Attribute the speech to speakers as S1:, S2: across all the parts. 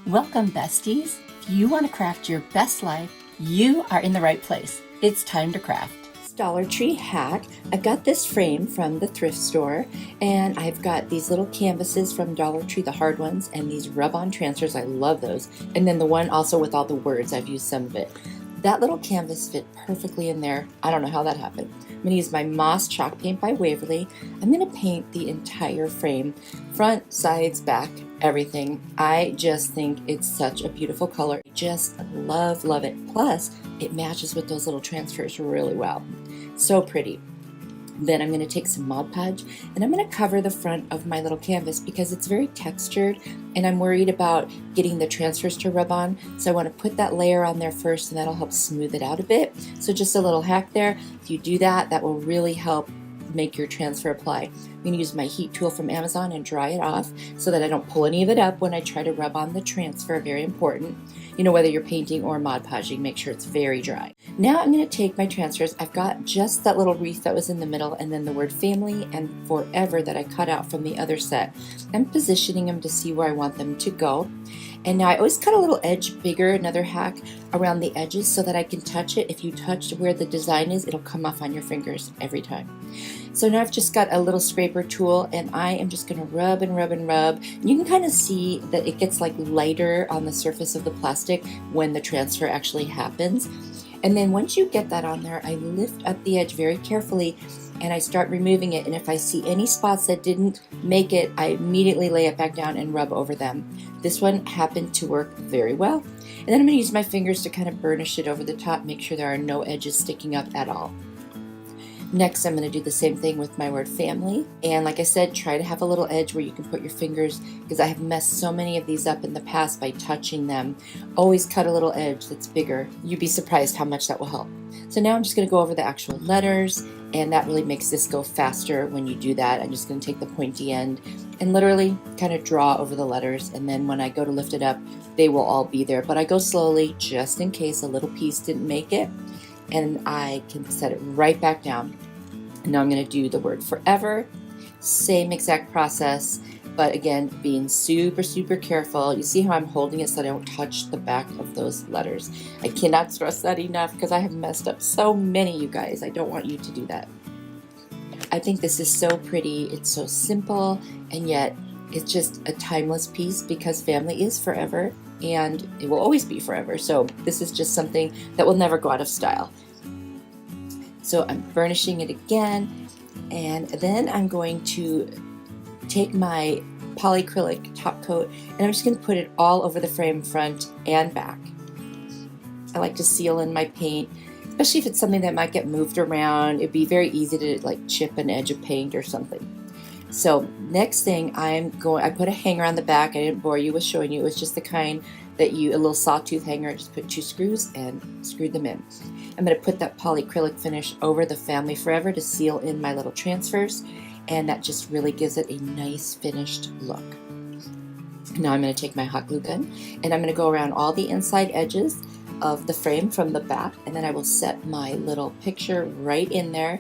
S1: Welcome, besties. If you want to craft your best life, you are in the right place. It's time to craft. Dollar Tree hack. I got this frame from the thrift store, and I've got these little canvases from Dollar Tree, the hard ones, and these rub-on transfers. I love those. And then the one also with all the words. I've used some of it. That little canvas fit perfectly in there. I don't know how that happened. I'm going to use my Moss chalk paint by Waverly. I'm going to paint the entire frame, front, sides, back, everything. I just think it's such a beautiful color. I just love it. Plus, it matches with those little transfers really well. So pretty. Then I'm going to take some Mod Podge and I'm going to cover the front of my little canvas because it's very textured and I'm worried about getting the transfers to rub on. So I want to put that layer on there first and that'll help smooth it out a bit. So just a little hack there. If you do that, that will really help make your transfer apply. I'm going to use my heat tool from Amazon and dry it off so that I don't pull any of it up when I try to rub on the transfer. Very important. You know, whether you're painting or Mod Podging, make sure it's very dry. Now I'm going to take my transfers. I've got just that little wreath that was in the middle and then the word family and forever that I cut out from the other set. I'm positioning them to see where I want them to go. And now I always cut a little edge bigger, another hack, around the edges so that I can touch it. If you touch where the design is, it'll come off on your fingers every time. So now I've just got a little scraper tool and I am just going to rub and rub and rub. And you can kind of see that it gets like lighter on the surface of the plastic when the transfer actually happens. And then once you get that on there, I lift up the edge very carefully and I start removing it. And if I see any spots that didn't make it, I immediately lay it back down and rub over them. This one happened to work very well. And then I'm going to use my fingers to kind of burnish it over the top, make sure there are no edges sticking up at all. Next, I'm going to do the same thing with my word family. And like I said, try to have a little edge where you can put your fingers, because I have messed so many of these up in the past by touching them. Always cut a little edge that's bigger. You'd be surprised how much that will help. So now I'm just going to go over the actual letters, and that really makes this go faster when you do that. I'm just going to take the pointy end and literally kind of draw over the letters, and then when I go to lift it up, they will all be there. But I go slowly just in case a little piece didn't make it, and I can set it right back down. And now I'm going to do the word forever, same exact process, but again, being super careful. You see how I'm holding it so I don't touch the back of those letters. I cannot stress that enough because I have messed up so many, you guys. I don't want you to do that. I think this is so pretty. It's so simple, and yet it's just a timeless piece because family is forever and it will always be forever. So this is just something that will never go out of style. So I'm burnishing it again, and then I'm going to take my polyacrylic top coat and I'm just going to put it all over the frame, front and back. I like to seal in my paint, especially if it's something that might get moved around. It'd be very easy to like chip an edge of paint or something. So next thing I put a hanger on the back. I didn't bore you with showing you. It was just the kind that a little sawtooth hanger, I just put 2 screws and screwed them in. I'm going to put that polyacrylic finish over the family forever to seal in my little transfers, and that just really gives it a nice finished look. Now I'm going to take my hot glue gun and I'm going to go around all the inside edges of the frame from the back, and then I will set my little picture right in there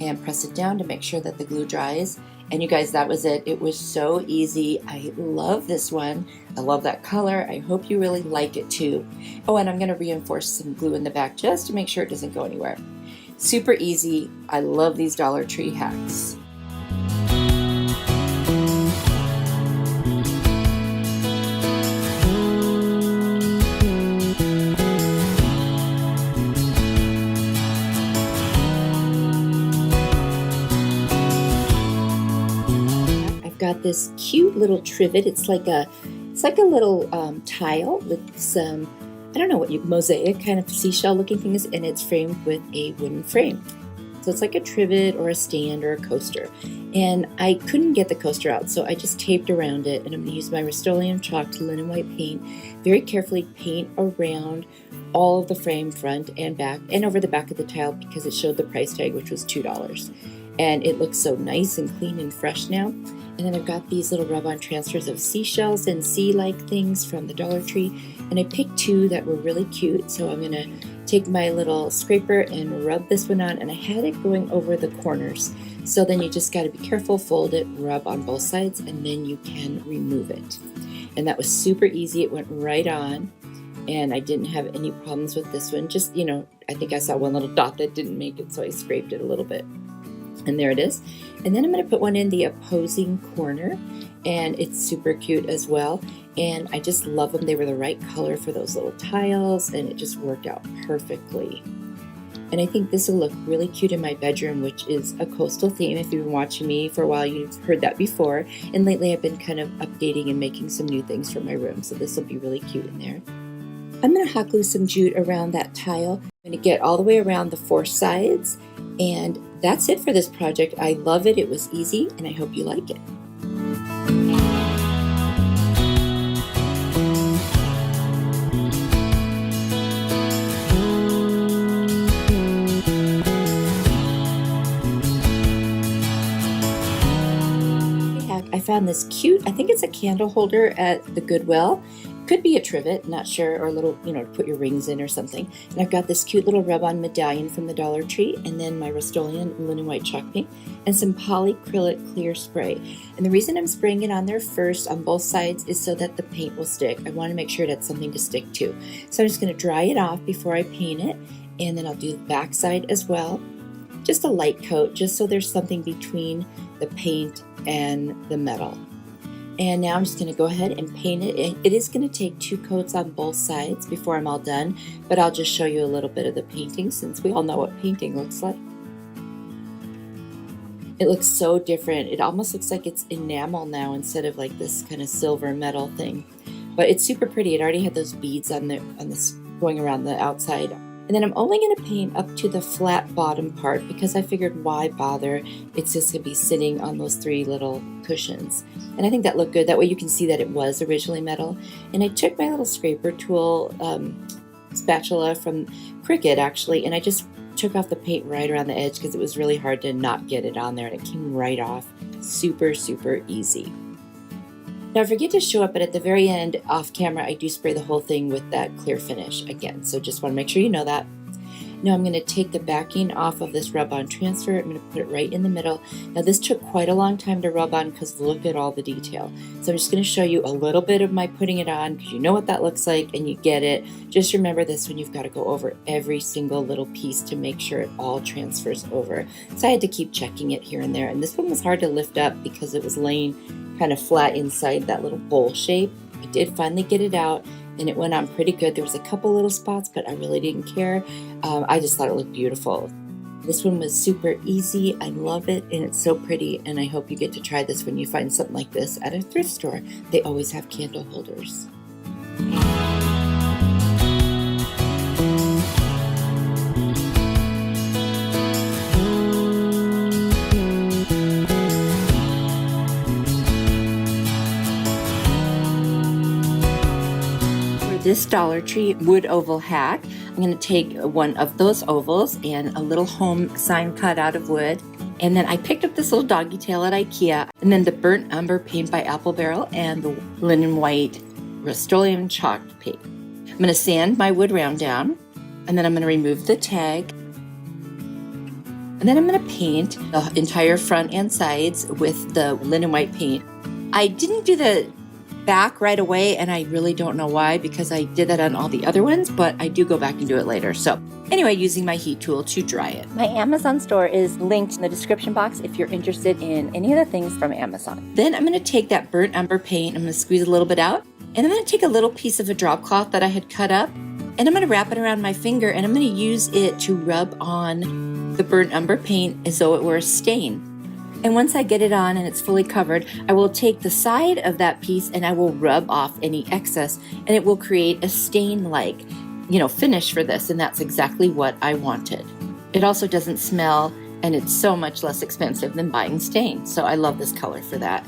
S1: and press it down to make sure that the glue dries. And you guys, that was it. It was so easy. I love this one. I love that color. I hope you really like it too. Oh, and I'm going to reinforce some glue in the back just to make sure it doesn't go anywhere. Super easy. I love these Dollar Tree hacks. Got this cute little trivet. It's like a little tile with some, I don't know what mosaic kind of seashell looking thing is, and it's framed with a wooden frame. So it's like a trivet or a stand or a coaster. And I couldn't get the coaster out, so I just taped around it, and I'm going to use my Rust-Oleum chalk to linen white paint, very carefully paint around all of the frame, front and back, and over the back of the tile because it showed the price tag, which was $2. And it looks so nice and clean and fresh now. And then I've got these little rub-on transfers of seashells and sea-like things from the Dollar Tree. And I picked 2 that were really cute. So I'm going to take my little scraper and rub this one on. And I had it going over the corners. So then you just got to be careful, fold it, rub on both sides, and then you can remove it. and that was super easy. It went right on, and I didn't have any problems with this one. Just, you know, I think I saw one little dot that didn't make it, so I scraped it a little bit. And there it is. And then I'm going to put one in the opposing corner, and it's super cute as well. And I just love them. They were the right color for those little tiles, and it just worked out perfectly. And I think this will look really cute in my bedroom, which is a coastal theme. If you've been watching me for a while, you've heard that before. And lately I've been kind of updating and making some new things for my room. So this will be really cute in there. I'm going to hot glue some jute around that tile. I'm going to get all the way around the 4 sides. And that's it for this project. I love it. It was easy, and I hope you like it. I found this cute, I think it's a candle holder at the Goodwill. Could be a trivet, not sure, or a little, you know, to put your rings in or something. And I've got this cute little rub-on medallion from the Dollar Tree, and then my Rust-Oleum linen white chalk paint, and some polyacrylic clear spray. And the reason I'm spraying it on there first on both sides is so that the paint will stick. I want to make sure it had something to stick to. So I'm just going to dry it off before I paint it, and then I'll do the back side as well. Just a light coat, just so there's something between the paint and the metal. And now I'm just going to go ahead and paint it. It is going to take 2 coats on both sides before I'm all done, but I'll just show you a little bit of the painting since we all know what painting looks like. It looks so different. It almost looks like it's enamel now instead of like this kind of silver metal thing. But it's super pretty. It already had those beads on this going around the outside. And then I'm only going to paint up to the flat bottom part because I figured why bother? It's just going to be sitting on those 3 little cushions. And I think that looked good. That way you can see that it was originally metal. And I took my little scraper tool spatula from Cricut actually, and I just took off the paint right around the edge because it was really hard to not get it on there, and it came right off. Super, super easy. Now I forget to show up, but at the very end off camera I do spray the whole thing with that clear finish again, so just want to make sure you know that. Now I'm going to take the backing off of this rub-on transfer. I'm going to put it right in the middle. Now this took quite a long time to rub on because look at all the detail. So I'm just going to show you a little bit of my putting it on because you know what that looks like and you get it. Just remember this one, you've got to go over every single little piece to make sure it all transfers over. So I had to keep checking it here and there, and this one was hard to lift up because it was laying kind of flat inside that little bowl shape. I did finally get it out, and it went on pretty good. There was a couple little spots, but I really didn't care. I just thought it looked beautiful. This one was super easy. I love it, and it's so pretty, and I hope you get to try this when you find something like this at a thrift store. They always have candle holders. This Dollar Tree wood oval hack, I'm going to take one of those ovals and a little home sign cut out of wood, and then I picked up this little doggy tail at IKEA, and then the burnt umber paint by Apple Barrel and the linen white Rust-Oleum chalk paint. I'm going to sand my wood round down, and then I'm going to remove the tag, and then I'm going to paint the entire front and sides with the linen white paint. I didn't do the back right away, and I really don't know why because I did that on all the other ones, but I do go back and do it later. So anyway, using my heat tool to dry it. My Amazon store is linked in the description box if you're interested in any of the things from Amazon. Then I'm going to take that burnt umber paint, I'm going to squeeze a little bit out, and I'm going to take a little piece of a drop cloth that I had cut up, and I'm going to wrap it around my finger, and I'm going to use it to rub on the burnt umber paint as though it were a stain. And once I get it on and it's fully covered, I will take the side of that piece and I will rub off any excess, and it will create a stain-like, finish for this, and that's exactly what I wanted. It also doesn't smell, and it's so much less expensive than buying stain. So I love this color for that.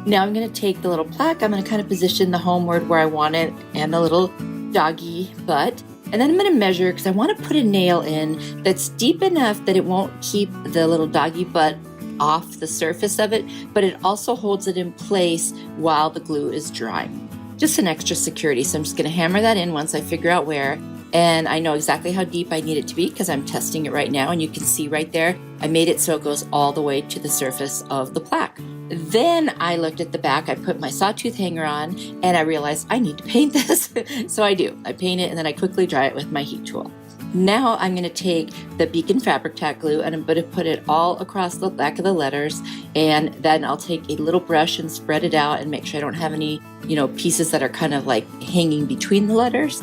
S1: Now I'm going to take the little plaque, I'm going to kind of position the homeward where I want it, and the little doggy butt. And then I'm going to measure because I want to put a nail in that's deep enough that it won't keep the little doggy butt off the surface of it, but it also holds it in place while the glue is drying. Just an extra security. So I'm just going to hammer that in once I figure out where. And I know exactly how deep I need it to be because I'm testing it right now, and you can see right there, I made it so it goes all the way to the surface of the plaque. Then I looked at the back, I put my sawtooth hanger on, and I realized I need to paint this. So I do. I paint it and then I quickly dry it with my heat tool. Now I'm going to take the Beacon Fabric Tack glue and I'm going to put it all across the back of the letters, and then I'll take a little brush and spread it out and make sure I don't have any, pieces that are kind of like hanging between the letters.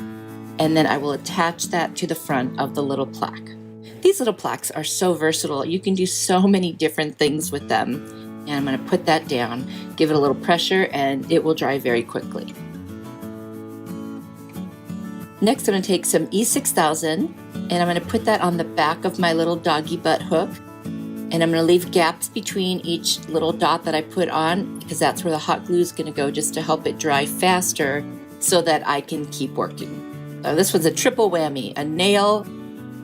S1: And then I will attach that to the front of the little plaque. These little plaques are so versatile. You can do so many different things with them. And I'm going to put that down, give it a little pressure, and it will dry very quickly. Next, I'm going to take some E6000 and I'm going to put that on the back of my little doggy butt hook. And I'm going to leave gaps between each little dot that I put on because that's where the hot glue is going to go, just to help it dry faster so that I can keep working. So this was a triple whammy, a nail,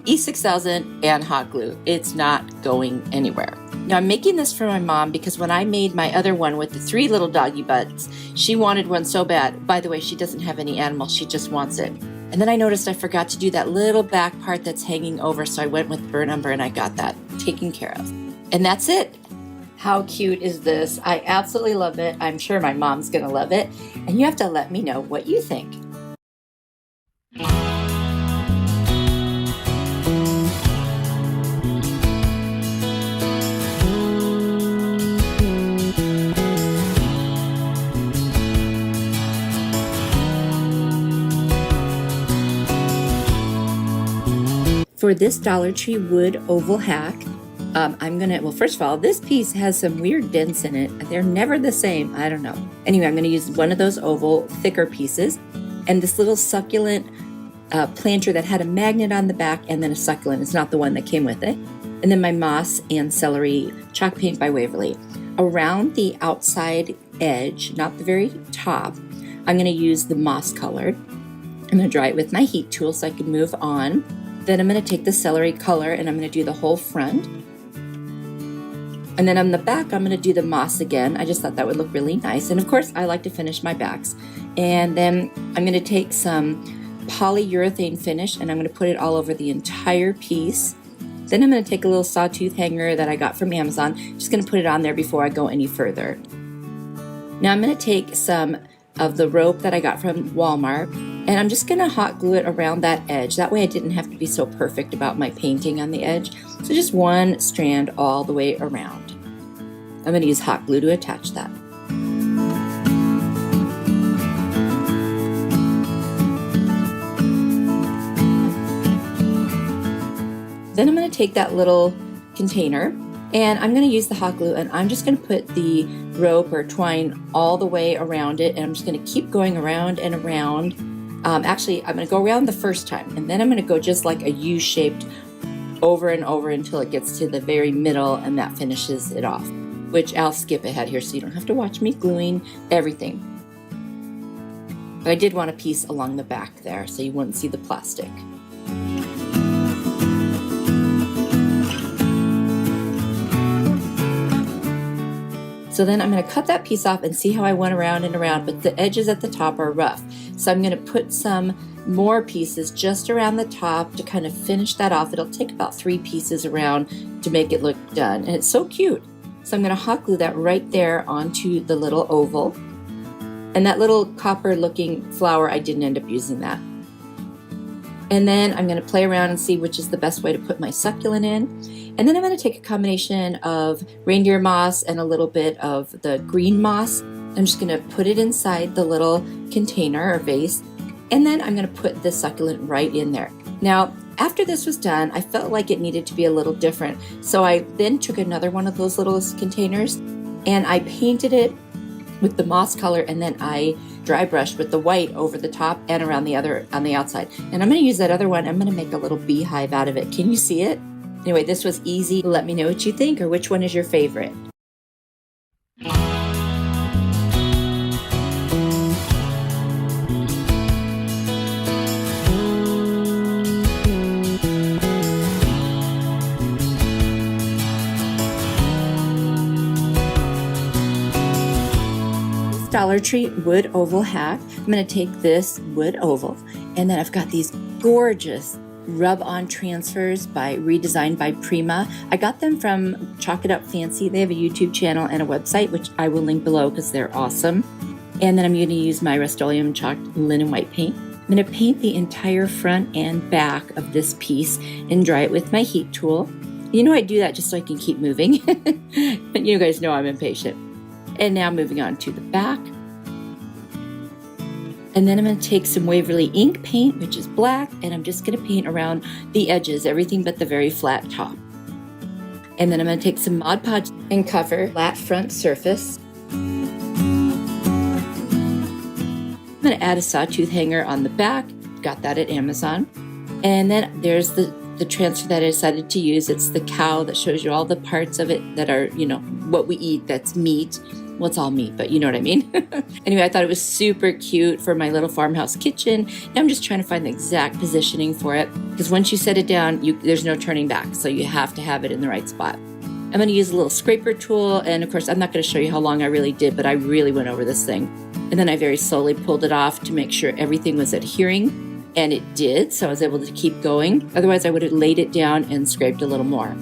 S1: E6000, and hot glue. It's not going anywhere. Now I'm making this for my mom because when I made my other one with the 3 little doggy butts, she wanted one so bad. By the way, she doesn't have any animals, she just wants it. And then I noticed I forgot to do that little back part that's hanging over, so I went with burnt umber and I got that taken care of. And that's it. How cute is this? I absolutely love it. I'm sure my mom's gonna love it. And you have to let me know what you think. For this Dollar Tree wood oval hack, well, first of all, this piece has some weird dents in it. They're never the same. I don't know. Anyway, I'm going to use one of those oval, thicker pieces, and this little succulent planter that had a magnet on the back and then a succulent. It's not the one that came with it. And then my moss and celery chalk paint by Waverly. Around the outside edge, not the very top, I'm going to use the moss colored. I'm going to dry it with my heat tool so I can move on. Then I'm going to take the celery color and I'm going to do the whole front. And then on the back, I'm going to do the moss again. I just thought that would look really nice. And of course, I like to finish my backs. And then I'm going to take some polyurethane finish and I'm going to put it all over the entire piece. Then I'm going to take a little sawtooth hanger that I got from Amazon. Just going to put it on there before I go any further. Now I'm going to take some of the rope that I got from Walmart, and I'm just going to hot glue it around that edge. That way I didn't have to be so perfect about my painting on the edge. So just one strand all the way around. I'm going to use hot glue to attach that. Then I'm going to take that little container and I'm going to use the hot glue and I'm just going to put the rope or twine all the way around it, and I'm just going to keep going around and around. Actually, I'm going to go around the first time and then I'm going to go just like a U-shaped over and over until it gets to the very middle, and that finishes it off, which I'll skip ahead here so you don't have to watch me gluing everything. But I did want a piece along the back there so you wouldn't see the plastic. So then I'm going to cut that piece off and see how I went around and around, but the edges at the top are rough. So I'm going to put some more pieces just around the top to kind of finish that off. It'll take about 3 pieces around to make it look done. And it's so cute. So I'm going to hot glue that right there onto the little oval. And that little copper looking flower, I didn't end up using that. And then I'm going to play around and see which is the best way to put my succulent in. And then I'm going to take a combination of reindeer moss and a little bit of the green moss. I'm just going to put it inside the little container or vase. And then I'm going to put the succulent right in there. Now, after this was done, I felt like it needed to be a little different. So I then took another one of those little containers and I painted it with the moss color, and then I dry brushed with the white over the top and around the other on the outside. And I'm going to use that other one. I'm going to make a little beehive out of it. Can you see it? Anyway, this was easy. Let me know what you think or which one is your favorite. Dollar Tree wood oval hack. I'm going to take this wood oval, and then I've got these gorgeous rub-on transfers redesigned by Prima. I got them from Chalk It Up Fancy. They have a YouTube channel and a website, which I will link below because they're awesome. And then I'm going to use my Rust-Oleum chalked linen white paint. I'm going to paint the entire front and back of this piece and dry it with my heat tool. You know, I do that just so I can keep moving. But you guys know I'm impatient. And now moving on to the back. And then I'm going to take some Waverly ink paint, which is black, and I'm just going to paint around the edges, everything but the very flat top. And then I'm going to take some Mod Podge and cover flat front surface. I'm going to add a sawtooth hanger on the back. Got that at Amazon. And then there's the transfer that I decided to use. It's the cow that shows you all the parts of it that are, you know, what we eat, that's meat. Well, it's all meat, but you know what I mean. Anyway, I thought it was super cute for my little farmhouse kitchen. Now I'm just trying to find the exact positioning for it, because once you set it down, there's no turning back, so you have to have it in the right spot. I'm going to use a little scraper tool, and of course I'm not going to show you how long I really did, but I really went over this thing. And then I very slowly pulled it off to make sure everything was adhering, and it did, so I was able to keep going. Otherwise I would have laid it down and scraped a little more.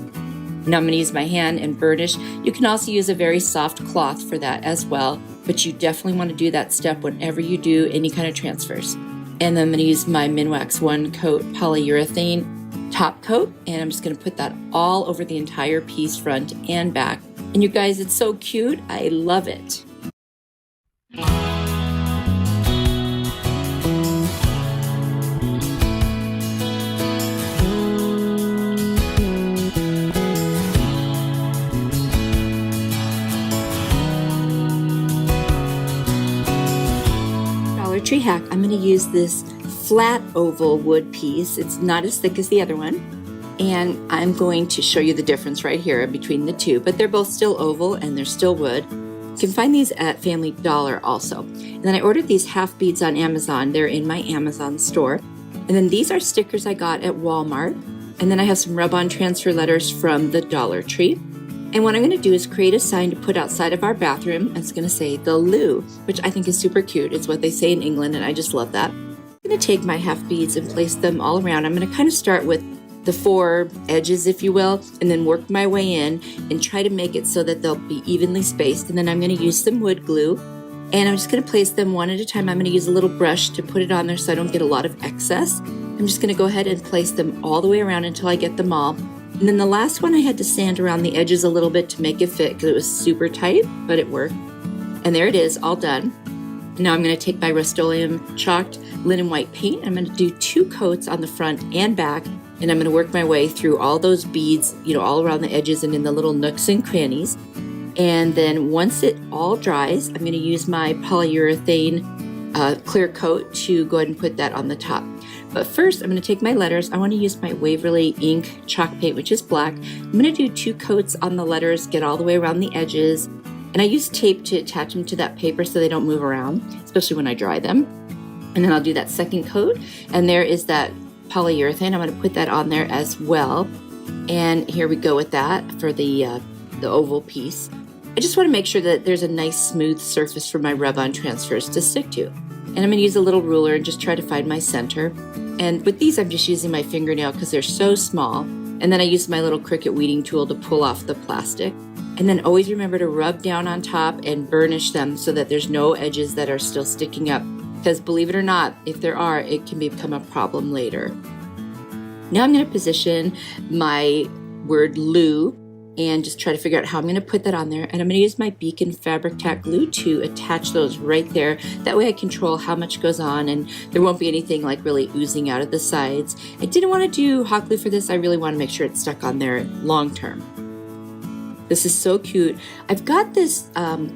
S1: Now I'm going to use my hand and burnish. You can also use a very soft cloth for that as well, but you definitely want to do that step whenever you do any kind of transfers. And then I'm going to use my Minwax 1-coat polyurethane top coat, and I'm just going to put that all over the entire piece, front and back. And you guys, it's so cute. I love it. Tree hack. I'm going to use this flat oval wood piece. It's not as thick as the other one, and I'm going to show you the difference right here between the two, but they're both still oval and they're still wood. You can find these at Family Dollar also. And then I ordered these half beads on Amazon. They're in my Amazon store. And then these are stickers I got at Walmart. And then I have some rub-on transfer letters from the Dollar Tree. And what I'm going to do is create a sign to put outside of our bathroom. It's going to say the loo, which I think is super cute. It's what they say in England, and I just love that. I'm going to take my half beads and place them all around. I'm going to kind of start with the 4 edges, if you will, and then work my way in and try to make it so that they'll be evenly spaced. And then I'm going to use some wood glue, and I'm just going to place them one at a time. I'm going to use a little brush to put it on there so I don't get a lot of excess. I'm just going to go ahead and place them all the way around until I get them all. And then the last one I had to sand around the edges a little bit to make it fit because it was super tight, but it worked. And there it is, all done. Now I'm going to take my Rust-Oleum chalked linen white paint. I'm going to do 2 coats on the front and back, and I'm going to work my way through all those beads, you know, all around the edges and in the little nooks and crannies. And then once it all dries, I'm going to use my polyurethane clear coat to go ahead and put that on the top. But first, I'm going to take my letters. I want to use my Waverly ink chalk paint, which is black. I'm going to do 2 coats on the letters, get all the way around the edges. And I use tape to attach them to that paper so they don't move around, especially when I dry them. And then I'll do that second coat. And there is that polyurethane. I'm going to put that on there as well. And here we go with that for the oval piece. I just want to make sure that there's a nice smooth surface for my rub-on transfers to stick to. And I'm going to use a little ruler and just try to find my center. And with these, I'm just using my fingernail because they're so small. And then I use my little Cricut weeding tool to pull off the plastic. And then always remember to rub down on top and burnish them so that there's no edges that are still sticking up. Because believe it or not, if there are, it can become a problem later. Now I'm going to position my word loo and just try to figure out how I'm going to put that on there. And I'm going to use my Beacon Fabric Tack glue to attach those right there. That way I control how much goes on and there won't be anything like really oozing out of the sides. I didn't want to do hot glue for this. I really want to make sure it's stuck on there long term. This is so cute. I've got this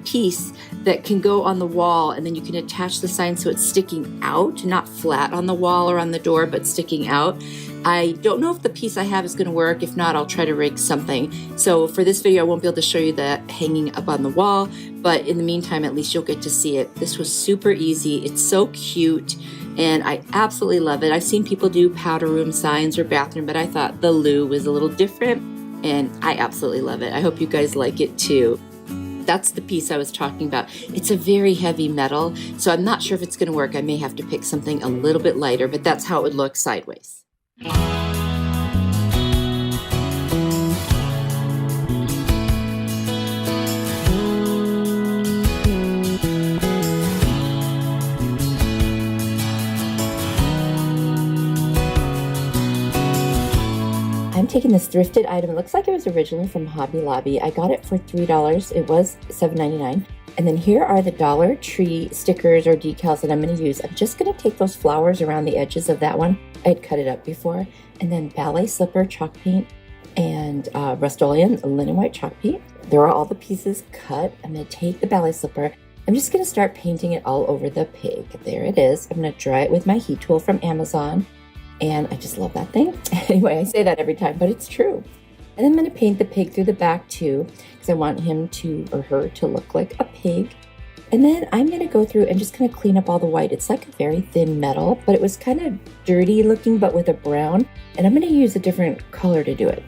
S1: piece that can go on the wall and then you can attach the sign so it's sticking out, not flat on the wall or on the door, but sticking out. I don't know if the piece I have is going to work. If not, I'll try to rig something. So for this video, I won't be able to show you that hanging up on the wall, but in the meantime, at least you'll get to see it. This was super easy. It's so cute, and I absolutely love it. I've seen people do powder room signs or bathroom, but I thought the loo was a little different, and I absolutely love it. I hope you guys like it too. That's the piece I was talking about. It's a very heavy metal, so I'm not sure if it's going to work. I may have to pick something a little bit lighter, but that's how it would look sideways. I'm taking this thrifted item. It looks like it was originally from Hobby Lobby. I got it for $3. It was $7.99. And then here are the Dollar Tree stickers or decals that I'm going to use. I'm just going to take those flowers around the edges of that one. I had cut it up before. And then ballet slipper chalk paint and Rust-Oleum linen white chalk paint. There are all the pieces cut. I'm going to take the ballet slipper. I'm just going to start painting it all over the pig. There it is. I'm going to dry it with my heat tool from Amazon. And I just love that thing. Anyway, I say that every time, but it's true. And I'm going to paint the pig through the back too, because I want him to, or her, to look like a pig. And then I'm going to go through and just kind of clean up all the white. It's like a very thin metal, but it was kind of dirty looking, but with a brown. And I'm going to use a different color to do it.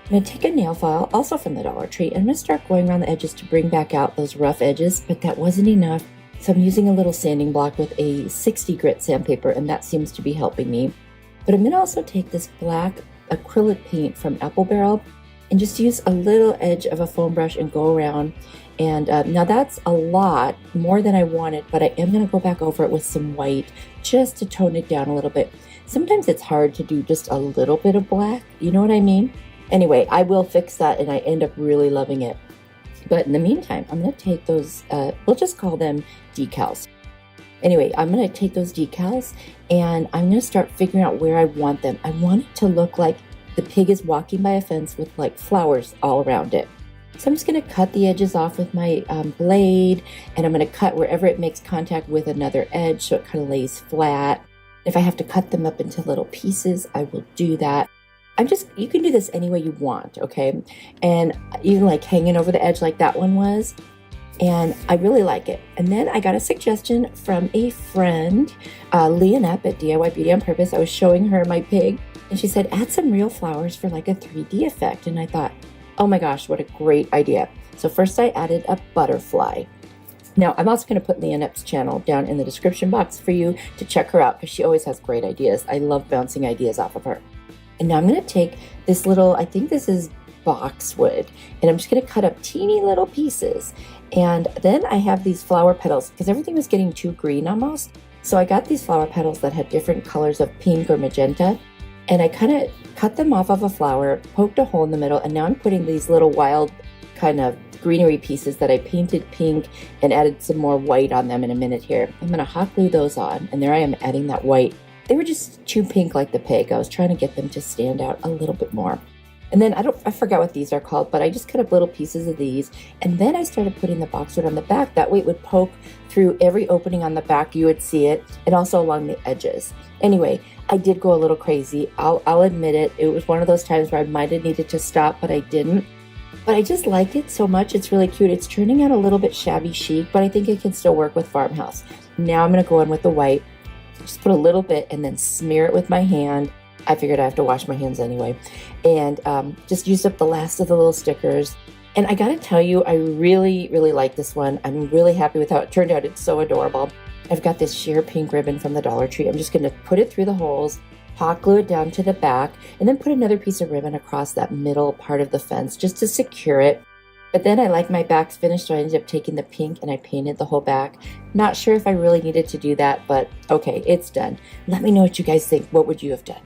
S1: I'm going to take a nail file, also from the Dollar Tree, and I'm going to start going around the edges to bring back out those rough edges, but that wasn't enough. So I'm using a little sanding block with a 60 grit sandpaper, and that seems to be helping me. But I'm going to also take this black acrylic paint from Apple Barrel and just use a little edge of a foam brush and go around. And now that's a lot more than I wanted, but I am going to go back over it with some white just to tone it down a little bit. Sometimes it's hard to do just a little bit of black. You know what I mean? Anyway, I will fix that and I end up really loving it. But in the meantime, I'm going to take those, we'll just call them decals. Anyway, I'm going to take those decals and I'm going to start figuring out where I want them. I want it to look like the pig is walking by a fence with like flowers all around it. So I'm just going to cut the edges off with my blade, and I'm going to cut wherever it makes contact with another edge so it kind of lays flat. If I have to cut them up into little pieces, I will do that. You can do this any way you want, okay? And even like hanging over the edge like that one was. And I really like it. And then I got a suggestion from a friend, Leonette at DIY Beauty on Purpose. I was showing her my pig, and she said, add some real flowers for like a 3D effect. And I thought, oh my gosh, what a great idea. So first I added a butterfly. Now I'm also going to put Leonette's channel down in the description box for you to check her out because she always has great ideas. I love bouncing ideas off of her. And now I'm going to take this little, I think this is boxwood, and I'm just going to cut up teeny little pieces. And then I have these flower petals because everything was getting too green almost. So I got these flower petals that had different colors of pink or magenta, and I kind of cut them off of a flower, poked a hole in the middle, and now I'm putting these little wild kind of greenery pieces that I painted pink and added some more white on them in a minute here. I'm going to hot glue those on, and there I am adding that white. They were just too pink like the pig. I was trying to get them to stand out a little bit more. And then I forgot what these are called, but I just cut up little pieces of these. And then I started putting the boxwood on the back. That way it would poke through every opening on the back. You would see it, and also along the edges. Anyway, I did go a little crazy. I'll admit it. It was one of those times where I might have needed to stop, but I didn't. But I just like it so much. It's really cute. It's turning out a little bit shabby chic, but I think it can still work with Farmhouse. Now I'm going to go in with the white. Just put a little bit and then smear it with my hand. I figured I have to wash my hands anyway. And just used up the last of the little stickers. And I gotta tell you, I really, really like this one. I'm really happy with how it turned out. It's so adorable. I've got this sheer pink ribbon from the Dollar Tree. I'm just gonna put it through the holes, hot glue it down to the back, and then put another piece of ribbon across that middle part of the fence just to secure it. But then I like my backs finished, so I ended up taking the pink and I painted the whole back. Not sure if I really needed to do that, but okay, it's done. Let me know what you guys think. What would you have done?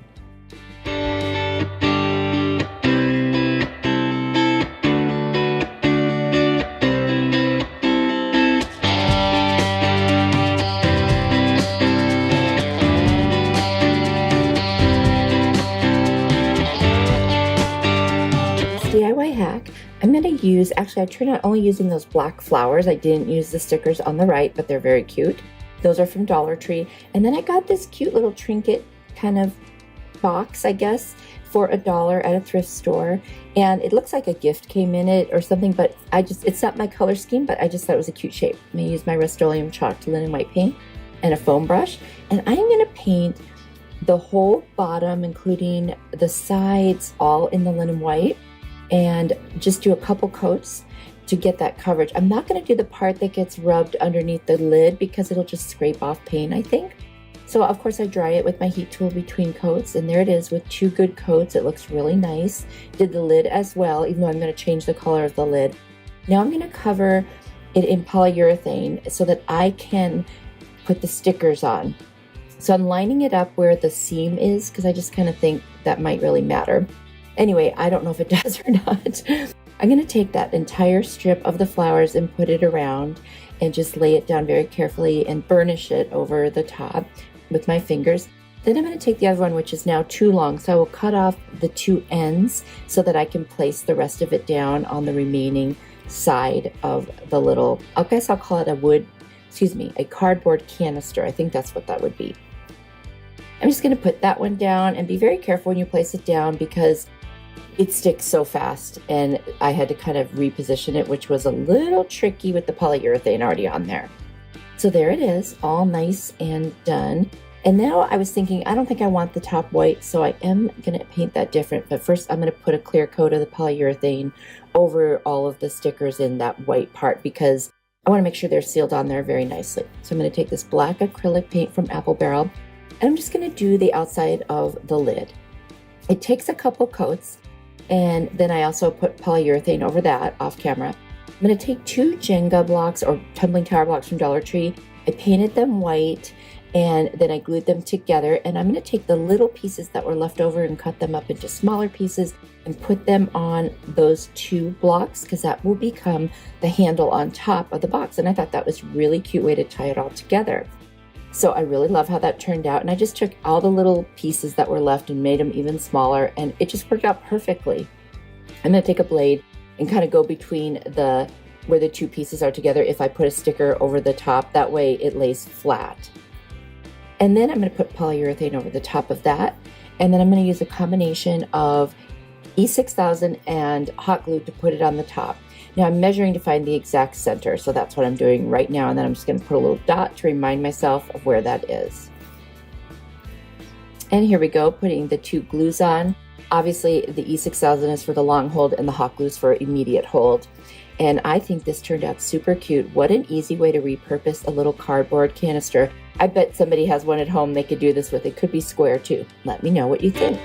S1: DIY hack. I'm going to use, actually I turned out only using those black flowers. I didn't use the stickers on the right, but they're very cute. Those are from Dollar Tree. And then I got this cute little trinket kind of box, I guess, for $1 at a thrift store. And it looks like a gift came in it or something, but it's not my color scheme, but I just thought it was a cute shape. I'm going to use my Rust-Oleum chalked linen white paint and a foam brush. And I'm going to paint the whole bottom, including the sides, all in the linen white. And just do a couple coats to get that coverage. I'm not going to do the part that gets rubbed underneath the lid because it'll just scrape off paint, I think. So of course I dry it with my heat tool between coats, and there it is with 2 good coats. It looks really nice. Did the lid as well, even though I'm going to change the color of the lid. Now I'm going to cover it in polyurethane so that I can put the stickers on. So I'm lining it up where the seam is because I just kind of think that might really matter. Anyway, I don't know if it does or not. I'm going to take that entire strip of the flowers and put it around and just lay it down very carefully and burnish it over the top with my fingers. Then I'm going to take the other one, which is now too long, so I will cut off the 2 ends so that I can place the rest of it down on the remaining side of the little, I guess I'll call it a cardboard canister. I think that's what that would be. I'm just going to put that one down and be very careful when you place it down because it sticks so fast, and I had to kind of reposition it, which was a little tricky with the polyurethane already on there. So there it is, all nice and done. And now I was thinking, I don't think I want the top white, so I am going to paint that different. But first I'm going to put a clear coat of the polyurethane over all of the stickers in that white part because I want to make sure they're sealed on there very nicely. So I'm going to take this black acrylic paint from Apple Barrel, and I'm just going to do the outside of the lid. It takes a couple coats, and then I also put polyurethane over that off camera. I'm going to take 2 Jenga blocks or tumbling tower blocks from Dollar Tree. I painted them white and then I glued them together, and I'm going to take the little pieces that were left over and cut them up into smaller pieces and put them on those 2 blocks because that will become the handle on top of the box. And I thought that was a really cute way to tie it all together. So I really love how that turned out, and I just took all the little pieces that were left and made them even smaller, and it just worked out perfectly. I'm going to take a blade and kind of go between where the 2 pieces are together if I put a sticker over the top. That way it lays flat. And then I'm going to put polyurethane over the top of that, and then I'm going to use a combination of E6000 and hot glue to put it on the top. Now I'm measuring to find the exact center, so that's what I'm doing right now, and then I'm just going to put a little dot to remind myself of where that is. And here we go, putting the 2 glues on. Obviously the E6000 is for the long hold and the hot glue is for immediate hold. And I think this turned out super cute. What an easy way to repurpose a little cardboard canister. I bet somebody has one at home they could do this with. It could be square too. Let me know what you think.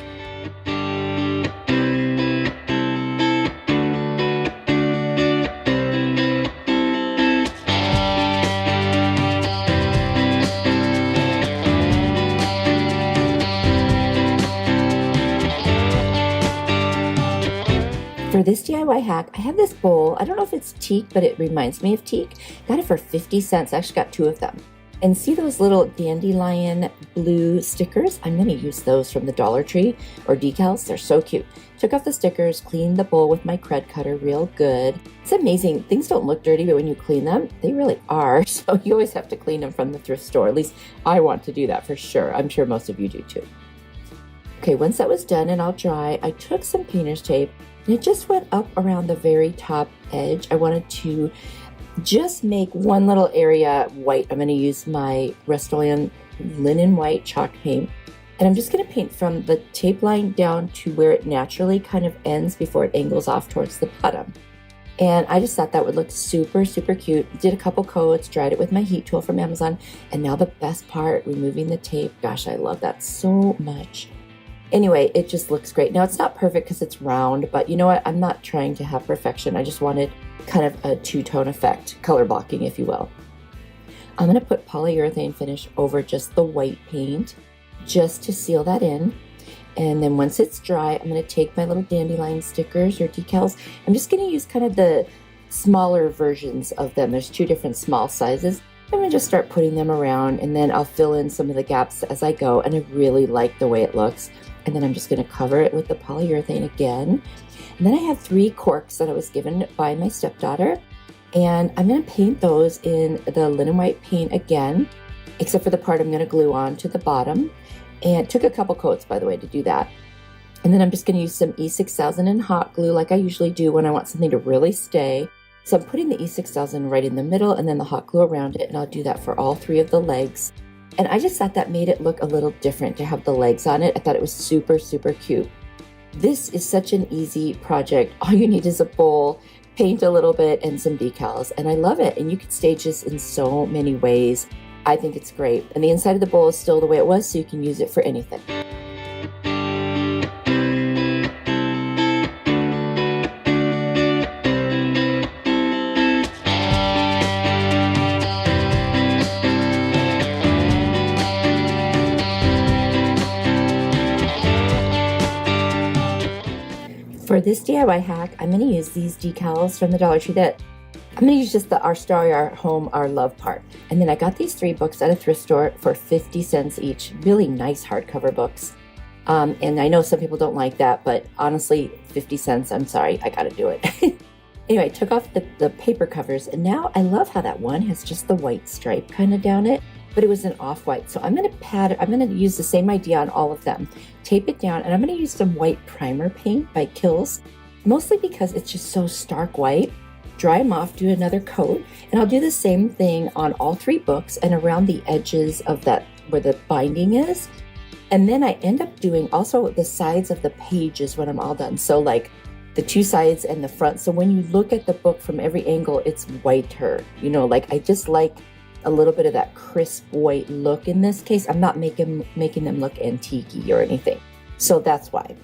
S1: For this DIY hack, I have this bowl. I don't know if it's teak, but it reminds me of teak. Got it for 50 cents. I actually got 2 of them. And see those little dandelion blue stickers? I'm going to use those from the Dollar Tree or decals. They're so cute. Took off the stickers, cleaned the bowl with my cred cutter real good. It's amazing. Things don't look dirty, but when you clean them, they really are. So you always have to clean them from the thrift store. At least I want to do that for sure. I'm sure most of you do too. Okay, once that was done and all dry, I took some painter's tape and it just went up around the very top edge. I wanted to just make one little area white. I'm going to use my Rust-Oleum linen white chalk paint. And I'm just going to paint from the tape line down to where it naturally kind of ends before it angles off towards the bottom. And I just thought that would look super, super cute. Did a couple coats, dried it with my heat tool from Amazon. And now the best part, removing the tape. Gosh, I love that so much. Anyway, it just looks great. Now it's not perfect because it's round, but you know what? I'm not trying to have perfection. I just wanted kind of a two-tone effect, color blocking, if you will. I'm going to put polyurethane finish over just the white paint just to seal that in. And then once it's dry, I'm going to take my little dandelion stickers or decals. I'm just going to use kind of the smaller versions of them. There's 2 different small sizes. I'm going to just start putting them around, and then I'll fill in some of the gaps as I go, and I really like the way it looks. And then I'm just going to cover it with the polyurethane again. And then I have 3 corks that I was given by my stepdaughter, and I'm going to paint those in the linen white paint again, except for the part I'm going to glue on to the bottom. And it took a couple coats, by the way, to do that. And then I'm just going to use some E6000 and hot glue like I usually do when I want something to really stay. So I'm putting the E6000 right in the middle and then the hot glue around it, and I'll do that for all 3 of the legs. And I just thought that made it look a little different to have the legs on it. I thought it was super, super cute. This is such an easy project. All you need is a bowl, paint a little bit, and some decals, and I love it. And you can stage this in so many ways. I think it's great. And the inside of the bowl is still the way it was, so you can use it for anything. For this DIY hack, I'm going to use these decals from the Dollar Tree that I'm going to use just the Our Story, Our Home, Our Love part. And then I got these 3 books at a thrift store for 50 cents each. Really nice hardcover books. And I know some people don't like that, but honestly, 50 cents, I'm sorry, I got to do it. Anyway, I took off the paper covers, and now I love how that one has just the white stripe kind of down it, but it was an off-white. So I'm going to use the same idea on all of them. Tape it down, and I'm going to use some white primer paint by Kills, mostly because it's just so stark white. Dry them off, do another coat, and I'll do the same thing on all 3 books and around the edges of that where the binding is. And then I end up doing also the sides of the pages when I'm all done. So like the 2 sides and the front. So when you look at the book from every angle, it's whiter. You know, like I just like a little bit of that crisp white look in this case. I'm not making them look antique-y or anything. So that's why.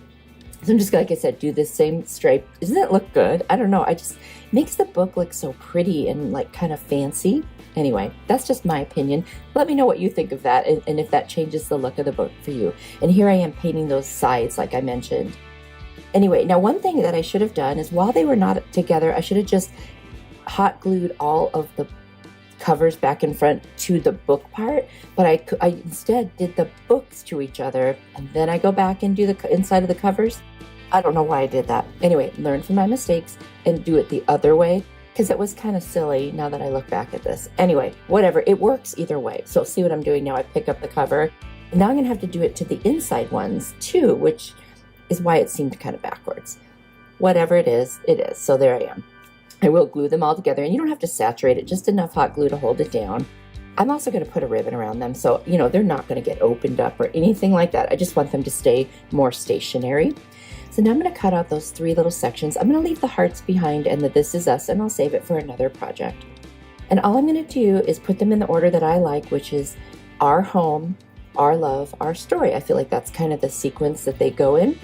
S1: So I'm just, like I said, do this same stripe. Doesn't it look good? I don't know. I just makes the book look so pretty and like kind of fancy. Anyway, that's just my opinion. Let me know what you think of that and if that changes the look of the book for you. And here I am painting those sides like I mentioned. Anyway, now one thing that I should have done is while they were not together, I should have just hot glued all of the covers back and front to the book part, but I instead did the books to each other, and then I go back and do the inside of the covers. I don't know why I did that. Anyway, learn from my mistakes and do it the other way, because it was kind of silly now that I look back at this. Anyway, whatever, it works either way. So see what I'm doing now. I pick up the cover, and now I'm gonna have to do it to the inside ones too, which is why it seemed kind of backwards. Whatever it is, it is. So there I am. I will glue them all together, and you don't have to saturate it, just enough hot glue to hold it down. I'm also going to put a ribbon around them, so, you know, they're not going to get opened up or anything like that. I just want them to stay more stationary. So now I'm going to cut out those 3 little sections. I'm going to leave the hearts behind and the This Is Us, and I'll save it for another project. And all I'm going to do is put them in the order that I like, which is Our Home, Our Love, Our Story. I feel like that's kind of the sequence that they go in.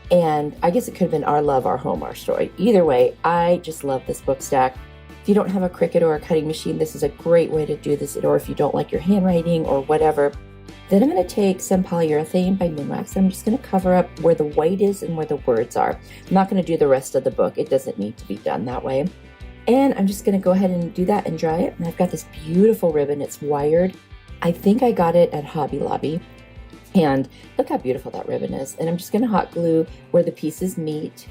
S1: And I guess it could have been Our Love, Our Home, Our Story. Either way, I just love this book stack. If you don't have a Cricut or a cutting machine, this is a great way to do this. Or if you don't like your handwriting or whatever, then I'm going to take some polyurethane by Minwax. I'm just going to cover up where the white is and where the words are. I'm not going to do the rest of the book. It doesn't need to be done that way. And I'm just going to go ahead and do that and dry it. And I've got this beautiful ribbon. It's wired. I think I got it at Hobby Lobby. And look how beautiful that ribbon is. And I'm just going to hot glue where the pieces meet.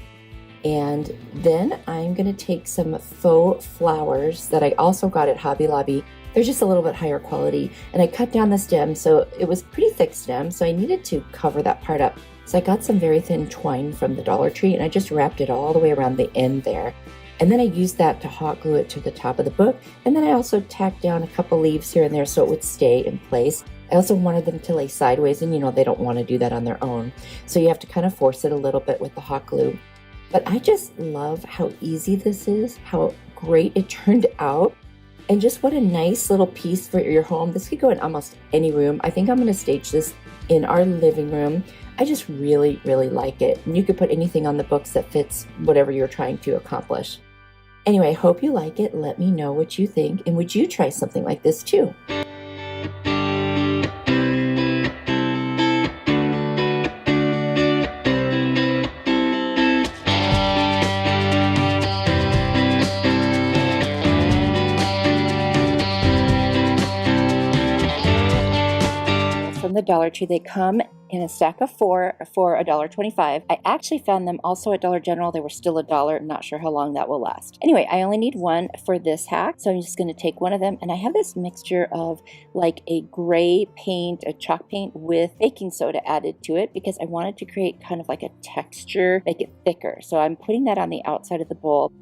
S1: And then I'm going to take some faux flowers that I also got at Hobby Lobby. They're just a little bit higher quality. And I cut down the stem, so it was pretty thick stem, so I needed to cover that part up. So I got some very thin twine from the Dollar Tree, and I just wrapped it all the way around the end there. And then I used that to hot glue it to the top of the book. And then I also tacked down a couple leaves here and there so it would stay in place. I also wanted them to lay sideways, and you know, they don't want to do that on their own. So you have to kind of force it a little bit with the hot glue. But I just love how easy this is, how great it turned out, and just what a nice little piece for your home. This could go in almost any room. I think I'm going to stage this in our living room. I just really, really like it. And you could put anything on the books that fits whatever you're trying to accomplish. Anyway, I hope you like it. Let me know what you think, and would you try something like this too? From the Dollar Tree. They come in a stack of 4 for $1.25. I actually found them also at Dollar General. They were still $1. I'm not sure how long that will last. Anyway, I only need 1 for this hack, so I'm just going to take 1 of them, and I have this mixture of like a gray paint, a chalk paint with baking soda added to it because I wanted to create kind of like a texture, make it thicker. So I'm putting that on the outside of the bowl,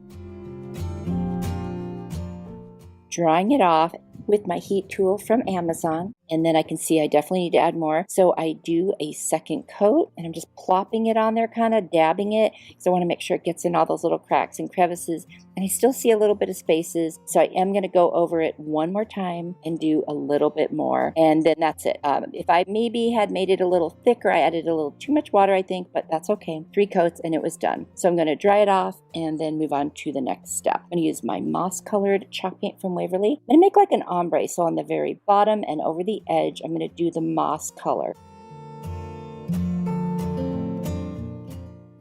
S1: drying it off with my heat tool from Amazon. and then I can see I definitely need to add more. So I do a second coat, and I'm just plopping it on there, kind of dabbing it, because I want to make sure it gets in all those little cracks and crevices. And I still see a little bit of spaces, so I am going to go over it one more time and do a little bit more, and then that's it. If I maybe had made it a little thicker, I added a little too much water, I think, but that's okay. 3 coats and it was done. So I'm going to dry it off and then move on to the next step. I'm going to use my moss colored chalk paint from Waverly. I'm going to make like an ombre, so on the very bottom and over the edge, I'm going to do the moss color.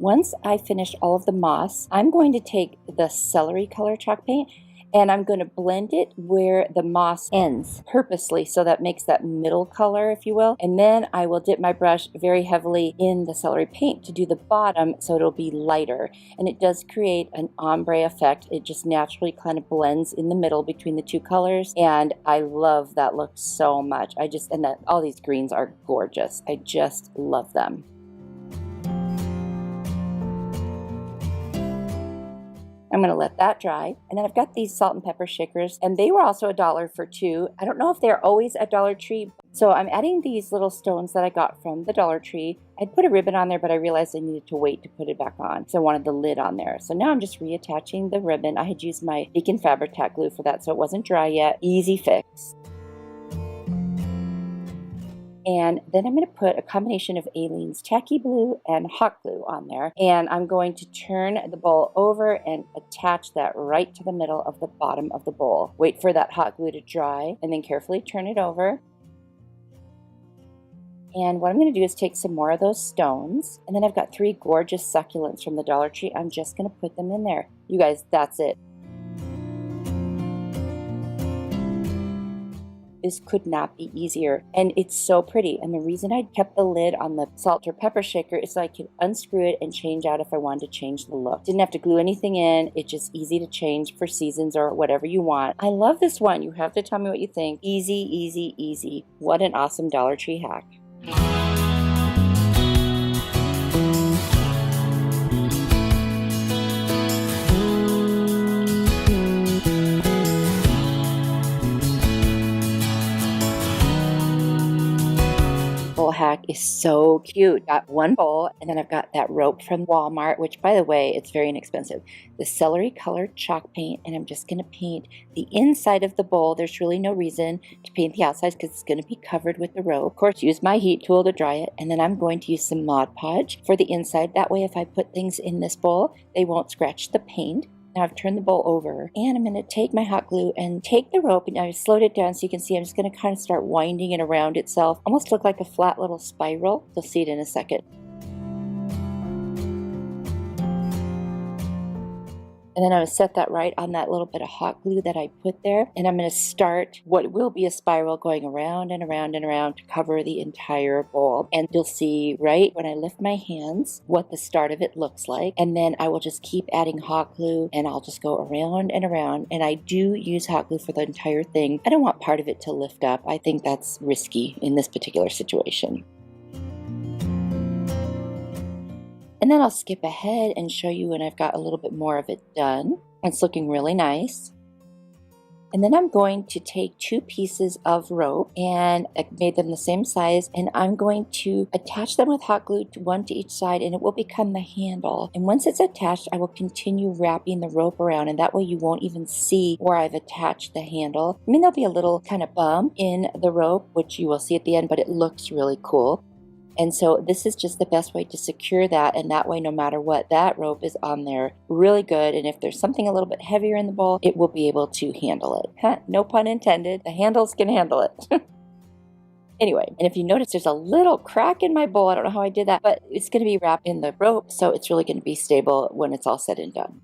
S1: Once I finish all of the moss, I'm going to take the celery color chalk paint and I'm going to blend it where the moss ends purposely, so that makes that middle color, if you will. And then I will dip my brush very heavily in the celery paint to do the bottom, so it'll be lighter. And it does create an ombre effect. It just naturally kind of blends in the middle between the 2 colors. And I love that look so much. All these greens are gorgeous. I just love them. I'm going to let that dry. And then I've got these salt and pepper shakers, and they were also $1 for 2. I don't know if they're always at Dollar Tree. So I'm adding these little stones that I got from the Dollar Tree. I'd put a ribbon on there, but I realized I needed to wait to put it back on. So I wanted the lid on there. So now I'm just reattaching the ribbon. I had used my Decor fabric tack glue for that, so it wasn't dry yet. Easy fix. And then I'm going to put a combination of Aleene's tacky blue and hot glue on there. And I'm going to turn the bowl over and attach that right to the middle of the bottom of the bowl. Wait for that hot glue to dry and then carefully turn it over. And what I'm going to do is take some more of those stones. And then I've got 3 gorgeous succulents from the Dollar Tree. I'm just going to put them in there. You guys, that's it. This could not be easier, and it's so pretty. And the reason I kept the lid on the salt or pepper shaker is so I could unscrew it and change out if I wanted to change the look. Didn't have to glue anything in. It's just easy to change for seasons or whatever you want. I love this one. You have to tell me what you think. Easy, easy, easy. What an awesome Dollar Tree hack. Hack is so cute. Got one bowl, and then I've got that rope from Walmart, which, by the way, it's very inexpensive. The celery colored chalk paint, and I'm just going to paint the inside of the bowl. There's really no reason to paint the outside because it's going to be covered with the rope. Of course, use my heat tool to dry it, and then I'm going to use some Mod Podge for the inside. That way, if I put things in this bowl, they won't scratch the paint. Now I've turned the bowl over, and I'm going to take my hot glue and take the rope, and I've slowed it down so you can see I'm just going to kind of start winding it around itself. Almost look like a flat little spiral. You'll see it in a second. And then I'm going to set that right on that little bit of hot glue that I put there. And I'm going to start what will be a spiral going around and around and around to cover the entire bowl. And you'll see right when I lift my hands what the start of it looks like. And then I will just keep adding hot glue, and I'll just go around and around. And I do use hot glue for the entire thing. I don't want part of it to lift up. I think that's risky in this particular situation. And then I'll skip ahead and show you when I've got a little bit more of it done. It's looking really nice. And then I'm going to take 2 pieces of rope, and I made them the same size, and I'm going to attach them with hot glue, one to each side, and it will become the handle. And once it's attached, I will continue wrapping the rope around, and that way you won't even see where I've attached the handle. I mean, there'll be a little kind of bump in the rope, which you will see at the end, but it looks really cool. And so this is just the best way to secure that, and that way no matter what, that rope is on there really good, and if there's something a little bit heavier in the bowl, it will be able to handle it. No pun intended, the handles can handle it. Anyway, and if you notice there's a little crack in my bowl, I don't know how I did that, but it's going to be wrapped in the rope, so it's really going to be stable when it's all said and done.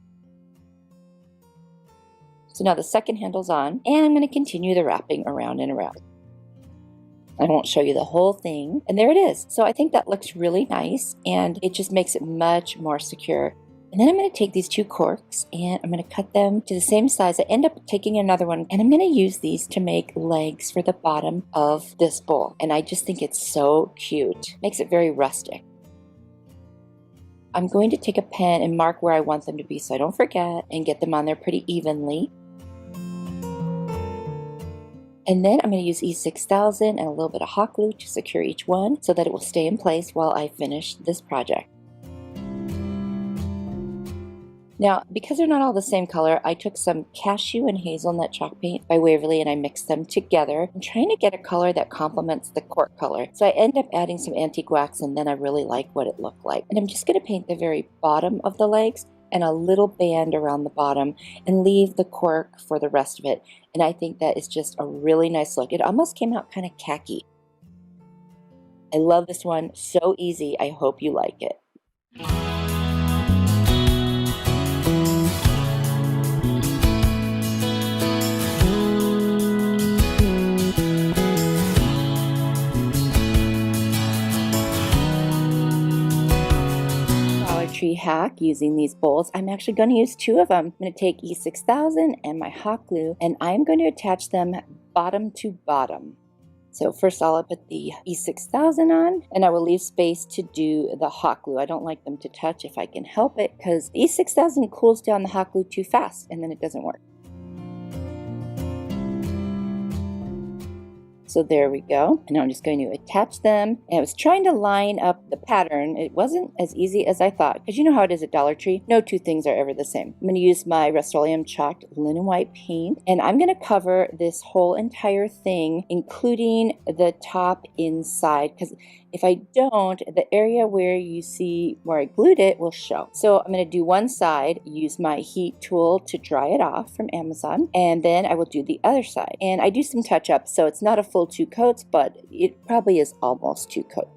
S1: So now the second handle's on, and I'm going to continue the wrapping around and around. I won't show you the whole thing. And there it is. So I think that looks really nice, and it just makes it much more secure. And then I'm going to take these 2 corks, and I'm going to cut them to the same size. I end up taking another one, and I'm going to use these to make legs for the bottom of this bowl. And I just think it's so cute. Makes it very rustic. I'm going to take a pen and mark where I want them to be so I don't forget, and get them on there pretty evenly. And then I'm going to use E6000 and a little bit of hot glue to secure each one so that it will stay in place while I finish this project. Now, because they're not all the same color, I took some cashew and hazelnut chalk paint by Waverly and I mixed them together. I'm trying to get a color that complements the cork color. So I end up adding some antique wax and then I really like what it looked like. And I'm just going to paint the very bottom of the legs and a little band around the bottom and leave the cork for the rest of it. And I think that is just a really nice look. It almost came out kind of khaki. I love this one. So easy. I hope you like it. Tree hack using these bowls. I'm actually going to use two of them. I'm going to take E6000 and my hot glue and I'm going to attach them bottom to bottom. So first I'll put the E6000 on and I will leave space to do the hot glue. I don't like them to touch if I can help it because the E6000 cools down the hot glue too fast and then it doesn't work. So there we go. And I'm just going to attach them. And I was trying to line up the pattern. It wasn't as easy as I thought because you know how it is at Dollar Tree. No two things are ever the same. I'm going to use my Rust-Oleum chalked linen white paint and I'm going to cover this whole entire thing, including the top inside, because if I don't, the area where you see where I glued it will show. So I'm going to do one side, use my heat tool to dry it off from Amazon, and then I will do the other side. And I do some touch-ups, so it's not a full 2 coats, but it probably is almost 2 coats.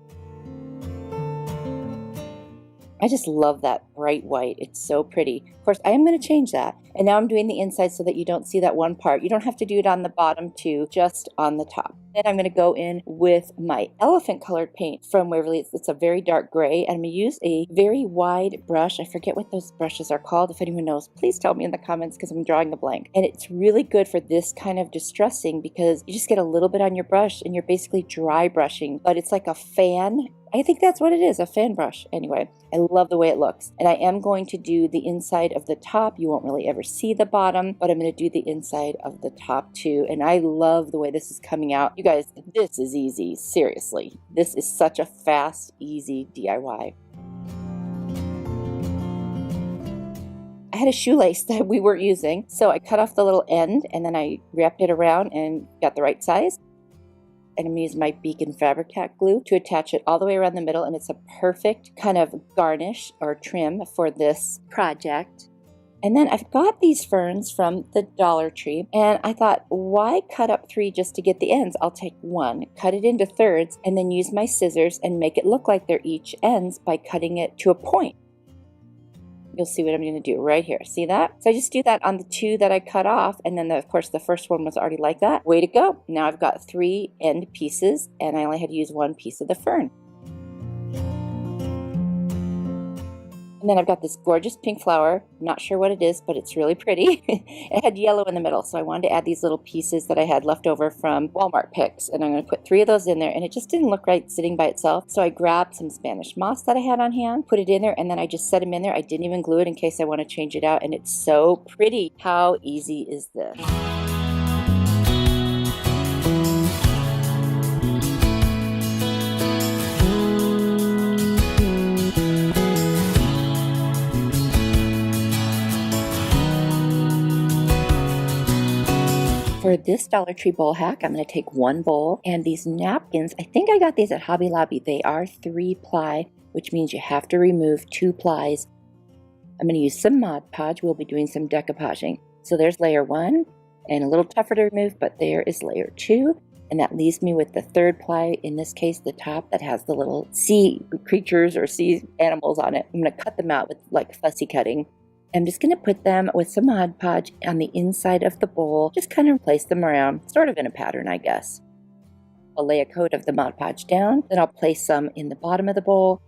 S1: I just love that bright white. It's so pretty. Of course, I am going to change that. And now I'm doing the inside so that you don't see that one part. You don't have to do it on the bottom too, just on the top. Then I'm going to go in with my elephant colored paint from Waverly. It's a very dark gray. And I'm going to use a very wide brush. I forget what those brushes are called. If anyone knows, please tell me in the comments because I'm drawing a blank. And it's really good for this kind of distressing because you just get a little bit on your brush and you're basically dry brushing. But it's like a fan. I think that's what it is, a fan brush. Anyway, I love the way it looks. And I am going to do the inside of the top. You won't really ever see the bottom, but I'm going to do the inside of the top too. And I love the way this is coming out. You guys, this is easy. Seriously. This is such a fast, easy DIY. I had a shoelace that we weren't using, so I cut off the little end and then I wrapped it around and got the right size. And I'm going to use my Beacon Fabric Tack glue to attach it all the way around the middle, and it's a perfect kind of garnish or trim for this project. And then I've got these ferns from the Dollar Tree, and I thought, why cut up 3 just to get the ends? I'll take 1, cut it into thirds, and then use my scissors and make it look like they're each ends by cutting it to a point. You'll see what I'm going to do right here. See that? So I just do that on the 2 that I cut off, and then of course the first one was already like that. Way to go. Now I've got 3 end pieces, and I only had to use 1 piece of the fern. And then I've got this gorgeous pink flower. I'm not sure what it is, but it's really pretty. It had yellow in the middle, so I wanted to add these little pieces that I had left over from Walmart pics. And I'm going to put 3 of those in there, and it just didn't look right sitting by itself. So I grabbed some Spanish moss that I had on hand, put it in there, and then I just set them in there. I didn't even glue it in case I want to change it out, and it's so pretty. How easy is this? For this Dollar Tree bowl hack, I'm going to take 1 bowl and these napkins. I think I got these at Hobby Lobby. They are 3-ply, which means you have to remove 2 plies. I'm going to use some Mod Podge. We'll be doing some decoupaging. So there's layer 1 and a little tougher to remove, but there is layer 2. And that leaves me with the 3rd ply, in this case, the top that has the little sea creatures or sea animals on it. I'm going to cut them out with like fussy cutting. I'm just going to put them with some Mod Podge on the inside of the bowl, just kind of place them around, sort of in a pattern, I guess. I'll lay a coat of the Mod Podge down, then I'll place some in the bottom of the bowl.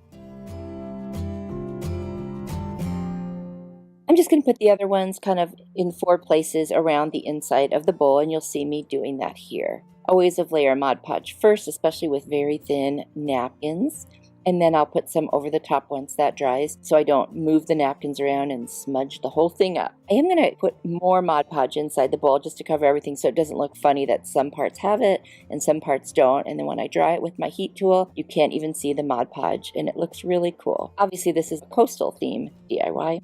S1: I'm just going to put the other ones kind of in 4 places around the inside of the bowl, and you'll see me doing that here. Always layer Mod Podge first, especially with very thin napkins. and then I'll put some over the top once that dries so I don't move the napkins around and smudge the whole thing up. I am going to put more Mod Podge inside the bowl just to cover everything so it doesn't look funny that some parts have it and some parts don't, and then when I dry it with my heat tool, you can't even see the Mod Podge, and it looks really cool. Obviously this is a coastal theme DIY.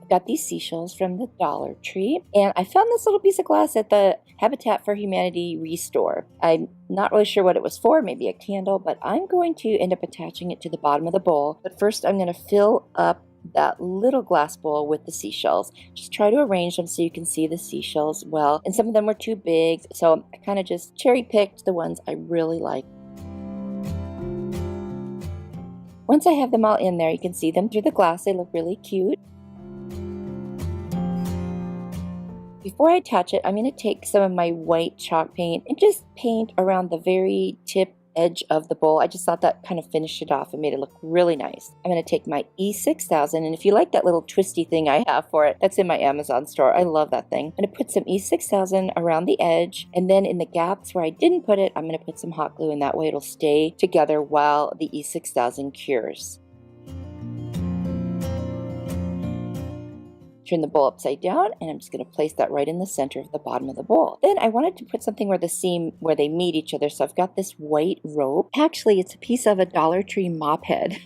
S1: Got these seashells from the Dollar Tree, and I found this little piece of glass at the Habitat for Humanity restore. I'm not really sure what it was for, maybe a candle, but I'm going to end up attaching it to the bottom of the bowl. But first I'm going to fill up that little glass bowl with the seashells. Just try to arrange them so you can see the seashells well, and some of them were too big, so I kind of just cherry picked the ones I really like. Once I have them all in there, you can see them through the glass. They look really cute. Before I attach it, I'm going to take some of my white chalk paint and just paint around the very tip edge of the bowl. I just thought that kind of finished it off and made it look really nice. I'm going to take my E6000, and if you like that little twisty thing I have for it, that's in my Amazon store. I love that thing. I'm going to put some E6000 around the edge, and then in the gaps where I didn't put it, I'm going to put some hot glue, and that way it'll stay together while the E6000 cures. Turn the bowl upside down, and I'm just going to place that right in the center of the bottom of the bowl. Then I wanted to put something where the seam, where they meet each other, so I've got this white rope. Actually, it's a piece of a Dollar Tree mop head.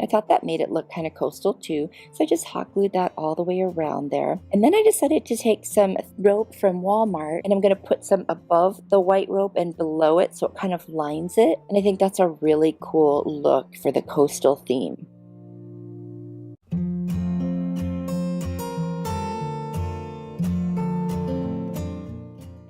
S1: I thought that made it look kind of coastal too, so I just hot glued that all the way around there. And then I decided to take some rope from Walmart, and I'm going to put some above the white rope and below it so it kind of lines it. And I think that's a really cool look for the coastal theme.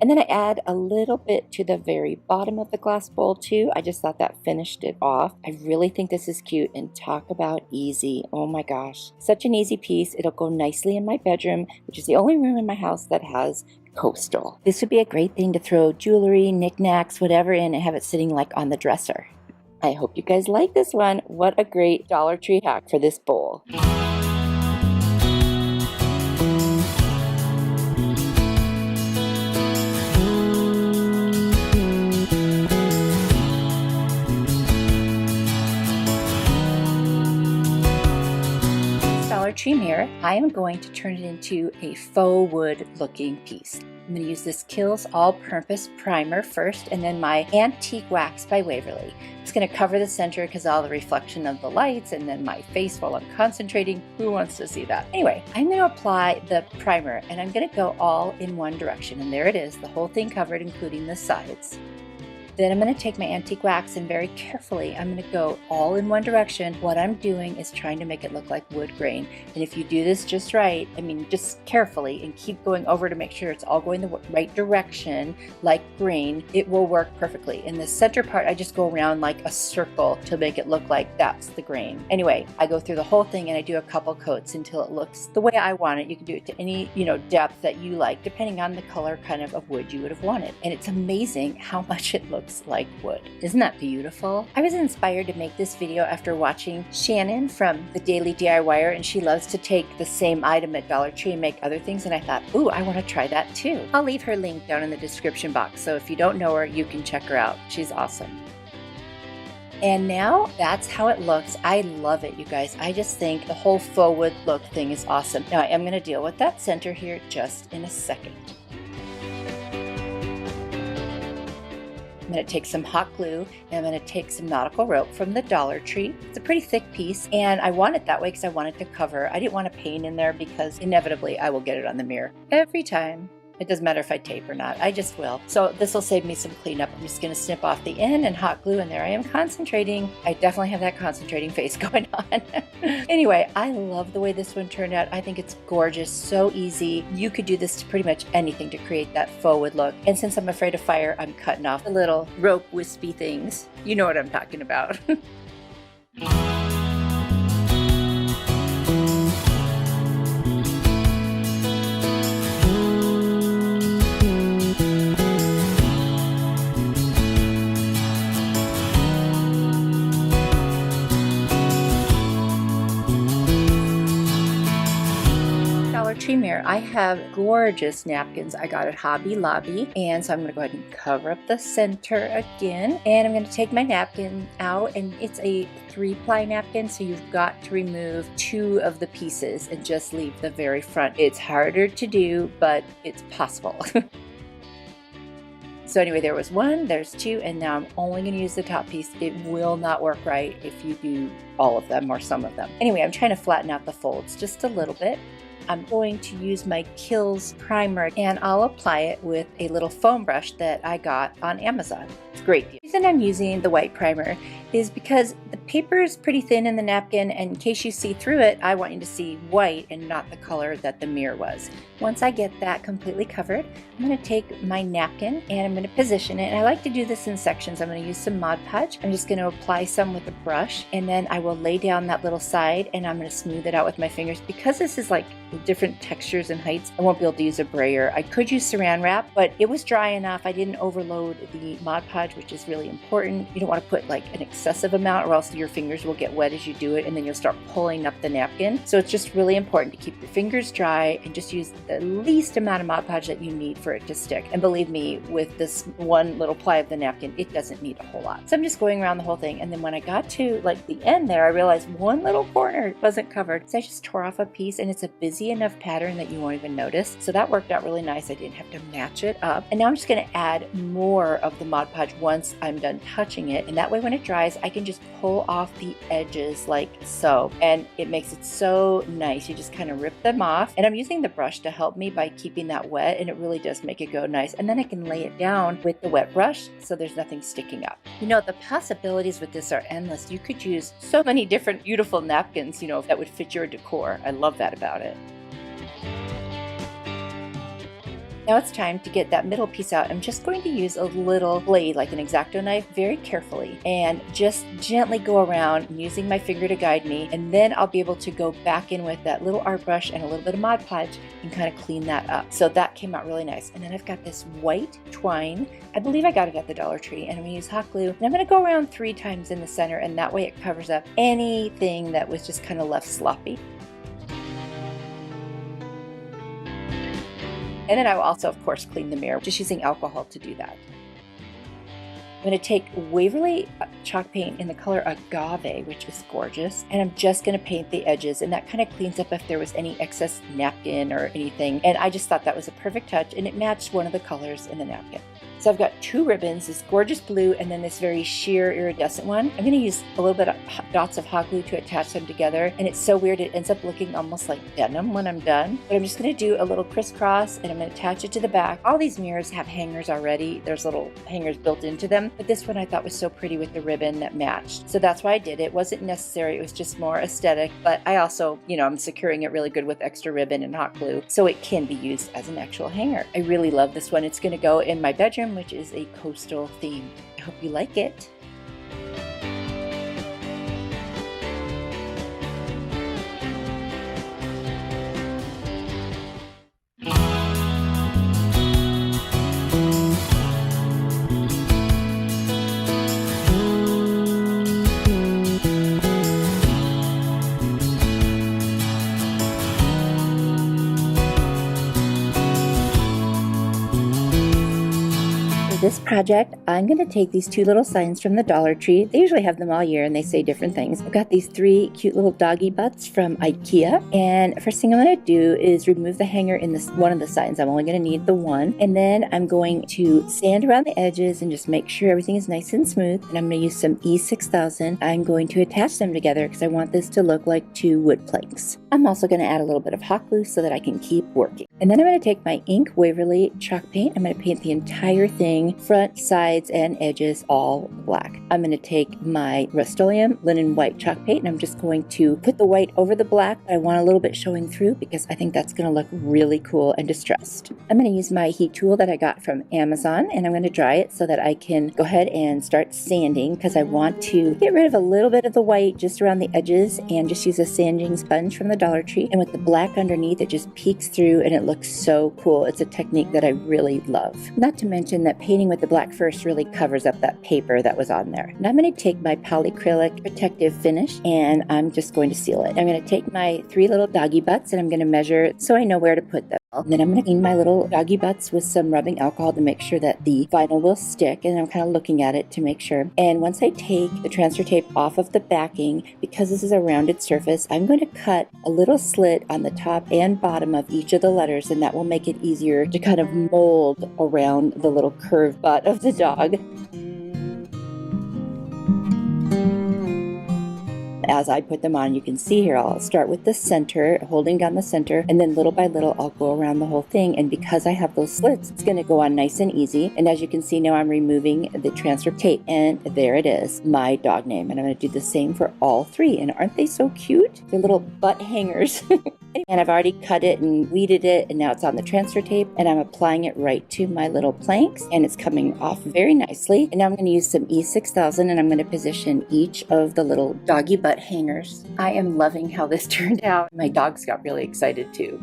S1: And then I add a little bit to the very bottom of the glass bowl too. I just thought that finished it off. I really think this is cute, and talk about easy. Oh my gosh. Such an easy piece. It'll go nicely in my bedroom, which is the only room in my house that has coastal. This would be a great thing to throw jewelry, knickknacks, whatever in, and have it sitting like on the dresser. I hope you guys like this one. What a great Dollar Tree hack for this bowl. Tree mirror, I am going to turn it into a faux wood looking piece. I'm going to use this Kills All-Purpose Primer first, and then my Antique Wax by Waverly. It's going to cover the center because all the reflection of the lights, and then my face while I'm concentrating. Who wants to see that? Anyway, I'm going to apply the primer, and I'm going to go all in one direction, and there it is, the whole thing covered, including the sides. Then I'm going to take my antique wax, and very carefully I'm going to go all in one direction. What I'm doing is trying to make it look like wood grain. And if you do this just right, I mean just carefully, and keep going over to make sure it's all going the right direction like grain, it will work perfectly. In the center part, I just go around like a circle to make it look like that's the grain. Anyway, I go through the whole thing, and I do a couple coats until it looks the way I want it. You can do it to any, depth that you like, depending on the color kind of wood you would have wanted. And it's amazing how much it looks like wood. Isn't that beautiful? I was inspired to make this video after watching Shannon from The Daily DIYer, and she loves to take the same item at Dollar Tree and make other things, and I thought, ooh, I want to try that too. I'll leave her link down in the description box, so if you don't know her, you can check her out. She's awesome. And now that's how it looks. I love it, you guys. I just think the whole faux wood look thing is awesome. Now I am going to deal with that center here just in a second. I'm going to take some hot glue, and I'm going to take some nautical rope from the Dollar Tree. It's a pretty thick piece, and I want it that way because I want it to cover. I didn't want to paint in there because inevitably I will get it on the mirror every time. It doesn't matter if I tape or not, I just will. So this will save me some cleanup. I'm just going to snip off the end and hot glue, and there I am concentrating. I definitely have that concentrating face going on. Anyway, I love the way this one turned out. I think it's gorgeous, so easy. You could do this to pretty much anything to create that faux wood look. And since I'm afraid of fire, I'm cutting off the little rope wispy things. You know what I'm talking about. Tree mirror. I have gorgeous napkins I got at Hobby Lobby, and so I'm going to go ahead and cover up the center again, and I'm going to take my napkin out, and it's a 3-ply napkin, so you've got to remove 2 of the pieces and just leave the very front. It's harder to do, but it's possible. So anyway, there was 1, there's 2, and now I'm only going to use the top piece. It will not work right if you do all of them or some of them. Anyway, I'm trying to flatten out the folds just a little bit. I'm going to use my Kills primer, and I'll apply it with a little foam brush that I got on Amazon. It's great. The reason I'm using the white primer is because the paper is pretty thin in the napkin, and in case you see through it, I want you to see white and not the color that the mirror was. Once I get that completely covered, I'm going to take my napkin and I'm going to position it. And I like to do this in sections. I'm going to use some Mod Podge. I'm just going to apply some with a brush, and then I will lay down that little side and I'm going to smooth it out with my fingers. Because this is like different textures and heights, I won't be able to use a brayer. I could use saran wrap, but it was dry enough. I didn't overload the Mod Podge, which is really important. You don't want to put like an excessive amount, or else your fingers will get wet as you do it, and then you'll start pulling up the napkin. So it's just really important to keep your fingers dry and just use the least amount of Mod Podge that you need for it to stick. And believe me, with this 1 little ply of the napkin, it doesn't need a whole lot. So I'm just going around the whole thing, and then when I got to like the end there, I realized 1 little corner wasn't covered. So I just tore off a piece, and it's a busy enough pattern that you won't even notice. So that worked out really nice. I didn't have to match it up. And now I'm just going to add more of the Mod Podge once I'm done touching it, and that way when it dries, I can just pull off the edges like so, and it makes it so nice. You just kind of rip them off, and I'm using the brush to help me by keeping that wet, and it really does make it go nice. And then I can lay it down with the wet brush so there's nothing sticking up. You know, the possibilities with this are endless. You could use so many different beautiful napkins, you know, that would fit your decor. I love that about it. Now it's time to get that middle piece out. I'm just going to use a little blade, like an X-Acto knife, very carefully, and just gently go around using my finger to guide me, and then I'll be able to go back in with that little art brush and a little bit of Mod Podge and kind of clean that up. So that came out really nice. And then I've got this white twine. I believe I got it at the Dollar Tree, and I'm going to use hot glue, and I'm going to go around 3 times in the center, and that way it covers up anything that was just kind of left sloppy. And then I will also, of course, clean the mirror, just using alcohol to do that. I'm going to take Waverly chalk paint in the color Agave, which is gorgeous, and I'm just going to paint the edges, and that kind of cleans up if there was any excess napkin or anything. And I just thought that was a perfect touch, and it matched one of the colors in the napkin. So I've got 2 ribbons, this gorgeous blue and then this very sheer iridescent one. I'm going to use a little bit of dots of hot glue to attach them together, and it's so weird it ends up looking almost like denim when I'm done. But I'm just going to do a little crisscross, and I'm going to attach it to the back. All these mirrors have hangers already. There's little hangers built into them, but this one I thought was so pretty with the ribbon that matched. So that's why I did it. It wasn't necessary, it was just more aesthetic, but I also, you know, I'm securing it really good with extra ribbon and hot glue, so it can be used as an actual hanger. I really love this one. It's going to go in my bedroom, which is a coastal theme. I hope you like it. This project, I'm going to take these 2 little signs from the Dollar Tree. They usually have them all year and they say different things. I've got these 3 cute little doggy butts from IKEA, and first thing I'm going to do is remove the hanger in this one of the signs. I'm only going to need the one, and then I'm going to sand around the edges and just make sure everything is nice and smooth. And I'm going to use some E6000. I'm going to attach them together because I want this to look like 2 wood planks. I'm also going to add a little bit of hot glue so that I can keep working. And then I'm going to take my ink Waverly chalk paint. I'm going to paint the entire thing, front, sides, and edges, all black. I'm going to take my Rust-Oleum linen white chalk paint, and I'm just going to put the white over the black. I want a little bit showing through because I think that's going to look really cool and distressed. I'm going to use my heat tool that I got from Amazon, and I'm going to dry it so that I can go ahead and start sanding, because I want to get rid of a little bit of the white just around the edges and just use a sanding sponge from the Dollar Tree. And with the black underneath, it just peeks through and it looks so cool. It's a technique that I really love. Not to mention that painting painting with the black first really covers up that paper that was on there. Now I'm going to take my polyacrylic protective finish and I'm just going to seal it. I'm going to take my 3 little doggy butts and I'm going to measure so I know where to put them. And then I'm going to clean my little doggy butts with some rubbing alcohol to make sure that the vinyl will stick, and I'm kind of looking at it to make sure. And once I take the transfer tape off of the backing, because this is a rounded surface, I'm going to cut a little slit on the top and bottom of each of the letters, and that will make it easier to kind of mold around the little curved butt of the dog. As I put them on, you can see here, I'll start with the center, holding down the center, and then little by little I'll go around the whole thing. And because I have those slits, it's going to go on nice and easy. And as you can see now, I'm removing the transfer tape, and there it is, my dog name. And I'm going to do the same for all 3. And aren't they so cute? They're little butt hangers. And I've already cut it and weeded it, and now it's on the transfer tape, and I'm applying it right to my little planks, and it's coming off very nicely. And now I'm going to use some E6000, and I'm going to position each of the little doggy butt hangers. I am loving how this turned out. My dogs got really excited too.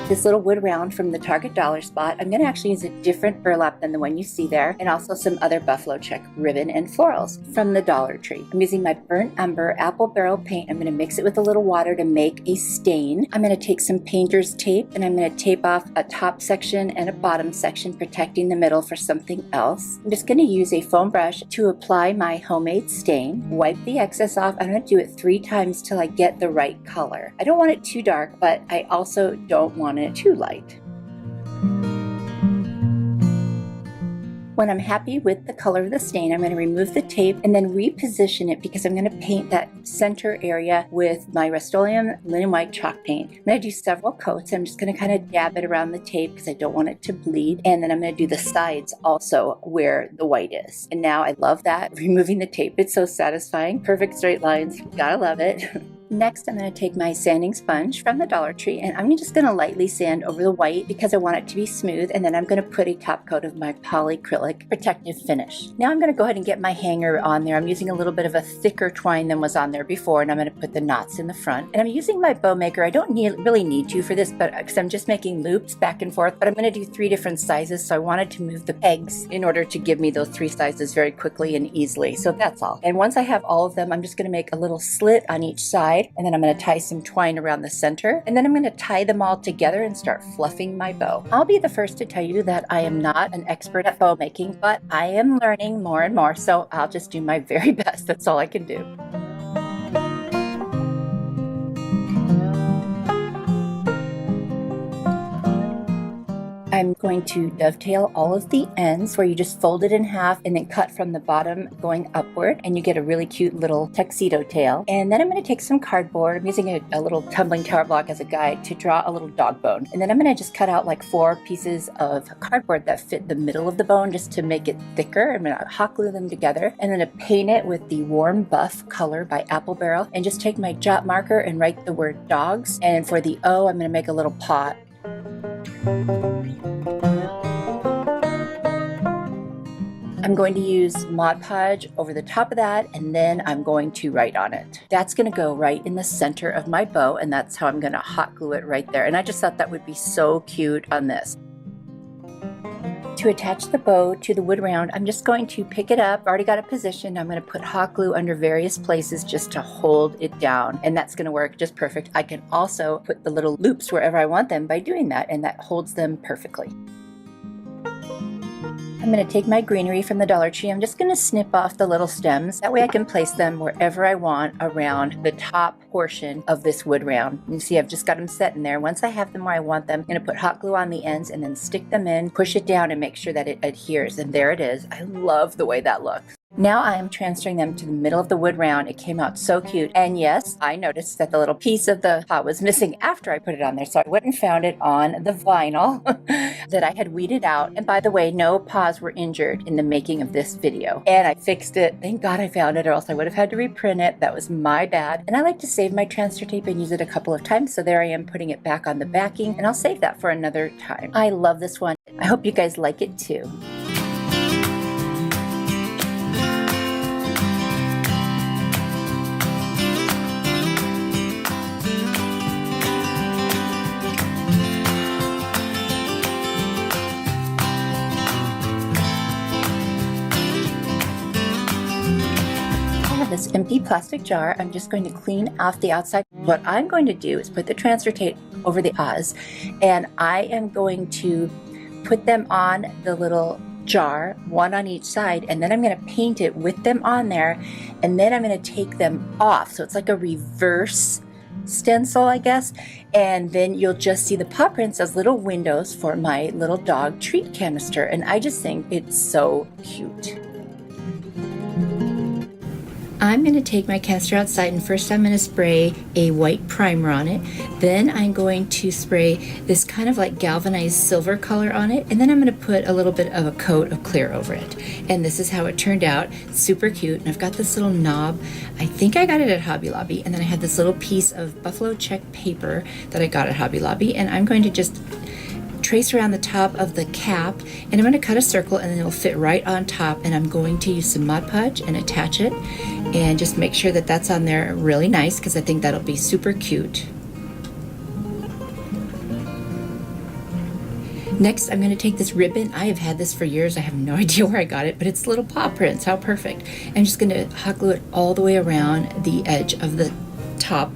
S1: This little wood round from the Target dollar spot. I'm going to actually use a different burlap than the one you see there, and also some other buffalo check ribbon and florals from the Dollar Tree. I'm using my burnt umber apple barrel paint. I'm going to mix it with a little water to make a stain. I'm going to take some painter's tape and I'm going to tape off a top section and a bottom section, protecting the middle for something else. I'm just going to use a foam brush to apply my homemade stain. Wipe the excess off. I'm going to do it 3 times till I get the right color. I don't want it too dark, but I also don't want it too light. When I'm happy with the color of the stain, I'm going to remove the tape and then reposition it, because I'm going to paint that center area with my Rust-Oleum linen white chalk paint. I'm going to do several coats. I'm just going to kind of dab it around the tape because I don't want it to bleed. And then I'm going to do the sides also where the white is. And now I love that, removing the tape. It's so satisfying. Perfect straight lines. Gotta love it. Next, I'm going to take my sanding sponge from the Dollar Tree, and I'm just going to lightly sand over the white because I want it to be smooth, and then I'm going to put a top coat of my polyacrylic protective finish. Now I'm going to go ahead and get my hanger on there. I'm using a little bit of a thicker twine than was on there before, and I'm going to put the knots in the front. And I'm using my bow maker. I don't really need to for this, but because I'm just making loops back and forth, but I'm going to do 3 different sizes, so I wanted to move the pegs in order to give me those 3 sizes very quickly and easily. So that's all. And once I have all of them, I'm just going to make a little slit on each side, and then I'm going to tie some twine around the center, and then I'm going to tie them all together and start fluffing my bow. I'll be the first to tell you that I am not an expert at bow making, but I am learning more and more, so I'll just do my very best. That's all I can do. I'm going to dovetail all of the ends where you just fold it in half and then cut from the bottom going upward, and you get a really cute little tuxedo tail. And then I'm going to take some cardboard. I'm using a little tumbling tower block as a guide to draw a little dog bone. And then I'm going to just cut out like 4 pieces of cardboard that fit the middle of the bone just to make it thicker. I'm going to hot glue them together and then paint it with the Warm Buff color by Apple Barrel, and just take my jot marker and write the word dogs. And for the O, I'm going to make a little pot. I'm going to use Mod Podge over the top of that, and then I'm going to write on it. That's going to go right in the center of my bow, and that's how I'm going to hot glue it right there. And I just thought that would be so cute on this. To attach the bow to the wood round, I'm just going to pick it up. I've already got it positioned. I'm going to put hot glue under various places just to hold it down, and that's going to work just perfect. I can also put the little loops wherever I want them by doing that, and that holds them perfectly. I'm going to take my greenery from the Dollar Tree. I'm just going to snip off the little stems. That way I can place them wherever I want around the top portion of this wood round. You see I've just got them set in there. Once I have them where I want them, I'm going to put hot glue on the ends and then stick them in, push it down and make sure that it adheres. And there it is. I love the way that looks. Now I am transferring them to the middle of the wood round. It came out so cute. And yes, I noticed that the little piece of the pot was missing after I put it on there. So I went and found it on the vinyl that I had weeded out. And by the way, no paws were injured in the making of this video. And I fixed it. Thank God I found it, or else I would have had to reprint it. That was my bad. And I like to save my transfer tape and use it a couple of times. So there I am putting it back on the backing, and I'll save that for another time. I love this one. I hope you guys like it too. This empty plastic jar, I'm just going to clean off the outside. What I'm going to do is put the transfer tape over the paws, and I am going to put them on the little jar, one on each side, and then I'm going to paint it with them on there, and then I'm going to take them off. So it's like a reverse stencil, I guess, and then you'll just see the paw prints as little windows for my little dog treat canister, and I just think it's so cute. I'm going to take my canister outside, and first I'm going to spray a white primer on it. Then I'm going to spray this kind of like galvanized silver color on it, and then I'm going to put a little bit of a coat of clear over it. And this is how it turned out. Super cute. And I've got this little knob. I think I got it at Hobby Lobby. And then I have this little piece of buffalo check paper that I got at Hobby Lobby, and I'm going to just trace around the top of the cap, and I'm going to cut a circle, and then it'll fit right on top, and I'm going to use some Mod Podge and attach it, and just make sure that that's on there really nice, because I think that'll be super cute. Next, I'm going to take this ribbon. I have had this for years. I have no idea where I got it, but it's little paw prints. How perfect. I'm just going to hot glue it all the way around the edge of the top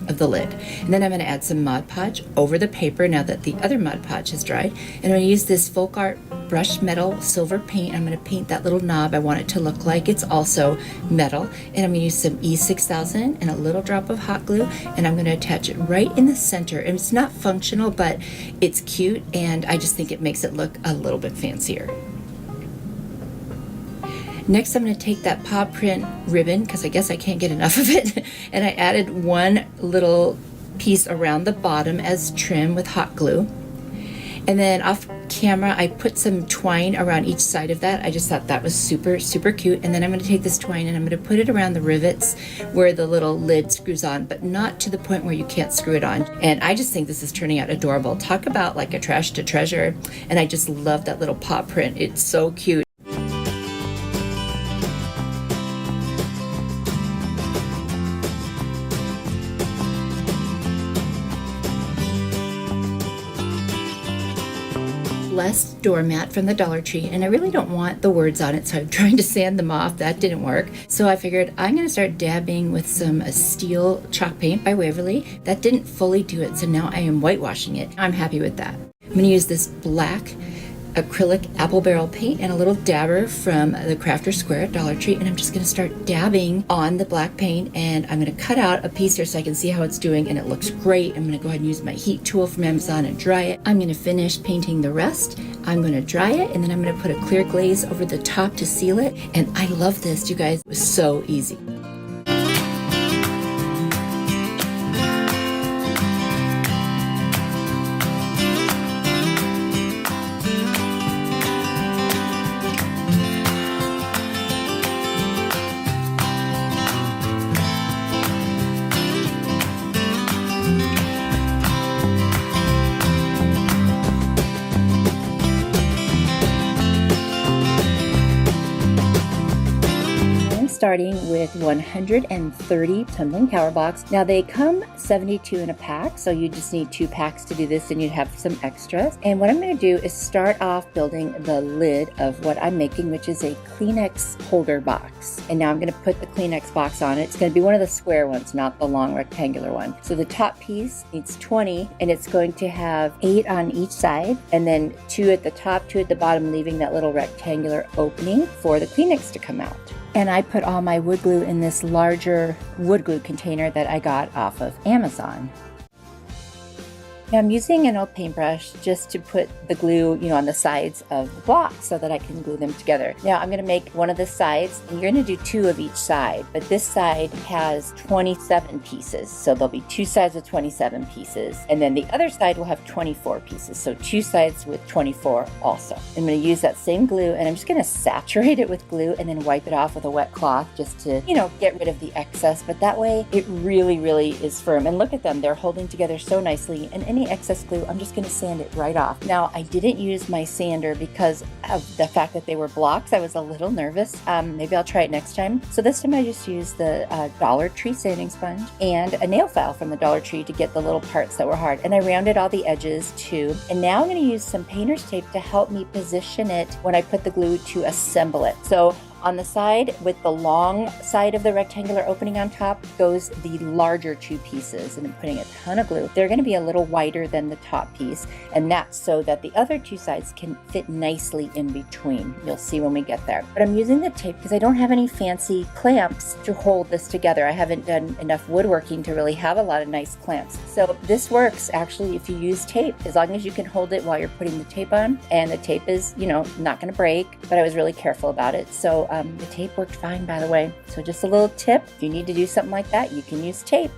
S1: of the lid, and then I'm going to add some Mod Podge over the paper now that the other Mod Podge has dried, and I'm going to use this Folk Art brushed metal silver paint. I'm going to paint that little knob. I want it to look like it's also metal, and I'm going to use some E6000 and a little drop of hot glue, and I'm going to attach it right in the center. And it's not functional, but it's cute, and I just think it makes it look a little bit fancier. Next, I'm going to take that paw print ribbon, because I guess I can't get enough of it, and I added one little piece around the bottom as trim with hot glue. And then off camera, I put some twine around each side of that. I just thought that was super, super cute. And then I'm going to take this twine and I'm going to put it around the rivets where the little lid screws on, but not to the point where you can't screw it on. And I just think this is turning out adorable. Talk about like a trash to treasure. And I just love that little paw print. It's so cute. Blessed doormat from the Dollar Tree, and I really don't want the words on it, so I'm trying to sand them off. That didn't work, so I figured I'm going to start dabbing with some steel chalk paint by Waverly. That didn't fully do it, so now I am whitewashing it. I'm happy with that. I'm going to use this black acrylic apple barrel paint and a little dabber from the Crafter Square at Dollar Tree, and I'm just going to start dabbing on the black paint, and I'm going to cut out a piece here so I can see how it's doing, and it looks great. I'm going to go ahead and use my heat tool from Amazon and dry it. I'm going to finish painting the rest. I'm going to dry it, and then I'm going to put a clear glaze over the top to seal it, and I love this, you guys. It was so easy. Starting with 130 tumbling power blocks. Now they come 72 in a pack, so you just need 2 packs to do this, and you'd have some extras. And what I'm going to do is start off building the lid of what I'm making, which is a Kleenex holder box. And now I'm going to put the Kleenex box on it. It's going to be one of the square ones, not the long rectangular one. So the top piece needs 20, and it's going to have 8 on each side, and then 2 at the top, 2 at the bottom, leaving that little rectangular opening for the Kleenex to come out. And I put all my wood glue in this larger wood glue container that I got off of Amazon. Now I'm using an old paintbrush just to put the glue, on the sides of the blocks so that I can glue them together. Now I'm going to make one of the sides, and you're going to do 2 of each side, but this side has 27 pieces. So there'll be 2 sides with 27 pieces, and then the other side will have 24 pieces. So 2 sides with 24 also. I'm going to use that same glue, and I'm just going to saturate it with glue and then wipe it off with a wet cloth just to, get rid of the excess. But that way it really, really is firm. And look at them. They're holding together so nicely, and any excess glue, I'm just going to sand it right off. Now, I didn't use my sander because of the fact that they were blocks. I was a little nervous. Maybe I'll try it next time. So this time I just used the Dollar Tree sanding sponge and a nail file from the Dollar Tree to get the little parts that were hard. And I rounded all the edges too. And now I'm going to use some painter's tape to help me position it when I put the glue to assemble it. So on the side with the long side of the rectangular opening on top goes the larger 2 pieces, and I'm putting a ton of glue. They're going to be a little wider than the top piece, and that's so that the other 2 sides can fit nicely in between. You'll see when we get there. But I'm using the tape because I don't have any fancy clamps to hold this together. I haven't done enough woodworking to really have a lot of nice clamps. So this works actually if you use tape, as long as you can hold it while you're putting the tape on, and the tape is, not going to break, but I was really careful about it. So the tape worked fine, by the way. So just a little tip, if you need to do something like that, you can use tape.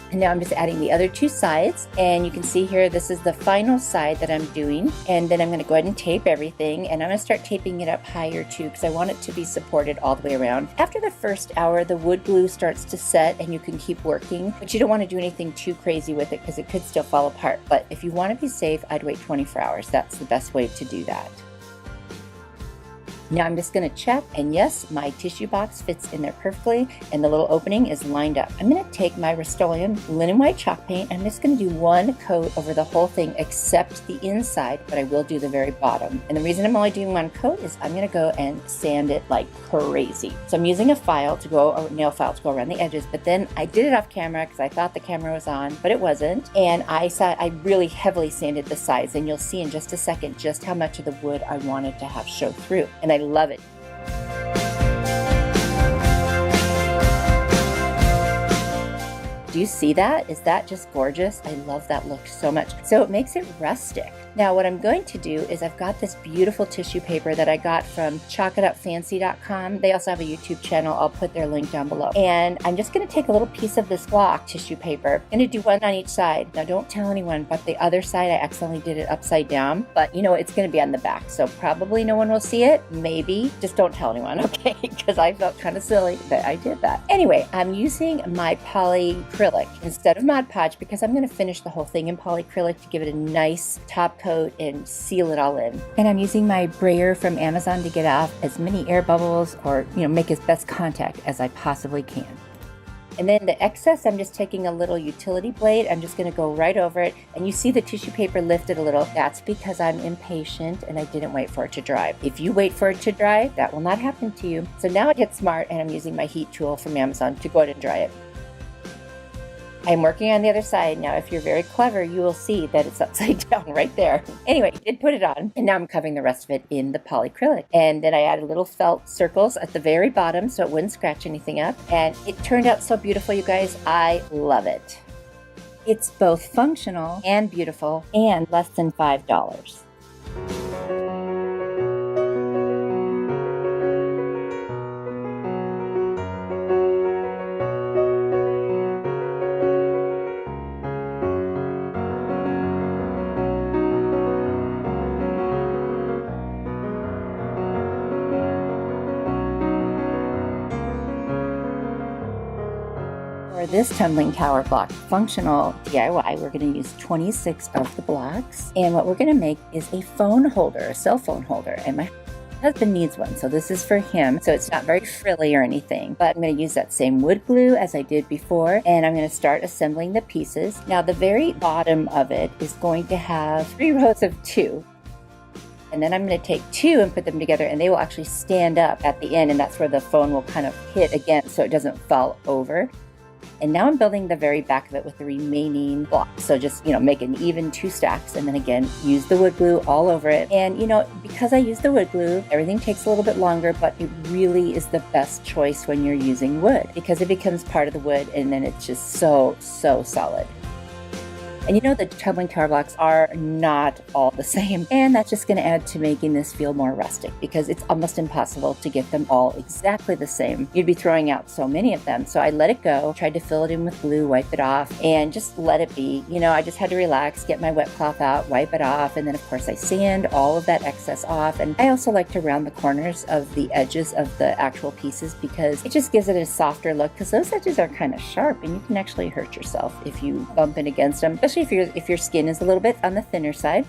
S1: And now I'm just adding the other 2 sides, and you can see here this is the final side that I'm doing, and then I'm going to go ahead and tape everything, and I'm going to start taping it up higher too because I want it to be supported all the way around. After the first hour, the wood glue starts to set and you can keep working, but you don't want to do anything too crazy with it because it could still fall apart. But if you want to be safe, I'd wait 24 hours. That's the best way to do that. Now I'm just going to check, and yes, my tissue box fits in there perfectly, and the little opening is lined up. I'm going to take my Rust-Oleum linen white chalk paint. I'm just going to do 1 coat over the whole thing except the inside, but I will do the very bottom. And the reason I'm only doing 1 coat is I'm going to go and sand it like crazy. So I'm using a nail file to go around the edges, but then I did it off camera because I thought the camera was on, but it wasn't. And I really heavily sanded the sides, and you'll see in just a second just how much of the wood I wanted to have show through. And I love it. Do you see that? Is that just gorgeous? I love that look so much. So it makes it rustic. Now what I'm going to do is I've got this beautiful tissue paper that I got from chalkitupfancy.com. They also have a YouTube channel. I'll put their link down below. And I'm just going to take a little piece of this block tissue paper. I'm going to do 1 on each side. Now don't tell anyone, but the other side I accidentally did it upside down. But it's going to be on the back, so probably no one will see it. Maybe. Just don't tell anyone, okay? Because I felt kind of silly that I did that. Anyway, I'm using my polyacrylic instead of Mod Podge because I'm going to finish the whole thing in polyacrylic to give it a nice top coat and seal it all in. And I'm using my brayer from Amazon to get off as many air bubbles or make as best contact as I possibly can. And then the excess, I'm just taking a little utility blade. I'm just going to go right over it. And you see the tissue paper lifted a little. That's because I'm impatient and I didn't wait for it to dry. If you wait for it to dry, that will not happen to you. So now I get smart, and I'm using my heat tool from Amazon to go ahead and dry it. I'm working on the other side. Now, if you're very clever, you will see that it's upside down right there. Anyway, I did put it on, and now I'm covering the rest of it in the polyacrylic. And then I added little felt circles at the very bottom so it wouldn't scratch anything up. And it turned out so beautiful, you guys. I love it. It's both functional and beautiful and less than $5. For this tumbling tower block functional DIY, we're going to use 26 of the blocks, and what we're going to make is a phone holder, a cell phone holder, and my husband needs one, so this is for him. So it's not very frilly or anything, but I'm going to use that same wood glue as I did before, and I'm going to start assembling the pieces. Now the very bottom of it is going to have 3 rows of 2. And then I'm going to take 2 and put them together, and they will actually stand up at the end, and that's where the phone will kind of hit again so it doesn't fall over. And now I'm building the very back of it with the remaining blocks. So just, make an even 2 stacks, and then again, use the wood glue all over it. And, because I use the wood glue, everything takes a little bit longer, but it really is the best choice when you're using wood because it becomes part of the wood, and then it's just so, so solid. And you know, the tumbling tower blocks are not all the same, and that's just going to add to making this feel more rustic because it's almost impossible to get them all exactly the same. You'd be throwing out so many of them. So I let it go, tried to fill it in with glue, wipe it off, and just let it be. You know, I just had to relax, get my wet cloth out, wipe it off, and then of course I sand all of that excess off. And I also like to round the corners of the edges of the actual pieces because it just gives it a softer look, because those edges are kind of sharp and you can actually hurt yourself if you bump in against them, especially if your skin is a little bit on the thinner side.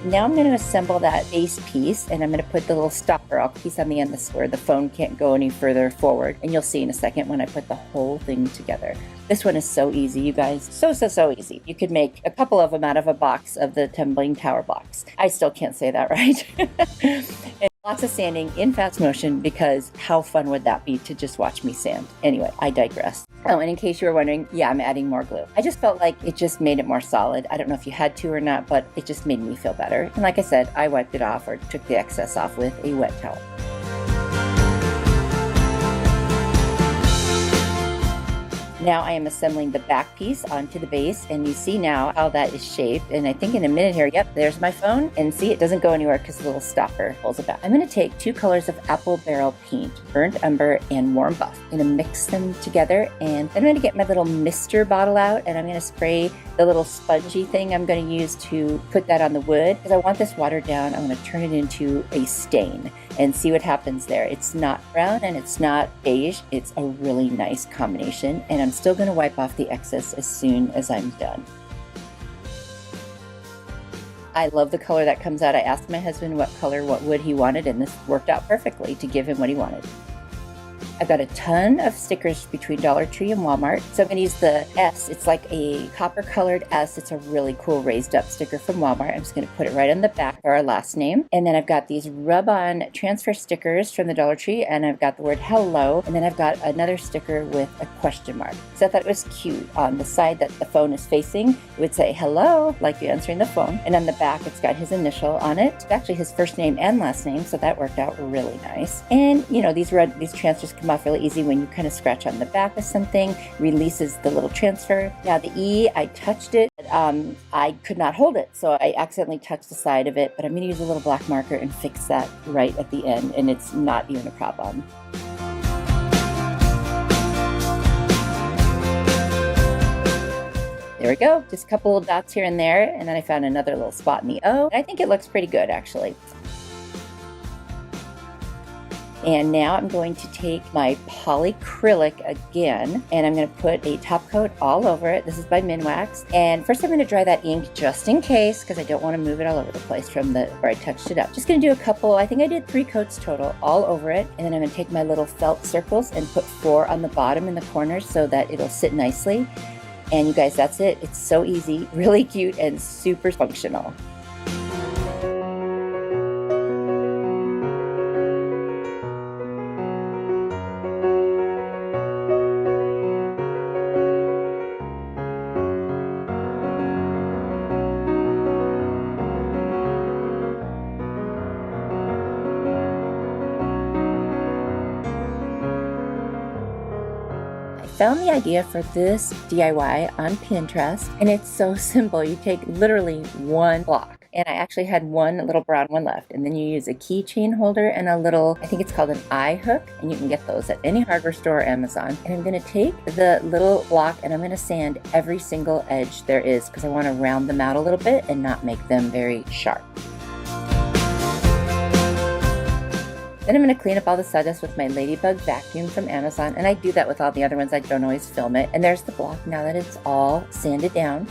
S1: Now I'm going to assemble that base piece, and I'm going to put the little stopper piece on the end where the phone can't go any further forward, and you'll see in a second when I put the whole thing together. This one is so easy, you guys. So easy. You could make a couple of them out of a box of the tumbling tower blocks. I still can't say that right. And lots of sanding in fast motion, because how fun would that be to just watch me sand? Anyway, I digress. Oh, and in case you were wondering, yeah, I'm adding more glue. I just felt like it just made it more solid. I don't know if you had to or not, but it just made me feel better. And like I said, I wiped it off or took the excess off with a wet towel. Now I am assembling the back piece onto the base, and you see now how that is shaped. And I think in a minute here, yep, there's my phone. And see, it doesn't go anywhere because the little stopper pulls it back. I'm going to take 2 colors of apple barrel paint, burnt umber and warm buff. I'm going to mix them together, and then I'm going to get my little mister bottle out, and I'm going to spray the little spongy thing I'm going to use to put that on the wood, because I want this watered down. I'm going to turn it into a stain and see what happens there. It's not brown and it's not beige. It's a really nice combination, and I'm still going to wipe off the excess as soon as I'm done. I love the color that comes out. I asked my husband what color, what wood he wanted, and this worked out perfectly to give him what he wanted. I've got a ton of stickers between Dollar Tree and Walmart. So I'm going to use the S. It's like a copper colored S. It's a really cool raised up sticker from Walmart. I'm just going to put it right on the back for our last name. And then I've got these rub-on transfer stickers from the Dollar Tree, and I've got the word hello. And then I've got another sticker with a question mark. So I thought it was cute. On the side that the phone is facing, it would say hello, like you're answering the phone. And on the back, it's got his initial on it. It's actually his first name and last name, so that worked out really nice. And you know, these transfers come off really easy when you kind of scratch on the back of something, releases the little transfer. Now the E, I touched it, but I could not hold it, so I accidentally touched the side of it, but I'm going to use a little black marker and fix that right at the end, and it's not even a problem. There we go, just a couple of dots here and there, and then I found another little spot in the O. I think it looks pretty good, actually. And now I'm going to take my polycrylic again, and I'm going to put a top coat all over it. This is by Minwax. And first I'm going to dry that ink just in case, because I don't want to move it all over the place from where I touched it up. Just going to do a couple, I think I did 3 coats total all over it. And then I'm going to take my little felt circles and put 4 on the bottom in the corners so that it'll sit nicely. And you guys, that's it. It's so easy, really cute, and super functional. Found the idea for this DIY on Pinterest, and it's so simple. You take literally 1 block, and I actually had 1 little brown one left, and then you use a keychain holder and a little, I think it's called an eye hook, and you can get those at any hardware store or Amazon. And I'm going to take the little block and I'm going to sand every single edge there is, because I want to round them out a little bit and not make them very sharp. Then I'm going to clean up all the sawdust with my Ladybug vacuum from Amazon, and I do that with all the other ones. I don't always film it. And there's the block now that it's all sanded down.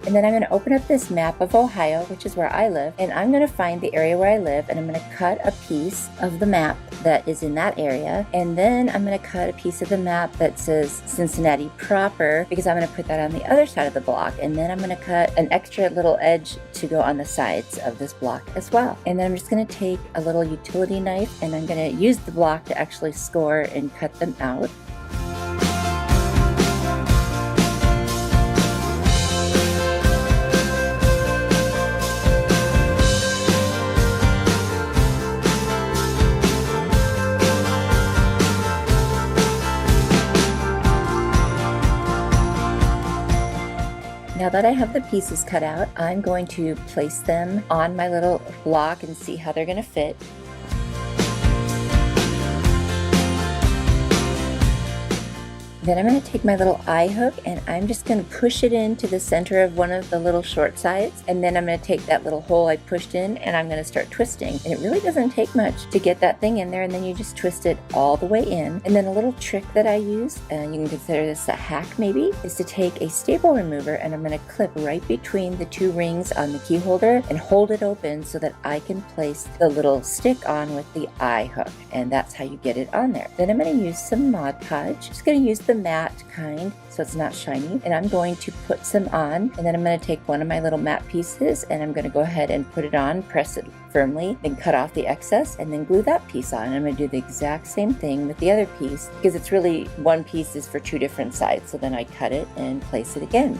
S1: And then I'm going to open up this map of Ohio, which is where I live, and I'm going to find the area where I live, and I'm going to cut a piece of the map that is in that area. And then I'm going to cut a piece of the map that says Cincinnati proper, because I'm going to put that on the other side of the block. And then I'm going to cut an extra little edge to go on the sides of this block as well. And then I'm just going to take a little utility knife, and I'm going to use the block to actually score and cut them out. Now now that I have the pieces cut out, I'm going to place them on my little block and see how they're going to fit. Then I'm going to take my little eye hook and I'm just going to push it into the center of one of the little short sides, and then I'm going to take that little hole I pushed in and I'm going to start twisting. And it really doesn't take much to get that thing in there, and then you just twist it all the way in. And then a little trick that I use, and you can consider this a hack maybe, is to take a staple remover and I'm going to clip right between the two rings on the key holder and hold it open so that I can place the little stick on with the eye hook, and that's how you get it on there. Then I'm going to use some Mod Podge. Just going to use the matte kind so it's not shiny, and I'm going to put some on, and then I'm going to take one of my little matte pieces and I'm going to go ahead and put it on, press it firmly, then cut off the excess and then glue that piece on. I'm going to do the exact same thing with the other piece because it's really one piece is for two different sides, so then I cut it and place it again.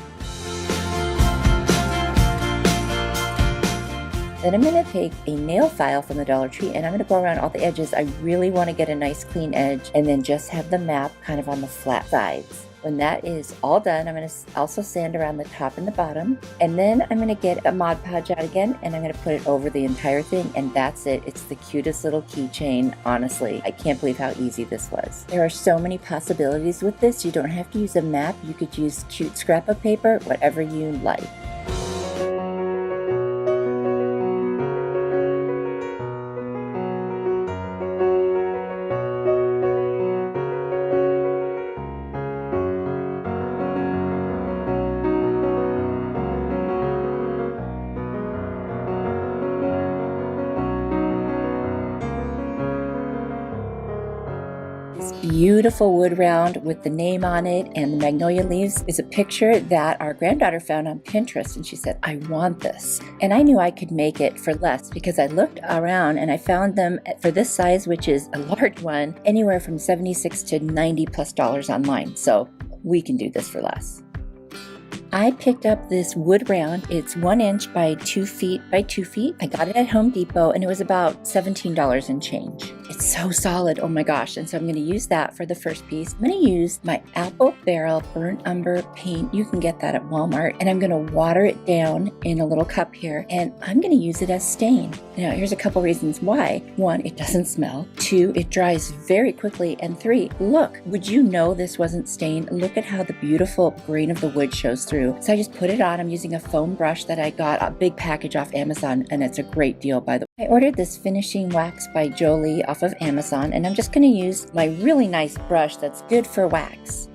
S1: Then I'm going to take a nail file from the Dollar Tree and I'm going to go around all the edges. I really want to get a nice clean edge and then just have the map kind of on the flat sides. When that is all done, I'm going to also sand around the top and the bottom, and then I'm going to get a Mod Podge out again and I'm going to put it over the entire thing, and that's it. It's the cutest little keychain. Honestly, I can't believe how easy this was. There are so many possibilities with this. You don't have to use a map. You could use cute scrapbook paper, whatever you like. Beautiful wood round with the name on it and the magnolia leaves is a picture that our granddaughter found on Pinterest, and she said, I want this. And I knew I could make it for less because I looked around and I found them for this size, which is a large one, anywhere from $76 to $90+ online. So we can do this for less. I picked up this wood round. It's 1 inch by 2 feet by 2 feet. I got it at Home Depot and it was about $17 and change. It's so solid, oh my gosh. And so I'm going to use that for the first piece. I'm going to use my apple barrel burnt umber paint. You can get that at Walmart. And I'm going to water it down in a little cup here. And I'm going to use it as stain. Now, here's a couple reasons why. 1, it doesn't smell. 2, it dries very quickly. And 3, look, would you know this wasn't stained? Look at how the beautiful grain of the wood shows through. So I just put it on. I'm using a foam brush that I got a big package off Amazon, and it's a great deal, by the way. I ordered this finishing wax by Jolie off of Amazon, and I'm just going to use my really nice brush that's good for wax.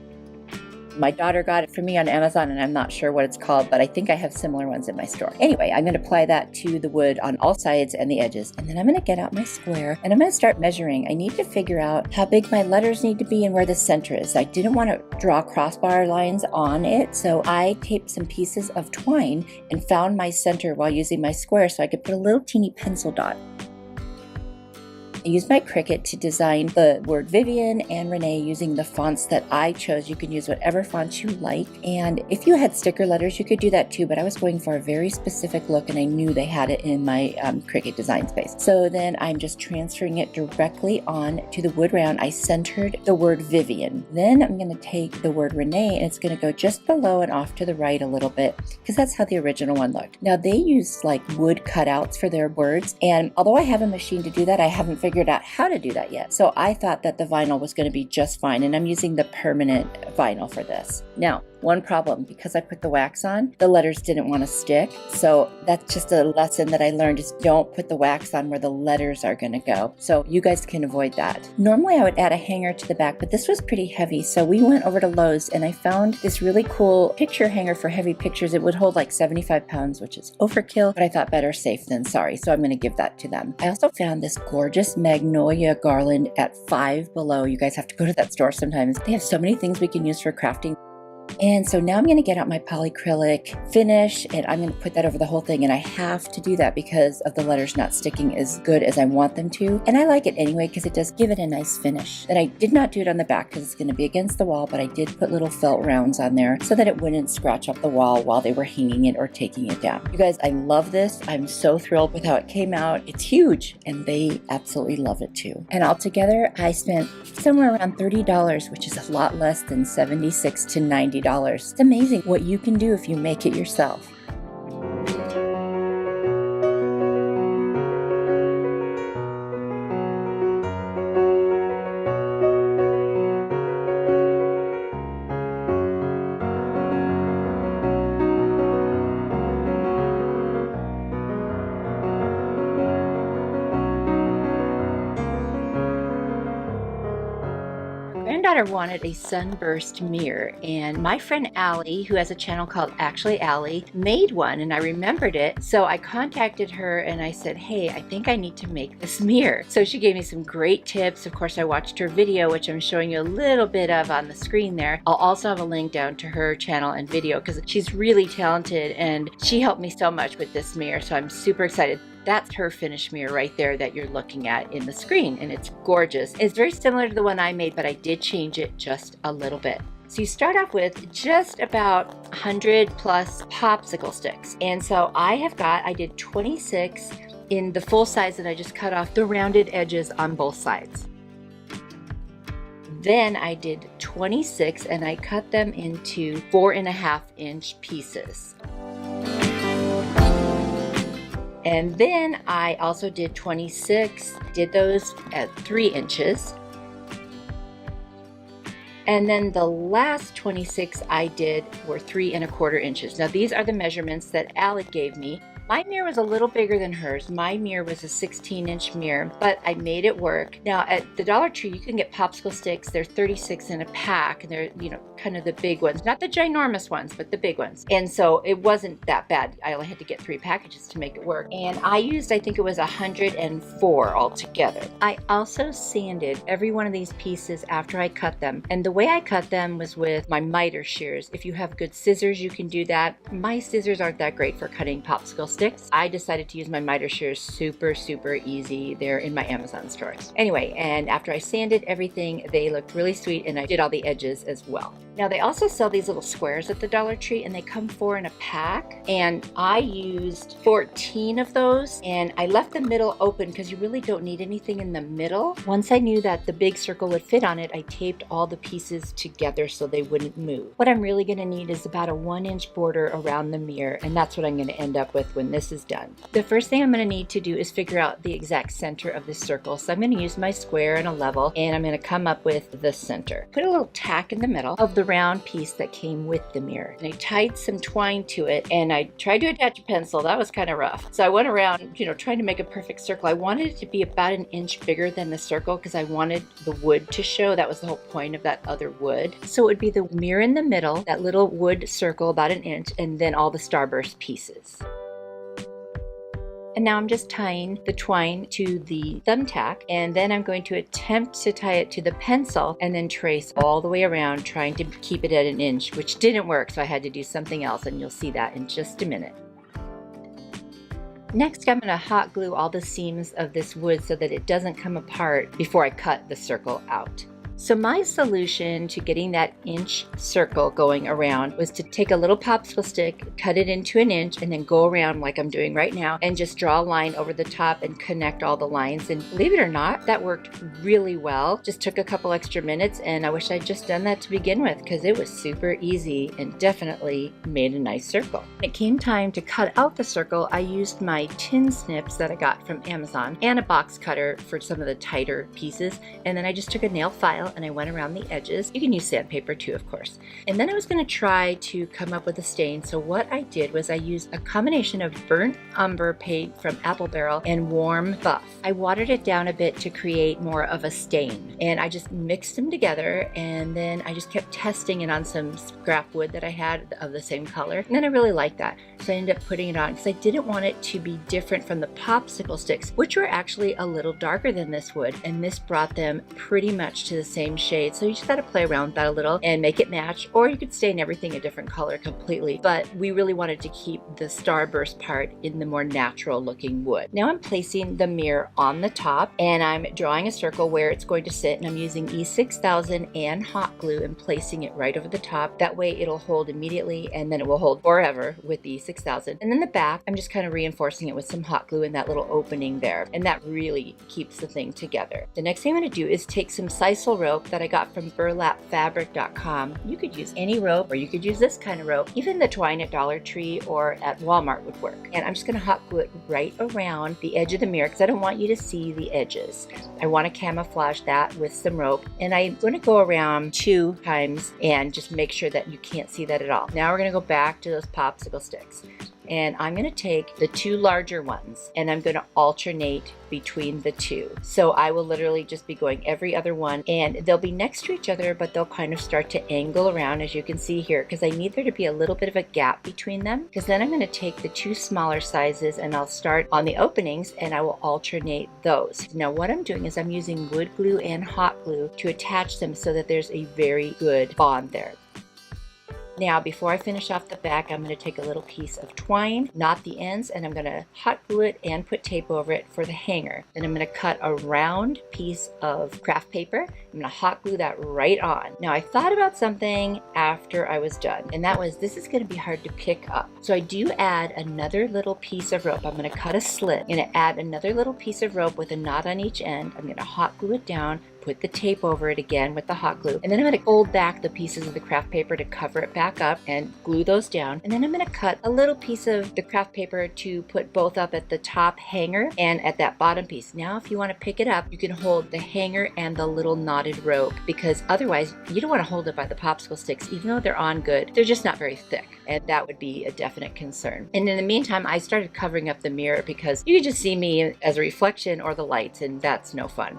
S1: My daughter got it for me on Amazon, and I'm not sure what it's called, but I think I have similar ones in my store. Anyway, I'm going to apply that to the wood on all sides and the edges, and then I'm going to get out my square and I'm going to start measuring. I need to figure out how big my letters need to be and where the center is. I didn't want to draw crossbar lines on it, so I taped some pieces of twine and found my center while using my square so I could put a little teeny pencil dot. I used my Cricut to design the word Vivian and Renee using the fonts that I chose. You can use whatever fonts you like. And if you had sticker letters, you could do that too, but I was going for a very specific look and I knew they had it in my Cricut design space. So then I'm just transferring it directly on to the wood round. I centered the word Vivian. Then I'm going to take the word Renee and it's going to go just below and off to the right a little bit because that's how the original one looked. Now they use like wood cutouts for their words, and although I have a machine to do that, I haven't figured out how to do that yet. So I thought that the vinyl was going to be just fine, and I'm using the permanent vinyl for this. Now, one problem, because I put the wax on, the letters didn't want to stick. So that's just a lesson that I learned, is don't put the wax on where the letters are going to go. So you guys can avoid that. Normally I would add a hanger to the back, but this was pretty heavy. So we went over to Lowe's and I found this really cool picture hanger for heavy pictures. It would hold like 75 pounds, which is overkill, but I thought better safe than sorry. So I'm going to give that to them. I also found this gorgeous magnolia garland at Five Below. You guys have to go to that store sometimes. They have so many things we can use for crafting. And so now I'm going to get out my polyacrylic finish and I'm going to put that over the whole thing. And I have to do that because of the letters not sticking as good as I want them to. And I like it anyway because it does give it a nice finish. And I did not do it on the back because it's going to be against the wall, but I did put little felt rounds on there so that it wouldn't scratch up the wall while they were hanging it or taking it down. You guys, I love this. I'm so thrilled with how it came out. It's huge and they absolutely love it too. And altogether, I spent somewhere around $30, which is a lot less than $76 to $90 $90. It's amazing what you can do if you make it yourself. Granddaughter wanted a sunburst mirror, and my friend Allie, who has a channel called Actually Allie, made one, and I remembered it. So I contacted her and I said, hey, I think I need to make this mirror. So she gave me some great tips. Of course, I watched her video, which I'm showing you a little bit of on the screen there. I'll also have a link down to her channel and video because she's really talented and she helped me so much with this mirror. So I'm super excited. That's her finished mirror right there that you're looking at in the screen, and it's gorgeous. It's very similar to the one I made, but I did change it just a little bit. So you start off with just about 100 plus popsicle sticks. And so I did 26 in the full size, and I just cut off the rounded edges on both sides. Then I did 26 and I cut them into 4.5-inch pieces. And then I also did 26, did those at 3 inches. And then the last 26 I did were 3.25 inches. Now these are the measurements that Allie gave me. My mirror was a little bigger than hers. My mirror was a 16-inch mirror, but I made it work. Now at the Dollar Tree, you can get popsicle sticks. They're 36 in a pack, and they're, you know, kind of the big ones, not the ginormous ones, but the big ones. And so it wasn't that bad. I only had to get 3 packages to make it work. And I used, I think it was 104 altogether. I also sanded every one of these pieces after I cut them. And the way I cut them was with my miter shears. If you have good scissors, you can do that. My scissors aren't that great for cutting popsicle sticks. I decided to use my miter shears. Super easy. They're in my Amazon store. Anyway, and after I sanded everything, they looked really sweet, and I did all the edges as well. Now they also sell these little squares at the Dollar Tree, and they come 4 in a pack, and I used 14 of those, and I left the middle open because you really don't need anything in the middle. Once I knew that the big circle would fit on it, I taped all the pieces together so they wouldn't move. What I'm really going to need is about a 1-inch border around the mirror, and that's what I'm going to end up with when this is done. The first thing I'm going to need to do is figure out the exact center of this circle. So I'm going to use my square and a level, and I'm going to come up with the center. Put a little tack in the middle of the round piece that came with the mirror. And I tied some twine to it, and I tried to attach a pencil. That was kind of rough. So I went around, you know, trying to make a perfect circle. I wanted it to be about 1 inch bigger than the circle because I wanted the wood to show. That was the whole point of that other wood. So it would be the mirror in the middle, that little wood circle about 1 inch, and then all the starburst pieces. And now I'm just tying the twine to the thumbtack, and then I'm going to attempt to tie it to the pencil and then trace all the way around, trying to keep it at 1 inch, which didn't work, so I had to do something else, and you'll see that in just a minute. Next, I'm going to hot glue all the seams of this wood so that it doesn't come apart before I cut the circle out. So my solution to getting that inch circle going around was to take a little popsicle stick, cut it into 1 inch, and then go around like I'm doing right now and just draw a line over the top and connect all the lines. And believe it or not, that worked really well. Just took a couple extra minutes, and I wish I'd just done that to begin with because it was super easy and definitely made a nice circle. When it came time to cut out the circle, I used my tin snips that I got from Amazon and a box cutter for some of the tighter pieces, and then I just took a nail file and I went around the edges. You can use sandpaper too, of course. And then I was going to try to come up with a stain. So what I did was I used a combination of burnt umber paint from Apple Barrel and warm buff. I watered it down a bit to create more of a stain. And I just mixed them together, and then I just kept testing it on some scrap wood that I had of the same color. And then I really liked that. So I ended up putting it on because I didn't want it to be different from the popsicle sticks, which were actually a little darker than this wood. And this brought them pretty much to the same shade. So you just got to play around with that a little and make it match, or you could stain everything a different color completely. But we really wanted to keep the starburst part in the more natural looking wood. Now I'm placing the mirror on the top, and I'm drawing a circle where it's going to sit, and I'm using E6000 and hot glue and placing it right over the top. That way it'll hold immediately, and then it will hold forever with the E6000. And then the back, I'm just kind of reinforcing it with some hot glue in that little opening there, and that really keeps the thing together. The next thing I'm going to do is take some sisal rope that I got from burlapfabric.com. You could use any rope, or you could use this kind of rope. Even the twine at Dollar Tree or at Walmart would work. And I'm just going to hot glue it right around the edge of the mirror because I don't want you to see the edges. I want to camouflage that with some rope, and I'm going to go around 2 times and just make sure that you can't see that at all. Now we're going to go back to those popsicle sticks. And I'm going to take the 2 larger ones and I'm going to alternate between the 2. So I will literally just be going every other one, and they'll be next to each other, but they'll kind of start to angle around, as you can see here, because I need there to be a little bit of a gap between them, because then I'm going to take the 2 smaller sizes and I'll start on the openings and I will alternate those. Now what I'm doing is I'm using wood glue and hot glue to attach them so that there's a very good bond there. Now, before I finish off the back, I'm going to take a little piece of twine, knot the ends, and I'm going to hot glue it and put tape over it for the hanger. Then I'm going to cut a round piece of craft paper. I'm going to hot glue that right on. Now, I thought about something after I was done, and that was this is going to be hard to pick up. So I do add another little piece of rope. I'm going to cut a slit. I'm going to add another little piece of rope with a knot on each end. I'm going to hot glue it down, put the tape over it again with the hot glue, and then I'm going to fold back the pieces of the craft paper to cover it back up and glue those down. And then I'm going to cut a little piece of the craft paper to put both up at the top hanger and at that bottom piece. Now if you want to pick it up, you can hold the hanger and the little knotted rope, because otherwise you don't want to hold it by the popsicle sticks. Even though they're on good, they're just not very thick, and that would be a definite concern. And in the meantime, I started covering up the mirror because you can just see me as a reflection or the lights, and that's no fun.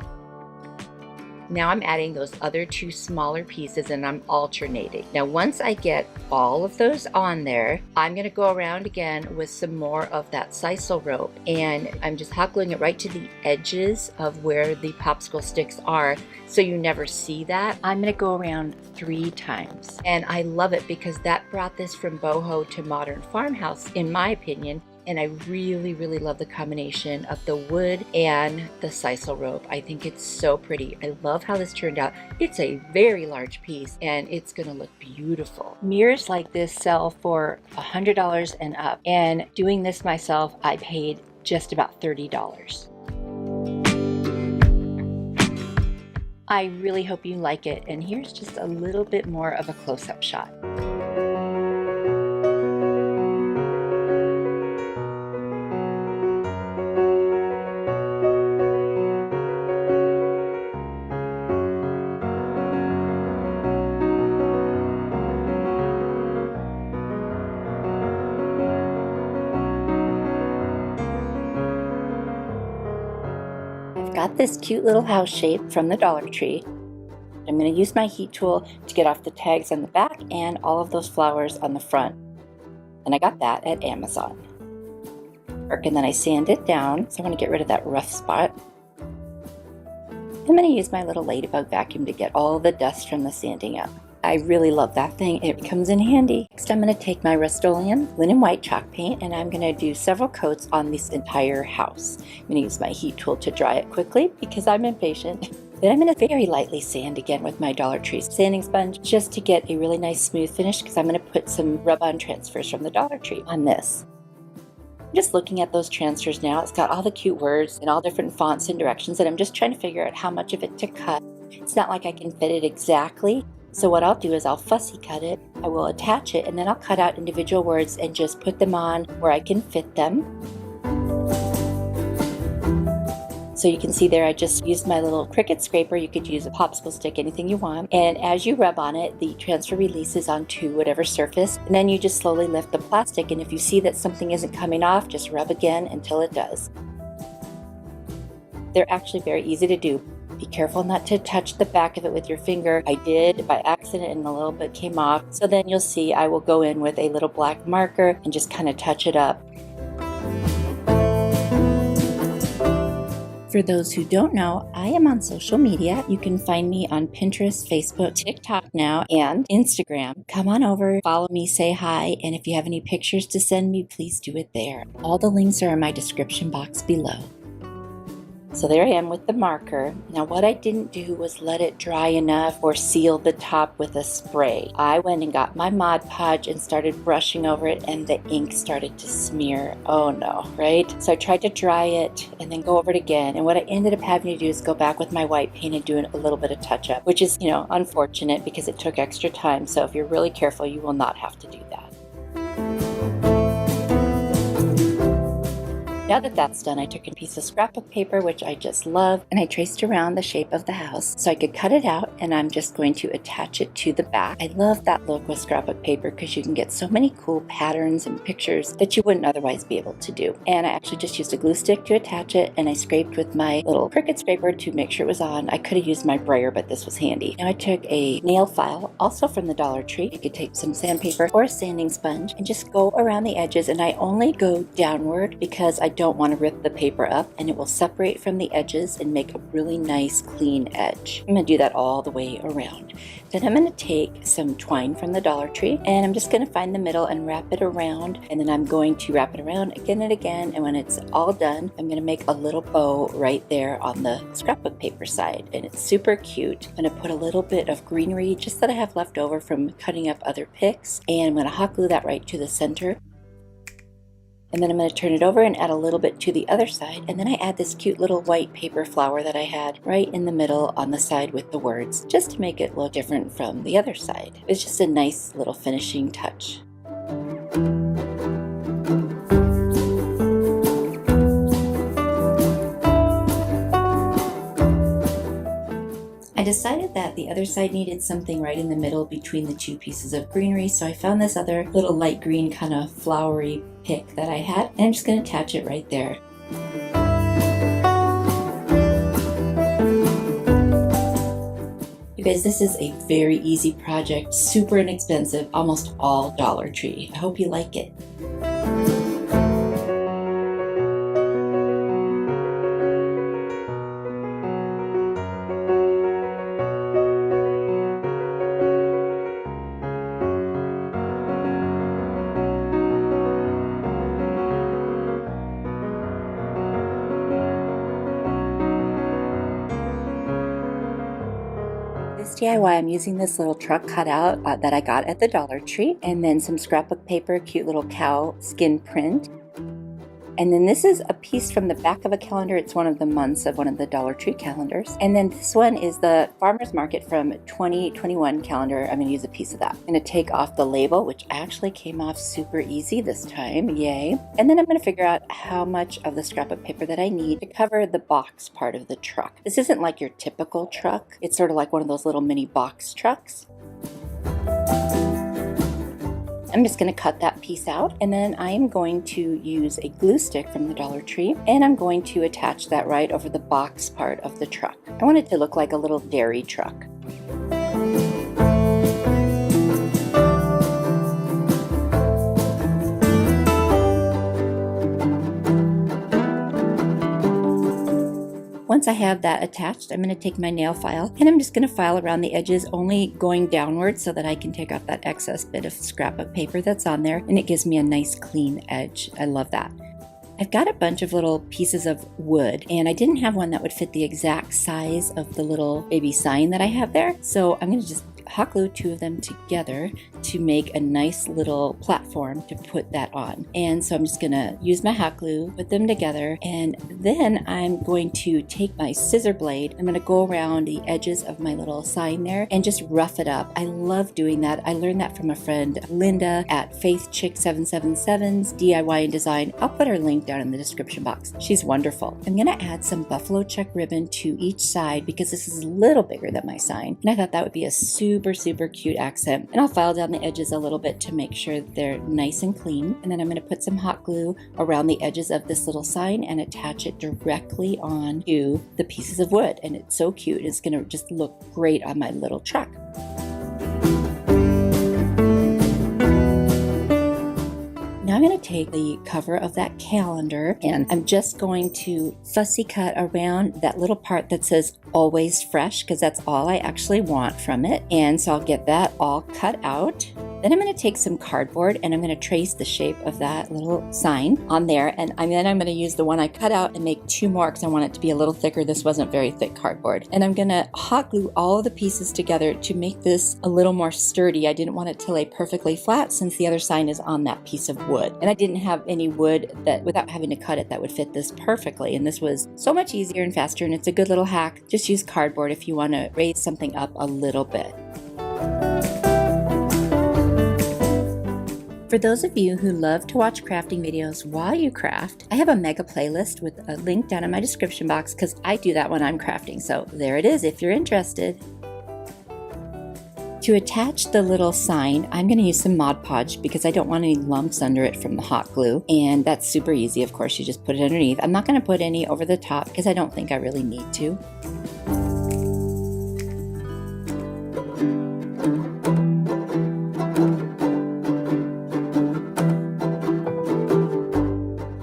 S1: Now I'm adding those other 2 smaller pieces and I'm alternating. Now once I get all of those on there, I'm going to go around again with some more of that sisal rope, and I'm just hot gluing it right to the edges of where the popsicle sticks are, so you never see that. I'm going to go around 3 times, and I love it because that brought this from boho to modern farmhouse, in my opinion. And I really, really love the combination of the wood and the sisal rope. I think it's so pretty. I love how this turned out. It's a very large piece and it's gonna look beautiful. Mirrors like this sell for $100 and up. And doing this myself, I paid just about $30. I really hope you like it. And here's just a little bit more of a close-up shot. Got this cute little house shape from the Dollar Tree. I'm going to use my heat tool to get off the tags on the back and all of those flowers on the front. And I got that at Amazon. And then I sand it down, so I want to get rid of that rough spot. I'm going to use my little ladybug vacuum to get all the dust from the sanding out. I really love that thing. It comes in handy. Next, I'm going to take my Rust-Oleum linen white chalk paint and I'm going to do several coats on this entire house. I'm going to use my heat tool to dry it quickly because I'm impatient. Then I'm going to very lightly sand again with my Dollar Tree sanding sponge just to get a really nice smooth finish, because I'm going to put some rub-on transfers from the Dollar Tree on this. I'm just looking at those transfers now. It's got all the cute words in all different fonts and directions, and I'm just trying to figure out how much of it to cut. It's not like I can fit it exactly. So what I'll do is I'll fussy cut it, I will attach it, and then I'll cut out individual words and just put them on where I can fit them. So you can see there I just used my little Cricut scraper. You could use a popsicle stick, anything you want. And as you rub on it, the transfer releases onto whatever surface. And then you just slowly lift the plastic, and if you see that something isn't coming off, just rub again until it does. They're actually very easy to do. Be careful not to touch the back of it with your finger. I did by accident and a little bit came off. So then you'll see I will go in with a little black marker and just kind of touch it up. For those who don't know, I am on social media. You can find me on Pinterest, Facebook, TikTok now, and Instagram. Come on over, follow me, say hi, and if you have any pictures to send me, please do it there. All the links are in my description box below. So there I am with the marker. Now what I didn't do was let it dry enough or seal the top with a spray. I went and got my Mod Podge and started brushing over it, and the ink started to smear. Oh no, right? So I tried to dry it and then go over it again, and what I ended up having to do is go back with my white paint and do a little bit of touch up, which is, unfortunate because it took extra time. So if you're really careful, you will not have to do that. Now that that's done, I took a piece of scrapbook paper, which I just love, and I traced around the shape of the house so I could cut it out, and I'm just going to attach it to the back. I love that look with scrapbook paper because you can get so many cool patterns and pictures that you wouldn't otherwise be able to do. And I actually just used a glue stick to attach it, and I scraped with my little Cricut scraper to make sure it was on. I could have used my brayer, but this was handy. Now I took a nail file, also from the Dollar Tree. You could take some sandpaper or a sanding sponge and just go around the edges, and I only go downward because I don't want to rip the paper up, and it will separate from the edges and make a really nice clean edge. I'm going to do that all the way around. Then I'm going to take some twine from the Dollar Tree, and I'm just going to find the middle and wrap it around, and then I'm going to wrap it around again and again, and when it's all done, I'm going to make a little bow right there on the scrapbook paper side, and it's super cute. I'm going to put a little bit of greenery just that I have left over from cutting up other pics, and I'm going to hot glue that right to the center. And then I'm going to turn it over and add a little bit to the other side. And then I add this cute little white paper flower that I had right in the middle on the side with the words, just to make it look different from the other side. It's just a nice little finishing touch. I decided that the other side needed something right in the middle between the two pieces of greenery, so I found this other little light green kind of flowery pick that I had, and I'm just going to attach it right there. You guys, this is a very easy project, super inexpensive, almost all Dollar Tree. I hope you like it. DIY, I'm using this little truck cutout that I got at the Dollar Tree, and then some scrapbook paper, cute little cow skin print. And then this is a piece from the back of a calendar. It's one of the months of one of the Dollar Tree calendars. And then this one is the Farmer's Market from 2021 calendar. I'm going to use a piece of that. I'm going to take off the label, which actually came off super easy this time. Yay. And then I'm going to figure out how much of the scrapbook paper that I need to cover the box part of the truck. This isn't like your typical truck. It's sort of like one of those little mini box trucks. I'm just going to cut that piece out, and then I am going to use a glue stick from the Dollar Tree, and I'm going to attach that right over the box part of the truck. I want it to look like a little dairy truck. Once I have that attached, I'm going to take my nail file and I'm just going to file around the edges, only going downward so that I can take off that excess bit of scrapbook paper that's on there, and it gives me a nice clean edge. I love that. I've got a bunch of little pieces of wood, and I didn't have one that would fit the exact size of the little baby sign that I have there, so I'm going to just hot glue two of them together to make a nice little platform to put that on. And so I'm just gonna use my hot glue, put them together, and then I'm going to take my scissor blade. I'm gonna go around the edges of my little sign there and just rough it up. I love doing that. I learned that from a friend, Linda at FaithChick777's DIY and Design. I'll put her link down in the description box. She's wonderful. I'm gonna add some buffalo check ribbon to each side because this is a little bigger than my sign, and I thought that would be a super cute accent. And I'll file down the edges a little bit to make sure they're nice and clean. And then I'm going to put some hot glue around the edges of this little sign and attach it directly on to the pieces of wood. And it's so cute. It's going to just look great on my little truck. Now I'm going to take the cover of that calendar and I'm just going to fussy cut around that little part that says always fresh, because that's all I actually want from it. And so I'll get that all cut out. Then I'm going to take some cardboard and I'm going to trace the shape of that little sign on there. And then I'm going to use the one I cut out and make 2 more because I want it to be a little thicker. This wasn't very thick cardboard. And I'm going to hot glue all of the pieces together to make this a little more sturdy. I didn't want it to lay perfectly flat since the other sign is on that piece of wood. And I didn't have any wood that, without having to cut it, that would fit this perfectly. And this was so much easier and faster, and it's a good little hack. Just use cardboard if you want to raise something up a little bit. For those of you who love to watch crafting videos while you craft, I have a mega playlist with a link down in my description box because I do that when I'm crafting. So there it is if you're interested. To attach the little sign, I'm going to use some Mod Podge because I don't want any lumps under it from the hot glue. And that's super easy. Of course, you just put it underneath. I'm not going to put any over the top because I don't think I really need to.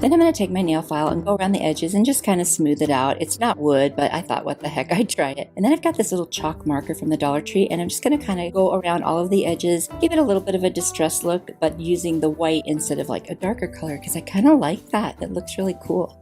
S1: Then I'm going to take my nail file and go around the edges and just kind of smooth it out. It's not wood, but I thought, what the heck, I'd try it. And then I've got this little chalk marker from the Dollar Tree, and I'm just going to kind of go around all of the edges, give it a little bit of a distressed look, but using the white instead of like a darker color because I kind of like that. It looks really cool.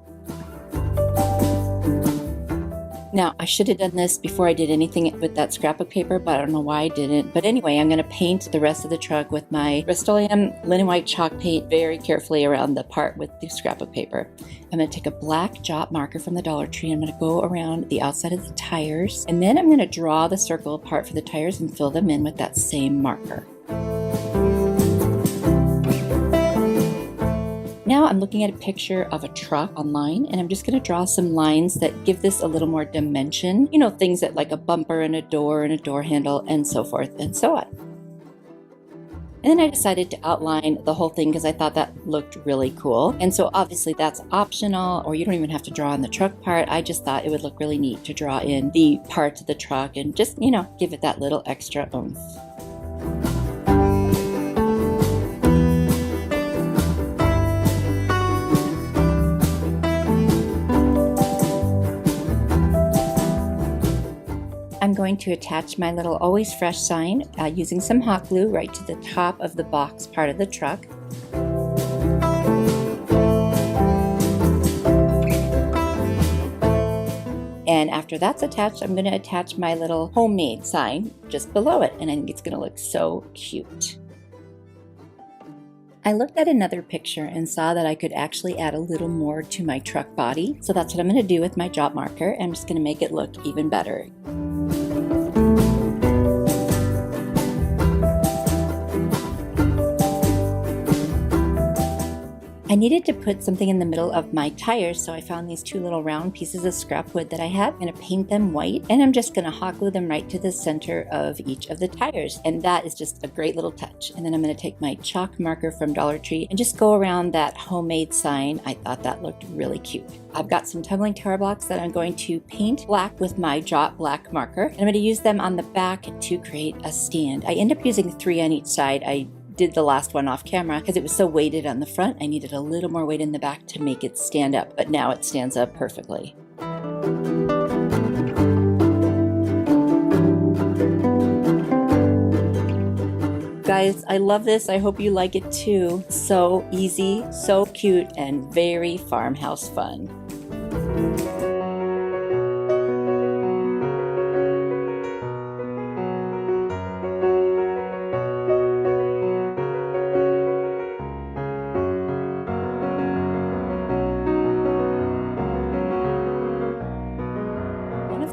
S1: Now, I should have done this before I did anything with that scrapbook paper, but I don't know why I didn't. But anyway, I'm going to paint the rest of the truck with my Rust-Oleum linen white chalk paint very carefully around the part with the scrapbook paper. I'm going to take a black jot marker from the Dollar Tree. I'm going to go around the outside of the tires, and then I'm going to draw the circle apart for the tires and fill them in with that same marker. Now I'm looking at a picture of a truck online, and I'm just going to draw some lines that give this a little more dimension. You know, things that like a bumper and a door handle and so forth and so on. And then I decided to outline the whole thing because I thought that looked really cool. And so obviously that's optional, or you don't even have to draw in the truck part. I just thought it would look really neat to draw in the parts of the truck and just, you know, give it that little extra oomph. I'm going to attach my little Always Fresh sign using some hot glue right to the top of the box part of the truck. And after that's attached, I'm going to attach my little homemade sign just below it, and I think it's going to look so cute. I looked at another picture and saw that I could actually add a little more to my truck body. So that's what I'm going to do with my jot marker. I'm just going to make it look even better. I needed to put something in the middle of my tires, so I found these 2 little round pieces of scrap wood that I have. I'm going to paint them white, and I'm just going to hot glue them right to the center of each of the tires. And that is just a great little touch. And then I'm going to take my chalk marker from Dollar Tree and just go around that homemade sign. I thought that looked really cute. I've got some tumbling tower blocks that I'm going to paint black with my jot black marker. And I'm going to use them on the back to create a stand. I end up using 3 on each side. I did the last one off camera because it was so weighted on the front. I needed a little more weight in the back to make it stand up, but now it stands up perfectly. Guys, I love this. I hope you like it too. So easy, so cute, and very farmhouse fun.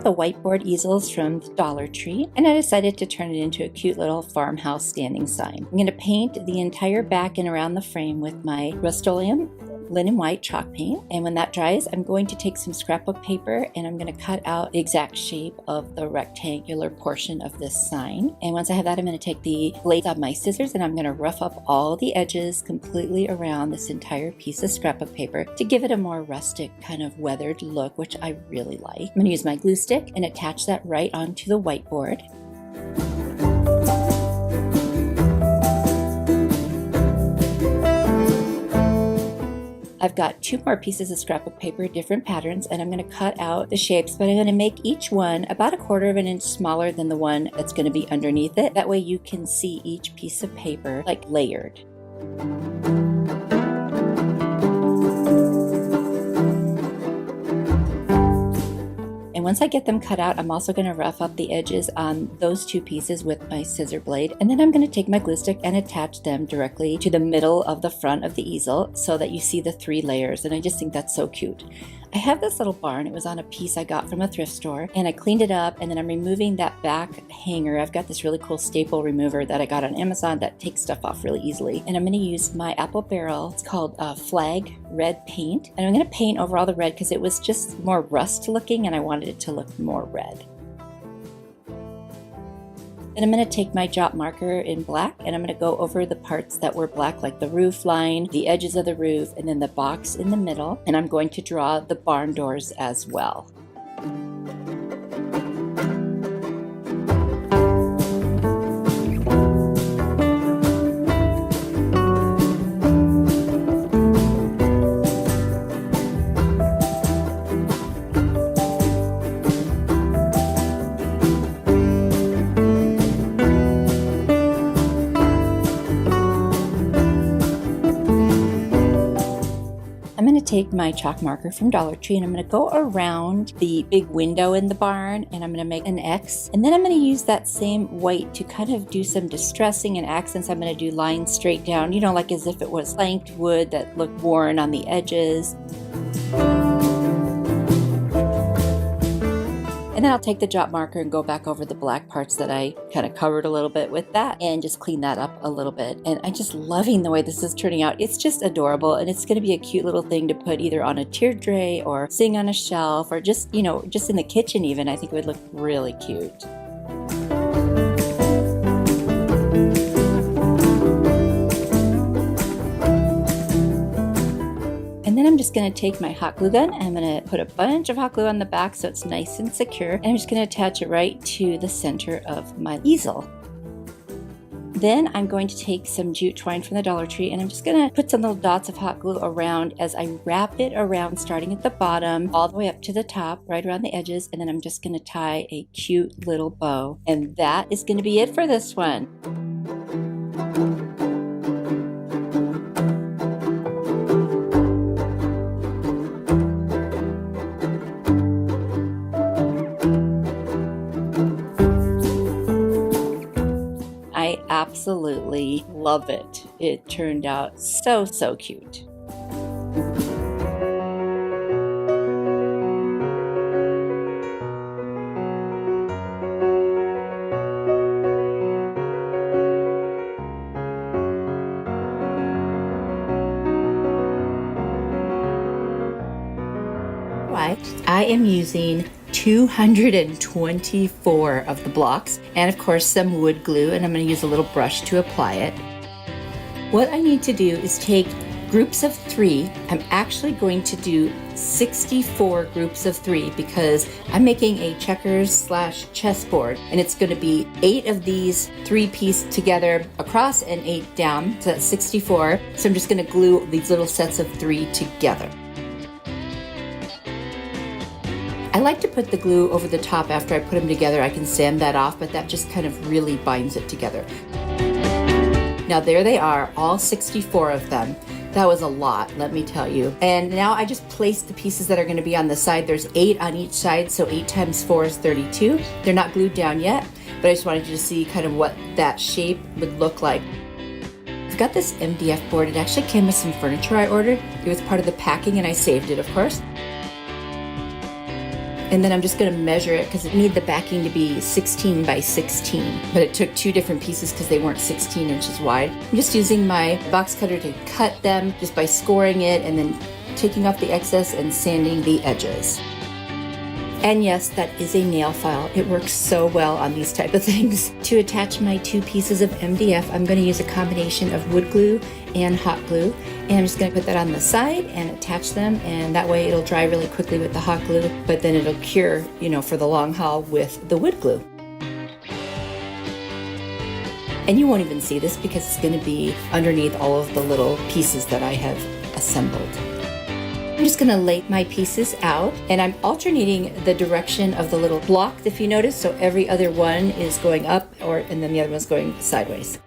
S1: The whiteboard easels from the Dollar Tree, and I decided to turn it into a cute little farmhouse standing sign. I'm going to paint the entire back and around the frame with my Rust-Oleum linen white chalk paint, and when that dries, I'm going to take some scrapbook paper and I'm going to cut out the exact shape of the rectangular portion of this sign. And once I have that, I'm going to take the blades of my scissors and I'm going to rough up all the edges completely around this entire piece of scrapbook paper to give it a more rustic kind of weathered look, which I really like. I'm going to use my glue stick and attach that right onto the whiteboard. I've got 2 more pieces of scrapbook paper, different patterns, and I'm going to cut out the shapes, but I'm going to make each one about 1/4 of an inch smaller than the one that's going to be underneath it. That way you can see each piece of paper like layered. And once I get them cut out, I'm also going to rough up the edges on those 2 pieces with my scissor blade. And then I'm going to take my glue stick and attach them directly to the middle of the front of the easel so that you see the 3 layers. And I just think that's so cute. I have this little barn. It was on a piece I got from a thrift store, and I cleaned it up, and then I'm removing that back hanger. I've got this really cool staple remover that I got on Amazon that takes stuff off really easily. And I'm going to use my apple barrel. It's called Flag Red Paint. And I'm going to paint over all the red because it was just more rust looking and I wanted it to look more red. And I'm going to take my jot marker in black and I'm going to go over the parts that were black, like the roof line, the edges of the roof, and then the box in the middle. And I'm going to draw the barn doors as well. Take my chalk marker from Dollar Tree and I'm going to go around the big window in the barn and I'm going to make an X, and then I'm going to use that same white to kind of do some distressing and accents. I'm going to do lines straight down, you know, like as if it was planked wood that looked worn on the edges. And then I'll take the jot marker and go back over the black parts that I kind of covered a little bit with that and just clean that up a little bit. And I'm just loving the way this is turning out. It's just adorable, and it's going to be a cute little thing to put either on a tiered tray or sitting on a shelf or just, you know, just in the kitchen even. I think it would look really cute. And then I'm just going to take my hot glue gun and I'm going to put a bunch of hot glue on the back so it's nice and secure. And I'm just going to attach it right to the center of my easel. Then I'm going to take some jute twine from the Dollar Tree and I'm just going to put some little dots of hot glue around as I wrap it around, starting at the bottom all the way up to the top, right around the edges. And then I'm just going to tie a cute little bow. And that is going to be it for this one. I absolutely love it. It turned out so cute. I am using 224 of the blocks and of course some wood glue, and I'm going to use a little brush to apply it. What I need to do is take groups of 3. I'm actually going to do 64 groups of 3 because I'm making a checkers / chessboard, and it's going to be 8 of these 3 pieced together across and 8 down, so that's 64. So I'm just going to glue these little sets of 3 together. I like to put the glue over the top after I put them together. I can sand that off, but that just kind of really binds it together. Now there they are, all 64 of them. That was a lot, let me tell you. And now I just placed the pieces that are going to be on the side. There's 8 on each side, so 8 times 4 is 32. They're not glued down yet, but I just wanted you to see kind of what that shape would look like. I've got this MDF board. It actually came with some furniture I ordered. It was part of the packing and I saved it, of course. And then I'm just going to measure it because I need the backing to be 16 by 16. But it took 2 different pieces because they weren't 16 inches wide. I'm just using my box cutter to cut them just by scoring it and then taking off the excess and sanding the edges. And yes, that is a nail file. It works so well on these type of things. To attach my 2 pieces of MDF, I'm going to use a combination of wood glue and hot glue. And I'm just going to put that on the side and attach them, and that way it'll dry really quickly with the hot glue, but then it'll cure, you know, for the long haul with the wood glue. And you won't even see this because it's going to be underneath all of the little pieces that I have assembled. I'm just gonna lay my pieces out, and I'm alternating the direction of the little blocks, if you notice, so every other one is going up, and then the other one's going sideways.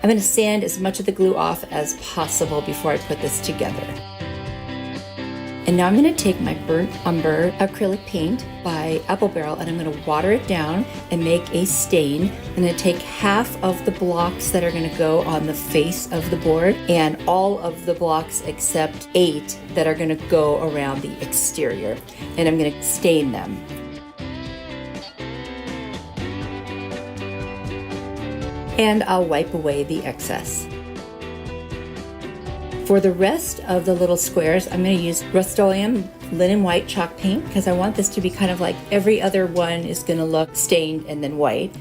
S1: I'm gonna sand as much of the glue off as possible before I put this together. And now I'm going to take my burnt umber acrylic paint by Apple Barrel, and I'm going to water it down and make a stain. I'm going to take half of the blocks that are going to go on the face of the board, and all of the blocks except 8 that are going to go around the exterior, and I'm going to stain them. And I'll wipe away the excess. For the rest of the little squares, I'm going to use Rust-Oleum linen white chalk paint because I want this to be kind of like every other one is going to look stained and then white.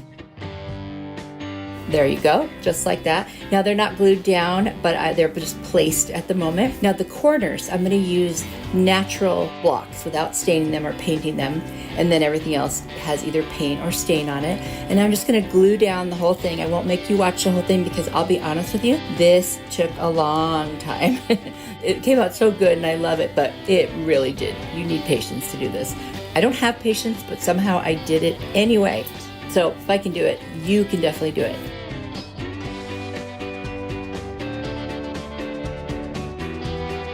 S1: There you go, just like that. Now they're not glued down, but they're just placed at the moment. Now the corners, I'm going to use natural blocks without staining them or painting them, and then everything else has either paint or stain on it. And I'm just going to glue down the whole thing. I won't make you watch the whole thing because I'll be honest with you, this took a long time. It came out so good and I love it, but it really did. You need patience to do this. I don't have patience, but somehow I did it anyway. So if I can do it, you can definitely do it.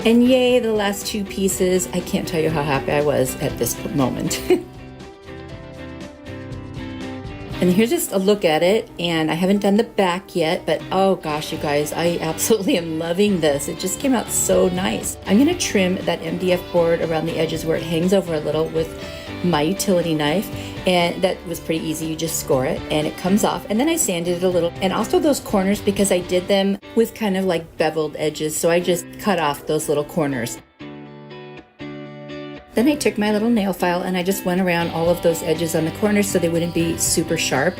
S1: And yay, the last 2 pieces. I can't tell you how happy I was at this moment. And here's just a look at it, and I haven't done the back yet, but oh gosh, you guys, I absolutely am loving this. It just came out so nice. I'm gonna trim that MDF board around the edges where it hangs over a little with my utility knife, and that was pretty easy. You just score it and it comes off, and then I sanded it a little, and also those corners because I did them with kind of like beveled edges, so I just cut off those little corners. Then I took my little nail file and I just went around all of those edges on the corners so they wouldn't be super sharp.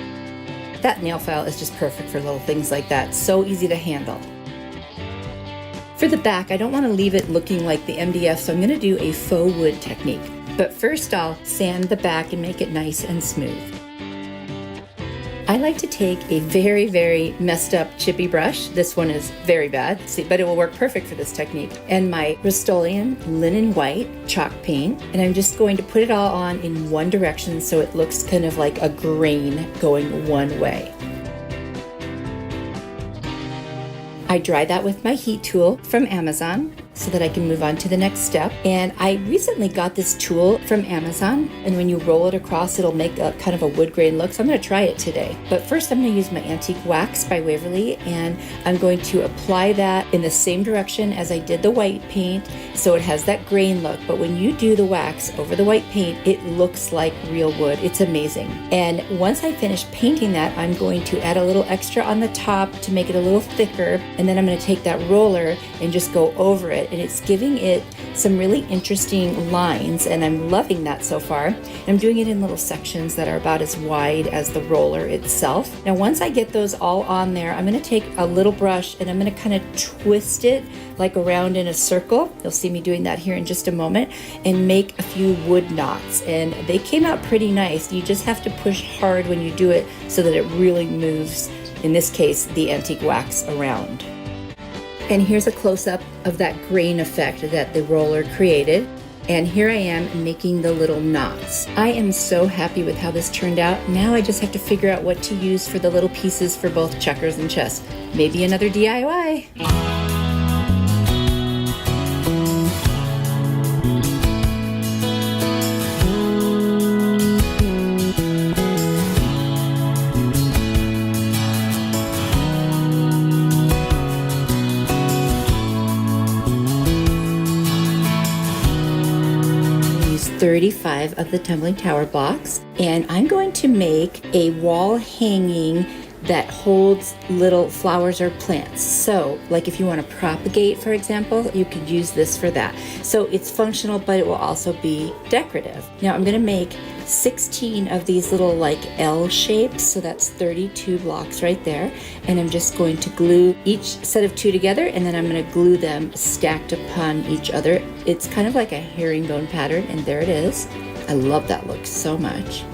S1: That nail file is just perfect for little things like that, so easy to handle. For the back, I don't want to leave it looking like the MDF, so I'm going to do a faux wood technique. But first I'll sand the back and make it nice and smooth. I like to take a very, very messed up chippy brush. This one is very bad, but it will work perfect for this technique. And my Rust-Oleum linen white chalk paint. And I'm just going to put it all on in one direction so it looks kind of like a grain going one way. I dry that with my heat tool from Amazon so that I can move on to the next step. And I recently got this tool from Amazon, and when you roll it across, it'll make a kind of a wood grain look. So I'm gonna try it today. But first I'm gonna use my antique wax by Waverly, and I'm going to apply that in the same direction as I did the white paint, so it has that grain look. But when you do the wax over the white paint, it looks like real wood. It's amazing. And once I finish painting that, I'm going to add a little extra on the top to make it a little thicker, and then I'm gonna take that roller and just go over it, and it's giving it some really interesting lines, and I'm loving that so far. I'm doing it in little sections that are about as wide as the roller itself. Now once I get those all on there, I'm going to take a little brush and I'm going to kind of twist it like around in a circle. You'll see me doing that here in just a moment, and make a few wood knots, and they came out pretty nice. You just have to push hard when you do it so that it really moves, in this case, the antique wax around. And here's a close-up of that grain effect that the roller created. And here I am making the little knots. I am so happy with how this turned out. Now I just have to figure out what to use for the little pieces for both checkers and chess. Maybe another DIY. use 35 of the tumbling tower blocks, and I'm going to make a wall hanging that holds little flowers or plants. So like if you want to propagate, for example, you could use this for that. So it's functional, but it will also be decorative. Now I'm going to make 16 of these little like L shapes, so that's 32 blocks right there, and I'm just going to glue each set of 2 together, and then I'm going to glue them stacked upon each other. It's kind of like a herringbone pattern, and there it is. I love that look so much.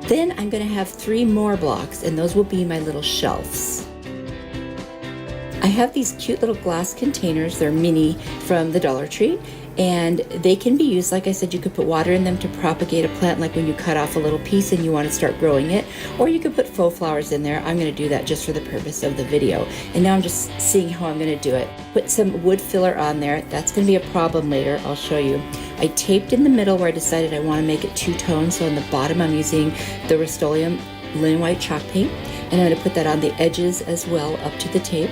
S1: Then I'm going to have 3 more blocks, and those will be my little shelves. I have these cute little glass containers. They're mini from the Dollar Tree, and they can be used, like I said, you could put water in them to propagate a plant, like when you cut off a little piece and you want to start growing it, or you could put faux flowers in there. I'm going to do that just for the purpose of the video. And now I'm just seeing how I'm going to do it. Put some wood filler on there. That's going to be a problem later. I'll show you. I taped in the middle where I decided I want to make it two-tone, so on the bottom I'm using the Rust-Oleum linen white chalk paint, and I'm going to put that on the edges as well up to the tape.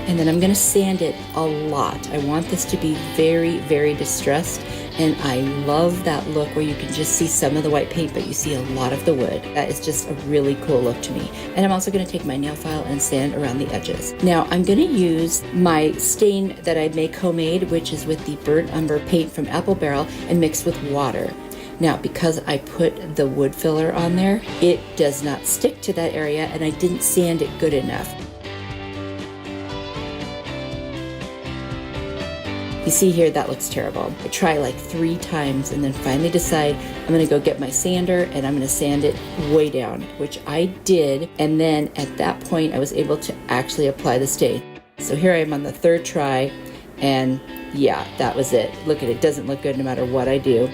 S1: And then I'm going to sand it a lot. I want this to be very, very distressed, and I love that look where you can just see some of the white paint, but you see a lot of the wood. That is just a really cool look to me. And I'm also going to take my nail file and sand around the edges. Now I'm going to use my stain that I make homemade, which is with the burnt umber paint from Apple Barrel, and mixed with water. Now, because I put the wood filler on there, it does not stick to that area, and I didn't sand it good enough. You see here, that looks terrible. I try like 3 times and then finally decide I'm gonna go get my sander and I'm gonna sand it way down, which I did. And then at that point, I was able to actually apply the stain. So here I am on the 3rd try, and yeah, that was it. Look at it, doesn't look good no matter what I do.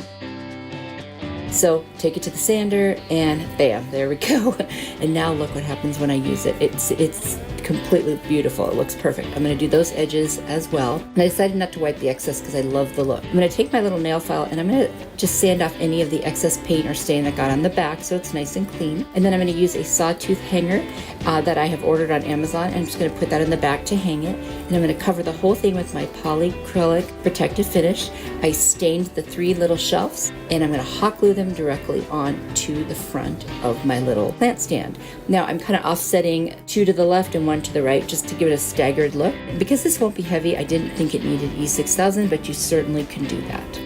S1: So take it to the sander and bam, there we go. And now look what happens when I use it. It's completely beautiful. It looks perfect. I'm going to do those edges as well. And I decided not to wipe the excess because I love the look. I'm going to take my little nail file and I'm going to just sand off any of the excess paint or stain that got on the back so it's nice and clean. And then I'm going to use a sawtooth hanger that I have ordered on Amazon, and I'm just going to put that in the back to hang it. And I'm going to cover the whole thing with my polyacrylic protective finish. I stained the 3 little shelves, and I'm going to hot glue them directly onto the front of my little plant stand. Now I'm kind of offsetting 2 to the left and 1 to the right just to give it a staggered look. Because this won't be heavy, I didn't think it needed E6000, but you certainly can do that.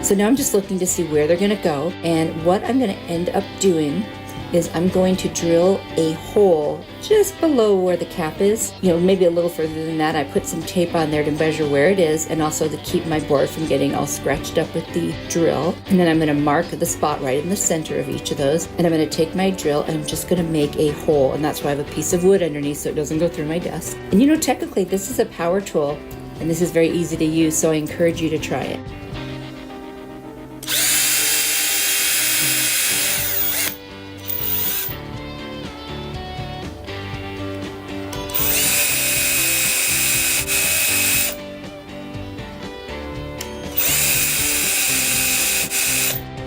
S1: So now I'm just looking to see where they're going to go, and what I'm going to end up doing is I'm going to drill a hole just below where the cap is, maybe a little further than that. I put some tape on there to measure where it is, and also to keep my board from getting all scratched up with the drill. And then I'm going to mark the spot right in the center of each of those, and I'm going to take my drill and I'm just going to make a hole, and that's why I have a piece of wood underneath so it doesn't go through my desk. And technically this is a power tool, and this is very easy to use, so I encourage you to try it.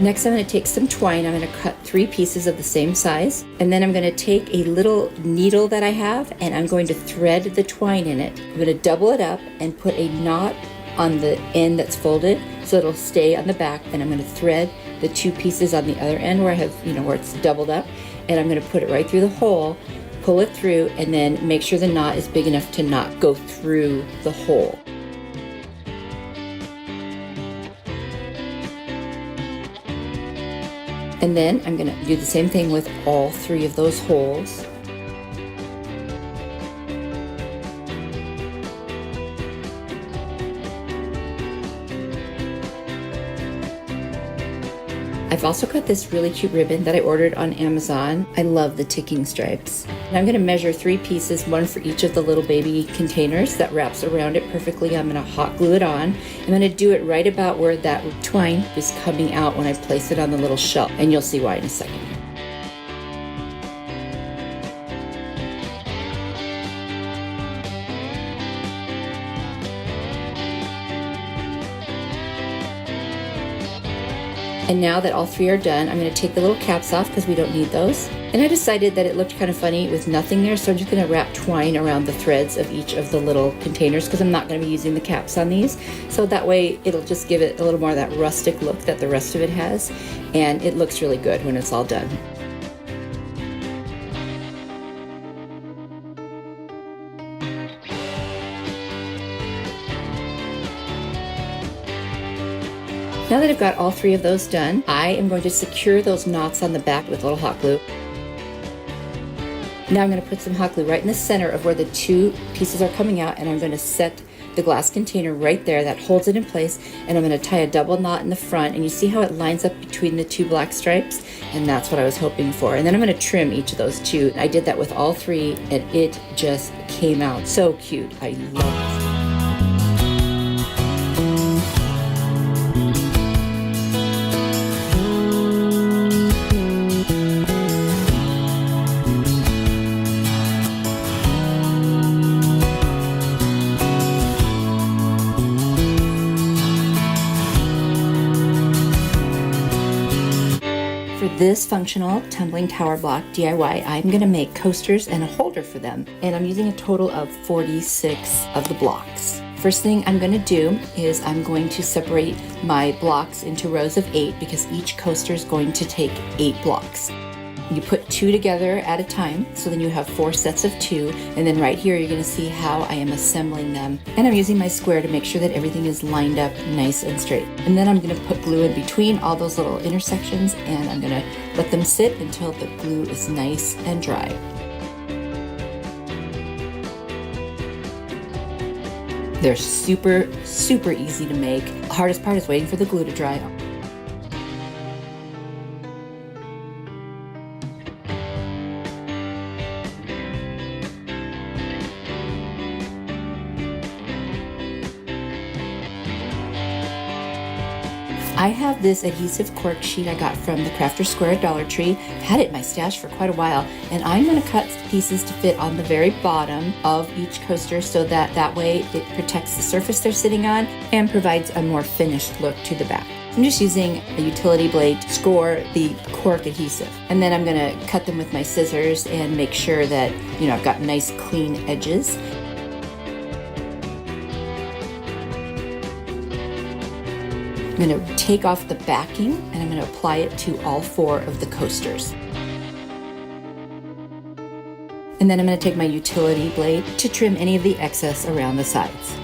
S1: Next, I'm going to take some twine. I'm going to cut 3 pieces of the same size, and then I'm going to take a little needle that I have, and I'm going to thread the twine in it. I'm going to double it up and put a knot on the end that's folded so it'll stay on the back, and I'm going to thread the 2 pieces on the other end where I have, where it's doubled up, and I'm going to put it right through the hole, pull it through, and then make sure the knot is big enough to not go through the hole. And then I'm going to do the same thing with all 3 of those holes. I've also got this really cute ribbon that I ordered on Amazon. I love the ticking stripes. And I'm going to measure 3 pieces, 1 for each of the little baby containers that wraps around it perfectly. I'm going to hot glue it on. I'm going to do it right about where that twine is coming out when I place it on the little shelf, and you'll see why in a second. And now that all 3 are done, I'm going to take the little caps off because we don't need those. And I decided that it looked kind of funny with nothing there, so I'm just going to wrap twine around the threads of each of the little containers because I'm not going to be using the caps on these. So that way it'll just give it a little more of that rustic look that the rest of it has, and it looks really good when it's all done. Now that I've got all 3 of those done, I am going to secure those knots on the back with a little hot glue. Now I'm going to put some hot glue right in the center of where the 2 pieces are coming out, and I'm going to set the glass container right there that holds it in place, and I'm going to tie a double knot in the front, and you see how it lines up between the two black stripes, and that's what I was hoping for. And then I'm going to trim each of those too. I did that with all three, and it just came out so cute. I love it. For this functional tumbling tower block DIY, I'm going to make coasters and a holder for them. And I'm using a total of 46 of the blocks. First thing I'm going to do is I'm going to separate my blocks into rows of 8 because each coaster is going to take 8 blocks. You put 2 together at a time, so then you have 4 sets of 2, and then right here you're going to see how I am assembling them. And I'm using my square to make sure that everything is lined up nice and straight. And then I'm going to put glue in between all those little intersections, and I'm going to let them sit until the glue is nice and dry. They're super, super easy to make. The hardest part is waiting for the glue to dry. I have this adhesive cork sheet I got from the Crafter Square at Dollar Tree. I've had it in my stash for quite a while, and I'm going to cut pieces to fit on the very bottom of each coaster so that way it protects the surface they're sitting on and provides a more finished look to the back. I'm just using a utility blade to score the cork adhesive, and then I'm going to cut them with my scissors and make sure that I've got nice clean edges. I'm going to take off the backing and I'm going to apply it to all 4 of the coasters. And then I'm going to take my utility blade to trim any of the excess around the sides.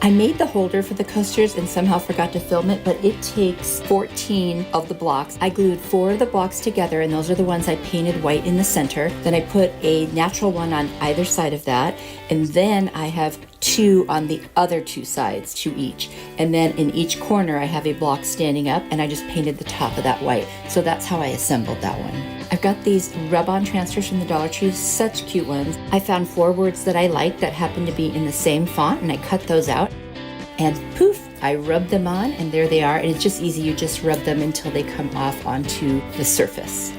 S1: I made the holder for the coasters and somehow forgot to film it, but it takes 14 of the blocks. I glued 4 of the blocks together, and those are the ones I painted white in the center. Then I put a natural one on either side of that, and then I have 2 on the other 2 sides, 2 each. And then in each corner I have a block standing up, and I just painted the top of that white. So that's how I assembled that one. I've got these rub-on transfers from the Dollar Tree, such cute ones. I found 4 words that I liked that happened to be in the same font, and I cut those out. And poof, I rubbed them on, and there they are. And it's just easy, you just rub them until they come off onto the surface.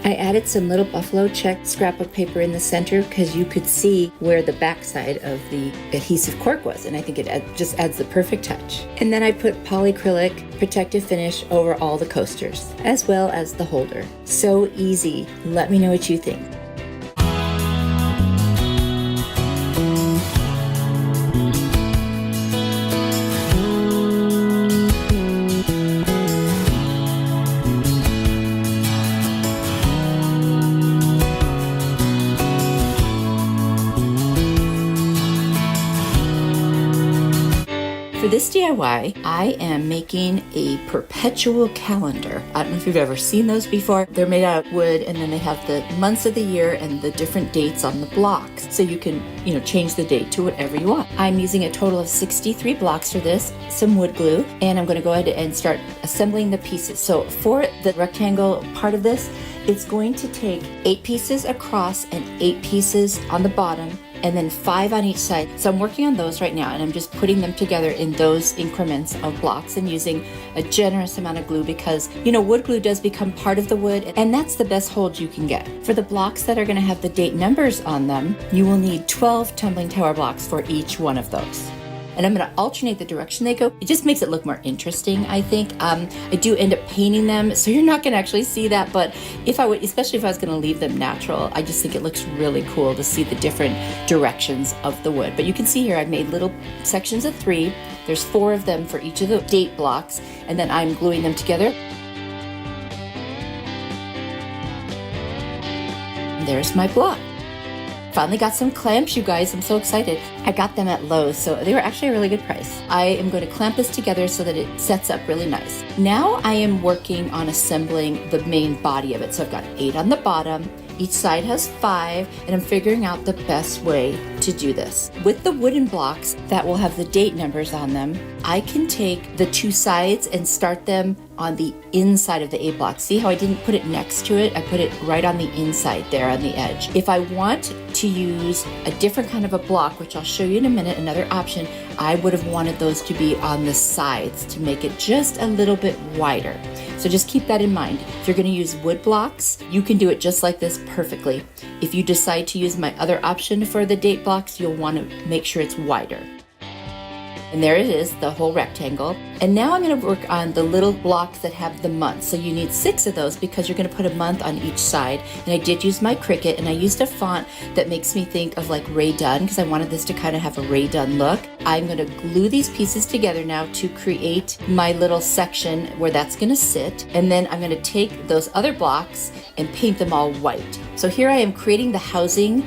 S1: I added some little buffalo check scrapbook paper in the center because you could see where the backside of the adhesive cork was, and I think it just adds the perfect touch. And then I put polyacrylic protective finish over all the coasters, as well as the holder. So easy. Let me know what you think. For this DIY, I am making a perpetual calendar. I don't know if you've ever seen those before. They're made out of wood, and then they have the months of the year and the different dates on the blocks. So you can, change the date to whatever you want. I'm using a total of 63 blocks for this, some wood glue, and I'm going to go ahead and start assembling the pieces. So for the rectangle part of this, it's going to take 8 pieces across and 8 pieces on the bottom, and then 5 on each side. So I'm working on those right now, and I'm just putting them together in those increments of blocks and using a generous amount of glue because, wood glue does become part of the wood, and that's the best hold you can get. For the blocks that are going to have the date numbers on them, you will need 12 tumbling tower blocks for each one of those. And I'm going to alternate the direction they go. It just makes it look more interesting, I think. I do end up painting them, so you're not going to actually see that, but especially if I was going to leave them natural, I just think it looks really cool to see the different directions of the wood. But you can see here I've made little sections of 3. There's 4 of them for each of the date blocks, and then I'm gluing them together. And there's my block. Finally got some clamps, you guys. I'm so excited. I got them at Lowe's, so they were actually a really good price. I am going to clamp this together so that it sets up really nice. Now I am working on assembling the main body of it. So I've got 8 on the bottom. Each side has 5, and I'm figuring out the best way to do this. With the wooden blocks that will have the date numbers on them, I can take the 2 sides and start them on the inside of the A block. See how I didn't put it next to it? I put it right on the inside there on the edge. If I want to use a different kind of a block, which I'll show you in a minute, another option, I would have wanted those to be on the sides to make it just a little bit wider. So just keep that in mind. If you're going to use wood blocks, you can do it just like this perfectly. If you decide to use my other option for the date blocks, you'll want to make sure it's wider. And there it is, the whole rectangle. And now I'm going to work on the little blocks that have the months. So you need 6 of those because you're going to put a month on each side. And I did use my Cricut, and I used a font that makes me think of like Ray Dunn because I wanted this to kind of have a Ray Dunn look. I'm going to glue these pieces together now to create my little section where that's going to sit. And then I'm going to take those other blocks and paint them all white. So here I am creating the housing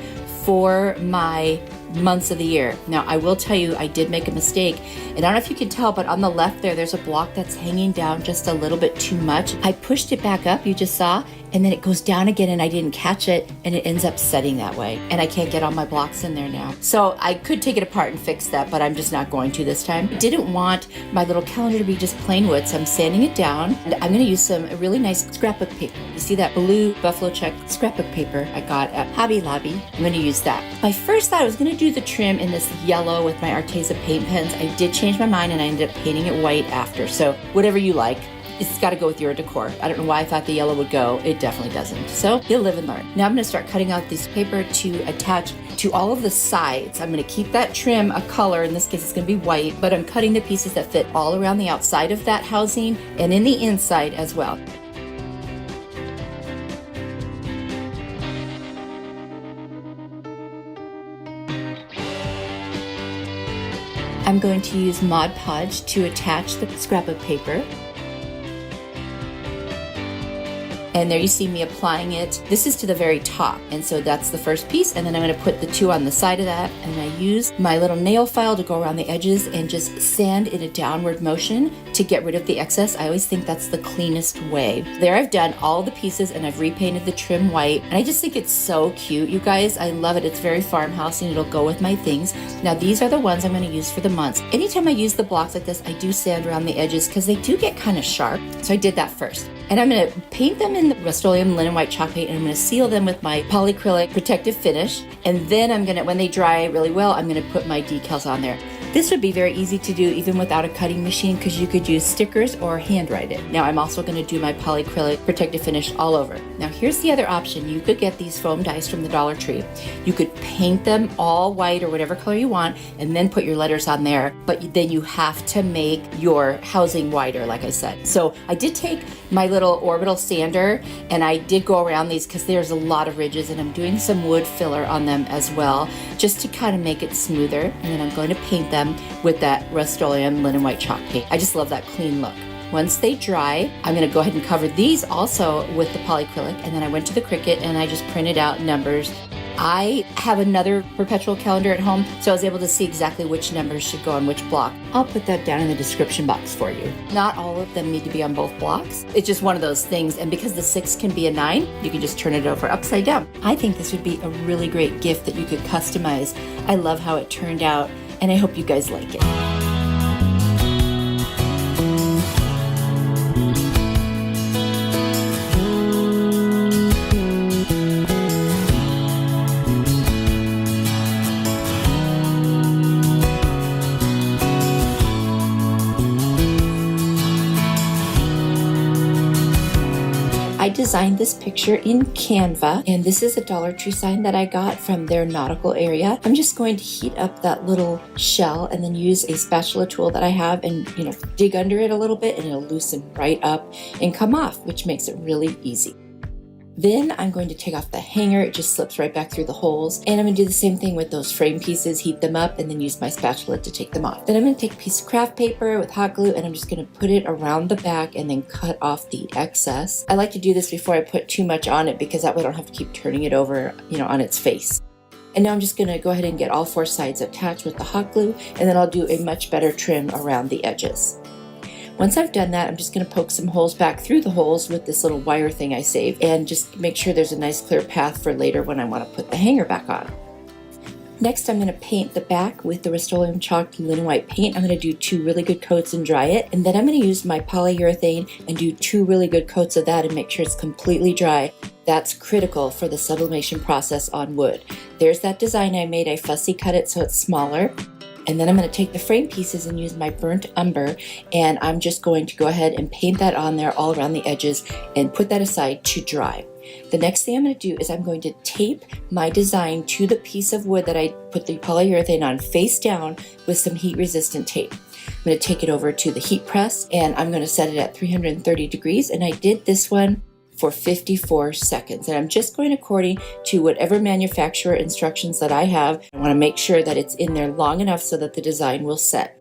S1: for my months of the year. Now, I will tell you, I did make a mistake, and I don't know if you can tell, but on the left there's a block that's hanging down just a little bit too much. I pushed it back up, you just saw, and then it goes down again and I didn't catch it, and it ends up setting that way. And I can't get all my blocks in there now. So I could take it apart and fix that, but I'm just not going to this time. I didn't want my little calendar to be just plain wood, so I'm sanding it down. And I'm gonna use some really nice scrapbook paper. You see that blue buffalo check scrapbook paper I got at Hobby Lobby? I'm gonna use that. My first thought I was gonna do the trim in this yellow with my Arteza paint pens. I did change my mind and I ended up painting it white after. So whatever you like. It's got to go with your decor. I don't know why I thought the yellow would go. It definitely doesn't. So you'll live and learn. Now I'm going to start cutting out this paper to attach to all of the sides. I'm going to keep that trim a color. In this case, it's going to be white, but I'm cutting the pieces that fit all around the outside of that housing and in the inside as well. I'm going to use Mod Podge to attach the scrapbook paper. And there you see me applying it. This is to the very top. And so that's the first piece. And then I'm going to put the 2 on the side of that. And I use my little nail file to go around the edges and just sand in a downward motion to get rid of the excess. I always think that's the cleanest way. There I've done all the pieces and I've repainted the trim white. And I just think it's so cute, you guys. I love it. It's very farmhouse and it'll go with my things. Now these are the ones I'm going to use for the months. Anytime I use the blocks like this, I do sand around the edges because they do get kind of sharp. So I did that first. And I'm going to paint them in the Rust-Oleum linen white chalk paint, and I'm going to seal them with my polyacrylic protective finish. And then I'm going to, when they dry really well, I'm going to put my decals on there. This would be very easy to do even without a cutting machine because you could use stickers or handwrite it. Now I'm also going to do my polyacrylic protective finish all over. Now here's the other option. You could get these foam dice from the Dollar Tree. You could paint them all white or whatever color you want and then put your letters on there, but then you have to make your housing wider, like I said. So I did take my little orbital sander and I did go around these because there's a lot of ridges, and I'm doing some wood filler on them as well just to kind of make it smoother. And then I'm going to paint them with that Rust-Oleum linen white chalk paint. I just love that clean look. Once they dry, I'm going to go ahead and cover these also with the polyacrylic, and then I went to the Cricut and I just printed out numbers. I have another perpetual calendar at home, so I was able to see exactly which numbers should go on which block. I'll put that down in the description box for you. Not all of them need to be on both blocks. It's just one of those things, and because the 6 can be a 9, you can just turn it over upside down. I think this would be a really great gift that you could customize. I love how it turned out, and I hope you guys like it. I designed this picture in Canva, and this is a Dollar Tree sign that I got from their nautical area. I'm just going to heat up that little shell and then use a spatula tool that I have and, dig under it a little bit, and it'll loosen right up and come off, which makes it really easy. Then I'm going to take off the hanger. It just slips right back through the holes. And I'm going to do the same thing with those frame pieces, heat them up, and then use my spatula to take them off. Then I'm going to take a piece of craft paper with hot glue, and I'm just going to put it around the back and then cut off the excess. I like to do this before I put too much on it because that way I don't have to keep turning it over, on its face. And now I'm just going to go ahead and get all 4 sides attached with the hot glue, and then I'll do a much better trim around the edges. Once I've done that, I'm just going to poke some holes back through the holes with this little wire thing I saved, and just make sure there's a nice clear path for later when I want to put the hanger back on. Next, I'm going to paint the back with the Rust-Oleum chalked linen white paint. I'm going to do 2 really good coats and dry it, and then I'm going to use my polyurethane and do 2 really good coats of that and make sure it's completely dry. That's critical for the sublimation process on wood. There's that design I made. I fussy cut it so it's smaller. And then I'm going to take the frame pieces and use my burnt umber, and I'm just going to go ahead and paint that on there all around the edges and put that aside to dry. The next thing I'm going to do is I'm going to tape my design to the piece of wood that I put the polyurethane on face down with some heat resistant tape. I'm going to take it over to the heat press, and I'm going to set it at 330 degrees, and I did this one for 54 seconds. And I'm just going according to whatever manufacturer instructions that I have. I want to make sure that it's in there long enough so that the design will set.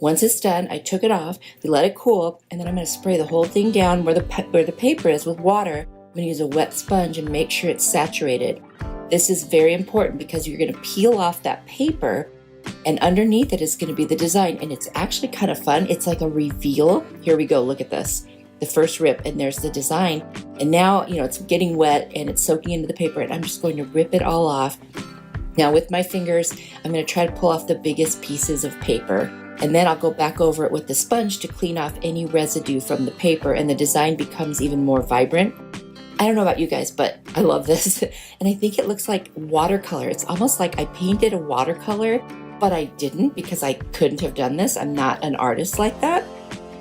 S1: Once it's done, I took it off, let it cool, and then I'm going to spray the whole thing down where the paper is with water. I'm going to use a wet sponge and make sure it's saturated. This is very important because you're going to peel off that paper, and underneath it is going to be the design, and it's actually kind of fun. It's like a reveal. Here we go, look at this. The first rip, and there's the design. And now, it's getting wet and it's soaking into the paper, and I'm just going to rip it all off. Now with my fingers, I'm going to try to pull off the biggest pieces of paper, and then I'll go back over it with the sponge to clean off any residue from the paper, and the design becomes even more vibrant. I don't know about you guys, but I love this. And I think it looks like watercolor. It's almost like I painted a watercolor, but I didn't because I couldn't have done this. I'm not an artist like that.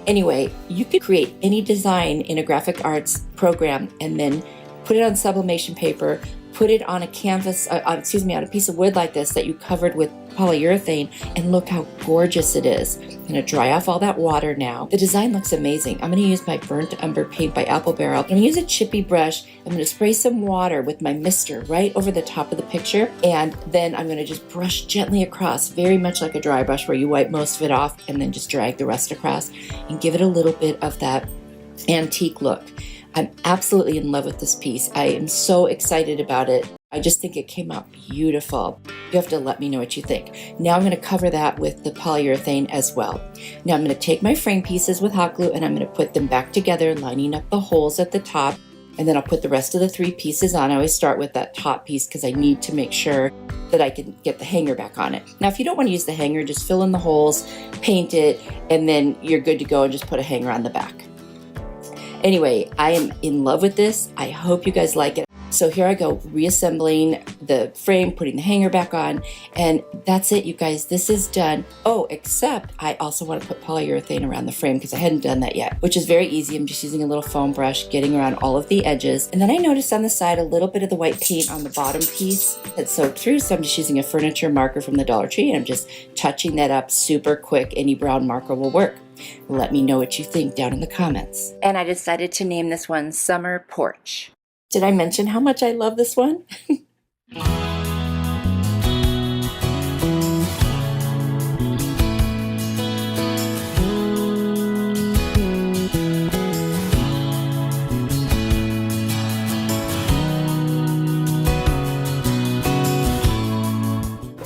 S1: Anyway, you could create any design in a graphic arts program and then put it on sublimation paper, put it on a canvas, on a piece of wood like this that you covered with polyurethane, and look how gorgeous it is. I'm going to dry off all that water now. The design looks amazing. I'm going to use my burnt umber paint by Apple Barrel. I'm going to use a chippy brush. I'm going to spray some water with my mister right over the top of the picture, and then I'm going to just brush gently across, very much like a dry brush where you wipe most of it off and then just drag the rest across and give it a little bit of that antique look. I'm absolutely in love with this piece. I am so excited about it. I just think it came out beautiful. You have to let me know what you think. Now I'm going to cover that with the polyurethane as well. Now I'm going to take my frame pieces with hot glue and I'm going to put them back together, lining up the holes at the top, and then I'll put the rest of the 3 pieces on. I always start with that top piece because I need to make sure that I can get the hanger back on it. Now if you don't want to use the hanger, just fill in the holes, paint it, and then you're good to go and just put a hanger on the back. Anyway, I am in love with this. I hope you guys like it. So here I go, reassembling the frame, putting the hanger back on, and that's it, you guys. This is done. Oh, except I also want to put polyurethane around the frame because I hadn't done that yet, which is very easy. I'm just using a little foam brush, getting around all of the edges. And then I noticed on the side a little bit of the white paint on the bottom piece that soaked through, so I'm just using a furniture marker from the Dollar Tree, and I'm just touching that up super quick. Any brown marker will work. Let me know what you think down in the comments. And I decided to name this one Summer Porch. Did I mention how much I love this one?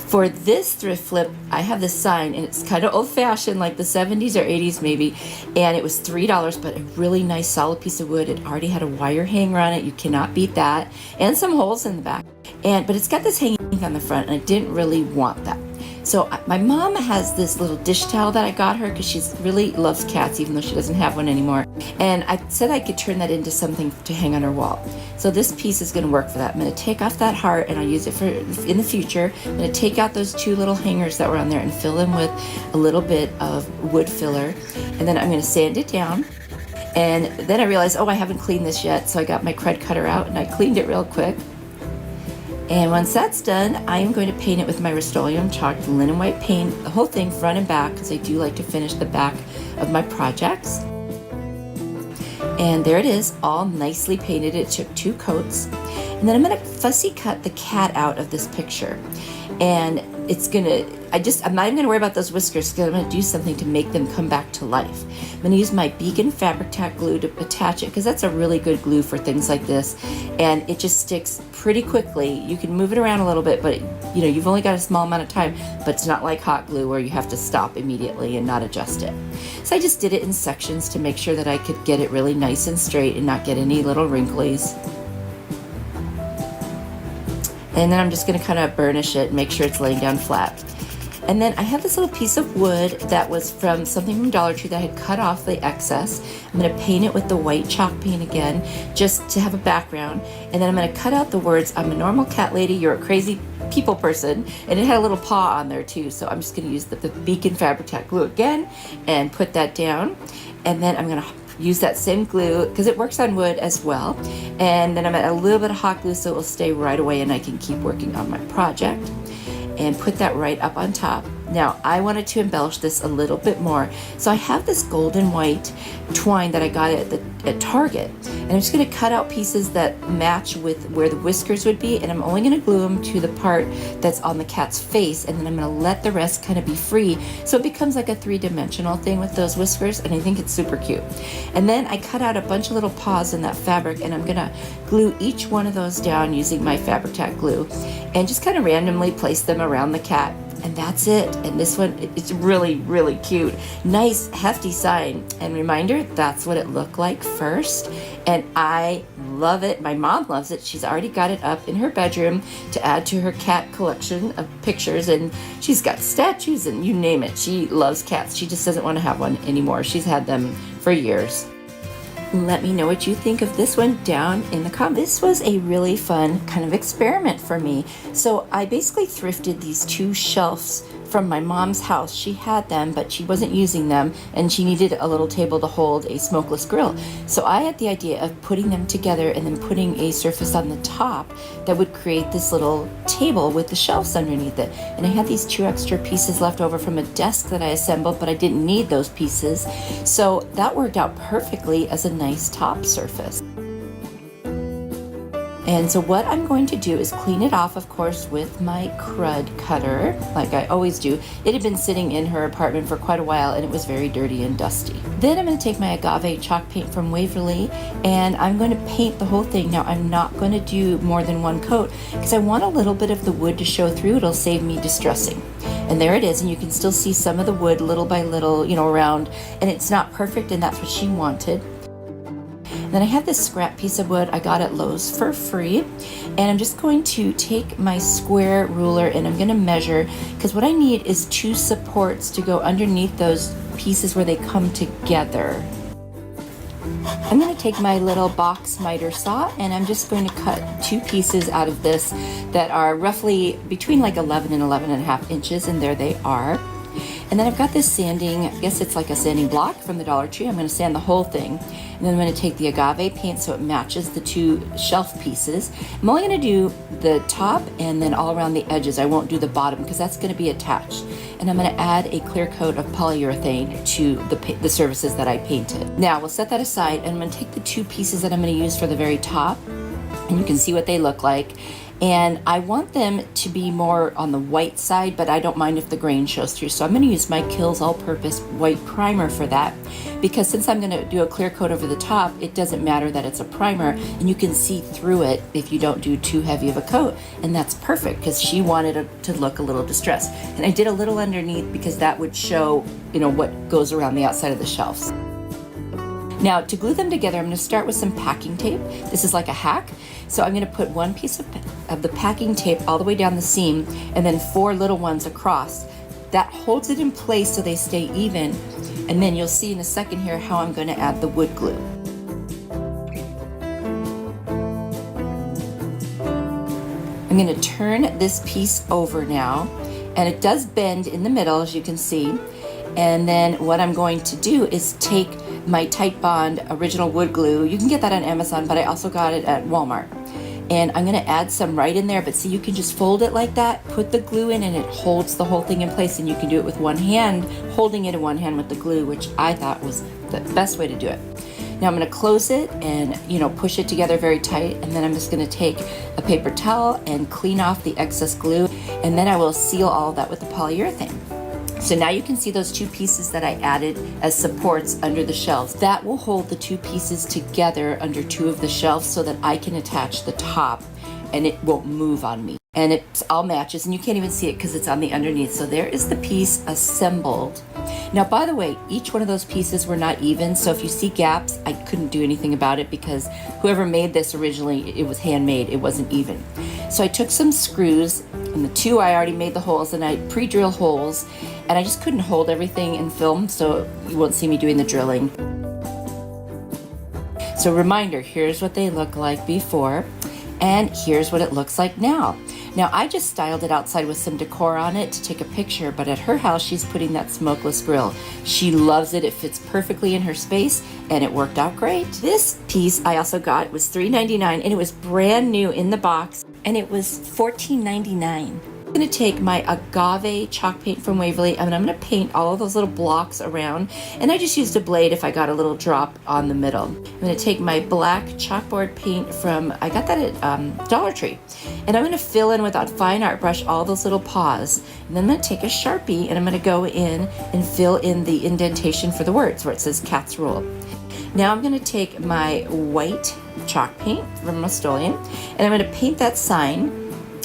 S1: For this thrift flip, I have this sign, and it's kind of old-fashioned, like the 70s or 80s maybe, and it was $3, but a really nice solid piece of wood. It already had a wire hanger on it. You cannot beat that, and some holes in the back. But it's got this hanging on the front, and I didn't really want that. So my mom has this little dish towel that I got her because she really loves cats, even though she doesn't have one anymore. And I said I could turn that into something to hang on her wall. So this piece is going to work for that. I'm going to take off that heart, and I'll use it for in the future. I'm going to take out those 2 little hangers that were on there and fill them with a little bit of wood filler. And then I'm going to sand it down. And then I realized, oh, I haven't cleaned this yet. So I got my cred cutter out and I cleaned it real quick. And once that's done, I am going to paint it with my Rust-Oleum chalked linen white paint, the whole thing front and back, because I do like to finish the back of my projects. And there it is, all nicely painted. It took 2 coats. And then I'm going to fussy cut the cat out of this picture. And I'm not even gonna worry about those whiskers because I'm gonna do something to make them come back to life. I'm gonna use my Beacon Fabric Tack glue to attach it because that's a really good glue for things like this, and it just sticks pretty quickly. You can move it around a little bit, but you know, you've only got a small amount of time, but it's not like hot glue where you have to stop immediately and not adjust it. So I just did it in sections to make sure that I could get it really nice and straight and not get any little wrinkles. And then I'm just gonna kind of burnish it and make sure it's laying down flat. And then I have this little piece of wood that was from something from Dollar Tree that I had cut off the excess. I'm gonna paint it with the white chalk paint again, just to have a background. And then I'm gonna cut out the words, "I'm a normal cat lady, you're a crazy people person," and it had a little paw on there too. So I'm just gonna use the Beacon Fabric Tack glue again and put that down. And then I'm gonna use that same glue because it works on wood as well. And then I'm gonna add a little bit of hot glue so it will stay right away and I can keep working on my project. And put that right up on top. Now I wanted to embellish this a little bit more, so I have this golden white twine that I got at Target, and I'm just going to cut out pieces that match with where the whiskers would be, and I'm only going to glue them to the part that's on the cat's face, and then I'm going to let the rest kind of be free, so it becomes like a three-dimensional thing with those whiskers, and I think it's super cute. And then I cut out a bunch of little paws in that fabric, and I'm going to glue each one of those down using my Fabric Tack glue, and just kind of randomly place them around the cat. And that's it. And this one, it's really, really cute. Nice, hefty sign. And reminder, that's what it looked like first. And I love it. My mom loves it. She's already got it up in her bedroom to add to her cat collection of pictures. And she's got statues and you name it. She loves cats. She just doesn't want to have one anymore. She's had them for years. Let me know what you think of this one down in the comments. This was a really fun kind of experiment for me. So I basically thrifted these two shelves from my mom's house. She had them, but she wasn't using them, and she needed a little table to hold a smokeless grill. So I had the idea of putting them together and then putting a surface on the top that would create this little table with the shelves underneath it. And I had these two extra pieces left over from a desk that I assembled, but I didn't need those pieces. So that worked out perfectly as a nice top surface. And so what I'm going to do is clean it off, of course, with my crud cutter, like I always do. It had been sitting in her apartment for quite a while and it was very dirty and dusty. Then I'm going to take my agave chalk paint from Waverly and I'm going to paint the whole thing. Now I'm not going to do more than one coat because I want a little bit of the wood to show through. It'll save me distressing. And there it is, and you can still see some of the wood little by little, you know, around, and it's not perfect, and that's what she wanted. Then I have this scrap piece of wood I got at Lowe's for free, and I'm just going to take my square ruler and I'm going to measure, because what I need is two supports to go underneath those pieces where they come together. I'm going to take my little box miter saw and I'm just going to cut two pieces out of this that are roughly between like 11 and 11.5 inches, and there they are. And then I've got this sanding, I guess it's like a sanding block from the Dollar Tree. I'm going to sand the whole thing. And then I'm going to take the agave paint so it matches the two shelf pieces. I'm only going to do the top and then all around the edges. I won't do the bottom because that's going to be attached. And I'm going to add a clear coat of polyurethane to the surfaces that I painted. Now we'll set that aside and I'm going to take the two pieces that I'm going to use for the very top. And you can see what they look like. And I want them to be more on the white side, but I don't mind if the grain shows through. So I'm going to use my Kills All-Purpose White Primer for that, because since I'm going to do a clear coat over the top, it doesn't matter that it's a primer, and you can see through it if you don't do too heavy of a coat. And that's perfect, because she wanted it to look a little distressed. And I did a little underneath because that would show, you know, what goes around the outside of the shelves. Now to glue them together, I'm going to start with some packing tape. This is like a hack. So I'm going to put one piece of the packing tape all the way down the seam and then 4 little ones across. That holds it in place so they stay even. And then you'll see in a second here how I'm going to add the wood glue. I'm going to turn this piece over now, and it does bend in the middle, as you can see. And then what I'm going to do is take my Titebond original wood glue. You can get that on Amazon, but I also got it at Walmart. And I'm going to add some right in there, but see, you can just fold it like that, put the glue in, and it holds the whole thing in place. And you can do it with one hand, holding it in one hand with the glue, which I thought was the best way to do it. Now I'm going to close it and, push it together very tight, and then I'm just going to take a paper towel and clean off the excess glue, and then I will seal all of that with the polyurethane. So now you can see those two pieces that I added as supports under the shelves. That will hold the two pieces together under two of the shelves so that I can attach the top and it won't move on me. And it's all matches, and you can't even see it because it's on the underneath. So there is the piece assembled. Now, by the way, each one of those pieces were not even, so if you see gaps, I couldn't do anything about it because whoever made this originally, it was handmade, it wasn't even. So I took some screws, and the two I already made the holes, and I pre-drill holes, and I just couldn't hold everything in film, so you won't see me doing the drilling. So reminder, here's what they look like before, and here's what it looks like now. Now, I just styled it outside with some decor on it to take a picture, but at her house, she's putting that smokeless grill. She loves it. It fits perfectly in her space, and it worked out great. This piece I also got, it was $3.99, and it was brand new in the box, and it was $14.99. I'm going to take my agave chalk paint from Waverly, and I'm going to paint all of those little blocks around, and I just used a blade if I got a little drop on the middle. I'm going to take my black chalkboard paint from, I got that at Dollar Tree, and I'm going to fill in with a fine art brush all those little paws, and then I'm going to take a Sharpie and I'm going to go in and fill in the indentation for the words where it says Cat's Rule. Now I'm going to take my white chalk paint from Rust-Oleum, and I'm going to paint that sign,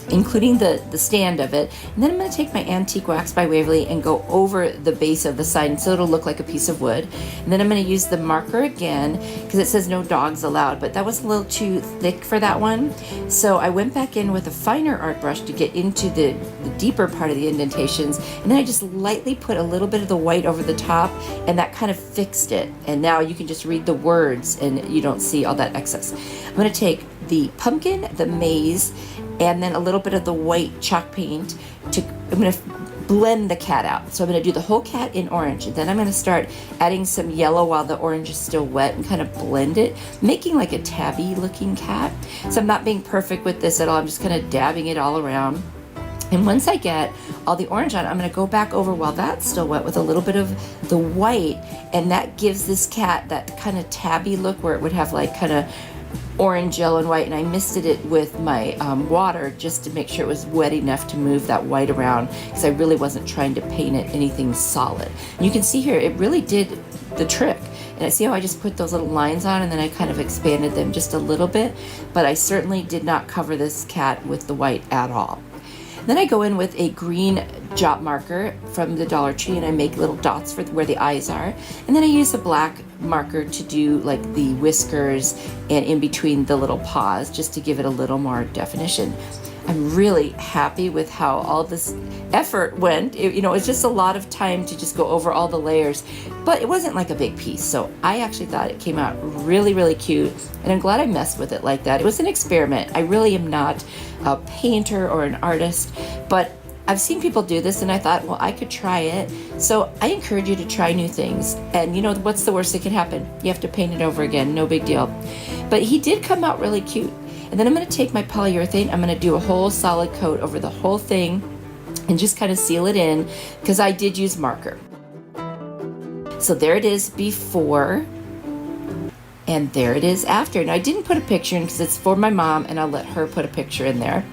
S1: including the stand of it, and then I'm going to take my antique wax by Waverly and go over the base of the sign so it'll look like a piece of wood. And then I'm going to use the marker again because it says no dogs allowed, but that was a little too thick for that one, so I went back in with a finer art brush to get into the deeper part of the indentations, and then I just lightly put a little bit of the white over the top, and that kind of fixed it, and now you can just read the words and you don't see all that excess. I'm going to take the pumpkin, the maze, and then a little bit of the white chalk paint I'm going to blend the cat out. So I'm going to do the whole cat in orange, and then I'm going to start adding some yellow while the orange is still wet and kind of blend it, making like a tabby looking cat. So I'm not being perfect with this at all. I'm just kind of dabbing it all around. And once I get all the orange on, I'm going to go back over while that's still wet with a little bit of the white, and that gives this cat that kind of tabby look where it would have like kind of orange, yellow, and white, and I misted it with my water just to make sure it was wet enough to move that white around because I really wasn't trying to paint it anything solid. And you can see here, it really did the trick. And I see how I just put those little lines on and then I kind of expanded them just a little bit, but I certainly did not cover this cat with the white at all. Then I go in with a green jot marker from the Dollar Tree and I make little dots for where the eyes are. And then I use a black marker to do like the whiskers and in between the little paws just to give it a little more definition. I'm really happy with how all this effort went. It was just a lot of time to just go over all the layers, but it wasn't like a big piece. So I actually thought it came out really, really cute, and I'm glad I messed with it like that. It was an experiment. I really am not a painter or an artist, but I've seen people do this and I thought, well, I could try it. So I encourage you to try new things. And what's the worst that could happen? You have to paint it over again, no big deal. But he did come out really cute. And then I'm going to take my polyurethane, I'm going to do a whole solid coat over the whole thing and just kind of seal it in because I did use marker. So there it is before and there it is after. Now I didn't put a picture in because it's for my mom and I'll let her put a picture in there.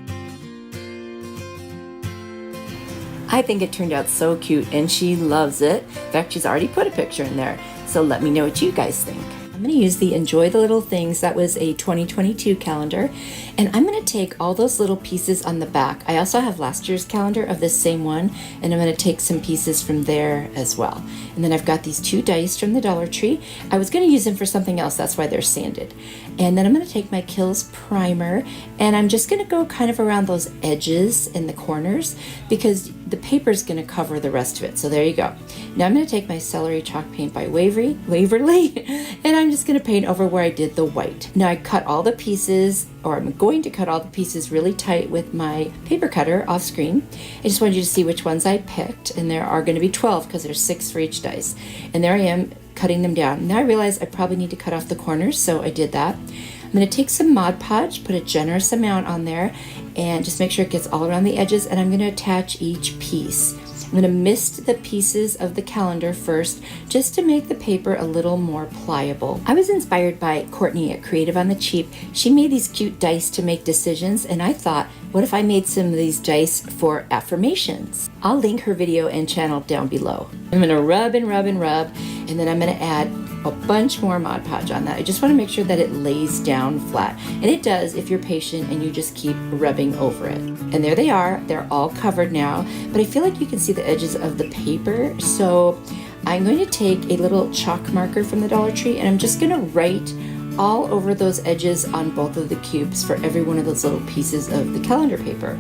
S1: I think it turned out so cute and she loves it. In fact, she's already put a picture in there. So let me know what you guys think. I'm going to use the Enjoy the Little Things. That was a 2022 calendar. And I'm going to take all those little pieces on the back. I also have last year's calendar of this same one. And I'm going to take some pieces from there as well. And then I've got these two dice from the Dollar Tree. I was going to use them for something else. That's why they're sanded. And then I'm going to take my Kills primer. And I'm just going to go kind of around those edges in the corners because the paper is going to cover the rest of it. So there you go. Now I'm going to take my celery chalk paint by Waverly and I'm just going to paint over where I did the white. Now I cut all the pieces, or I'm going to cut all the pieces really tight with my paper cutter off screen. I just wanted you to see which ones I picked, and there are going to be 12 because there's 6 for each dice. And there I am cutting them down. Now I realize I probably need to cut off the corners, so I did that. I'm going to take some Mod Podge, put a generous amount on there, and just make sure it gets all around the edges, and I'm going to attach each piece. I'm going to mist the pieces of the calendar first just to make the paper a little more pliable. I was inspired by Courtney at Creative on the Cheap. She made these cute dice to make decisions, and I thought, what if I made some of these dice for affirmations? I'll link her video and channel down below. I'm going to rub and rub and rub, and then I'm going to add a bunch more Mod Podge on that. I just want to make sure that it lays down flat. And it does if you're patient and you just keep rubbing over it. And there they are. They're all covered now, but I feel like you can see the edges of the paper. So I'm going to take a little chalk marker from the Dollar Tree, and I'm just going to write all over those edges on both of the cubes for every one of those little pieces of the calendar paper.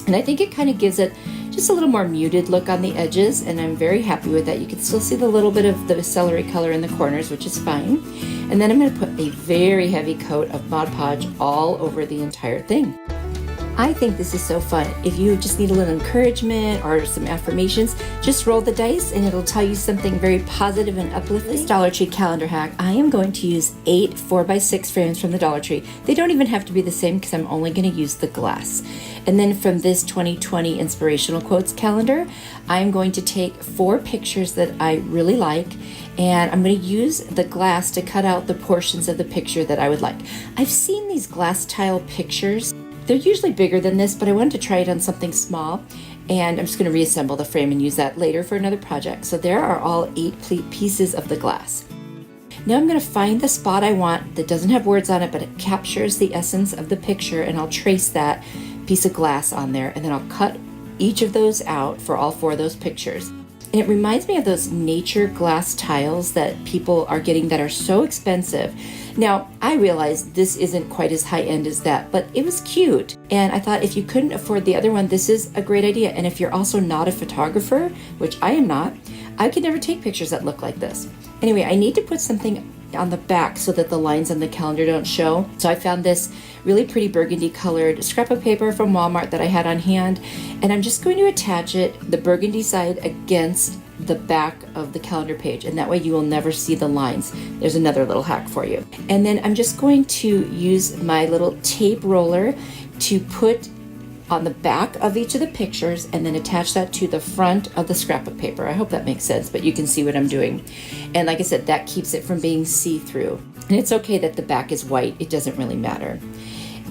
S1: And I think it kind of gives it just a little more muted look on the edges, and I'm very happy with that. You can still see the little bit of the celery color in the corners, which is fine. And then I'm going to put a very heavy coat of Mod Podge all over the entire thing. I think this is so fun. If you just need a little encouragement or some affirmations, just roll the dice and it'll tell you something very positive and uplifting. This Dollar Tree calendar hack, I am going to use 8 4x6 frames from the Dollar Tree. They don't even have to be the same because I'm only going to use the glass. And then from this 2020 inspirational quotes calendar, I'm going to take 4 pictures that I really like, and I'm going to use the glass to cut out the portions of the picture that I would like. I've seen these glass tile pictures. They're usually bigger than this, but I wanted to try it on something small, and I'm just going to reassemble the frame and use that later for another project. So there are all 8 pieces of the glass. Now I'm going to find the spot I want that doesn't have words on it, but it captures the essence of the picture, and I'll trace that piece of glass on there, and then I'll cut each of those out for all 4 of those pictures. And it reminds me of those nature glass tiles that people are getting that are so expensive. Now, I realize this isn't quite as high-end as that, but it was cute. And I thought if you couldn't afford the other one, this is a great idea. And if you're also not a photographer, which I am not, I could never take pictures that look like this. Anyway, I need to put something on the back so that the lines on the calendar don't show. So I found this really pretty burgundy colored scrap of paper from Walmart that I had on hand, and I'm just going to attach it, the burgundy side, against the back of the calendar page, and that way you will never see the lines. There's another little hack for you. And then I'm just going to use my little tape roller to put on the back of each of the pictures and then attach that to the front of the scrap of paper. I hope that makes sense, but you can see what I'm doing. And like I said, that keeps it from being see-through. And it's okay that the back is white. It doesn't really matter.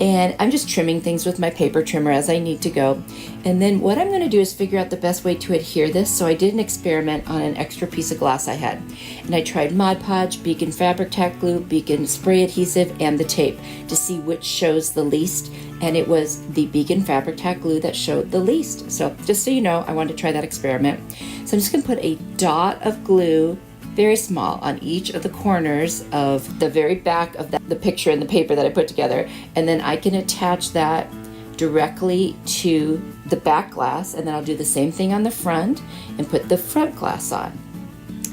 S1: And I'm just trimming things with my paper trimmer as I need to go. And then what I'm going to do is figure out the best way to adhere this. So I did an experiment on an extra piece of glass I had. And I tried Mod Podge, Beacon Fabric Tack Glue, Beacon Spray Adhesive, and the tape to see which shows the least. And it was the Beacon Fabric Tack Glue that showed the least. So just so you know, I wanted to try that experiment. So I'm just going to put a dot of glue, very small, on each of the corners of the very back of the picture and the paper that I put together. And then I can attach that directly to the back glass, and then I'll do the same thing on the front and put the front glass on.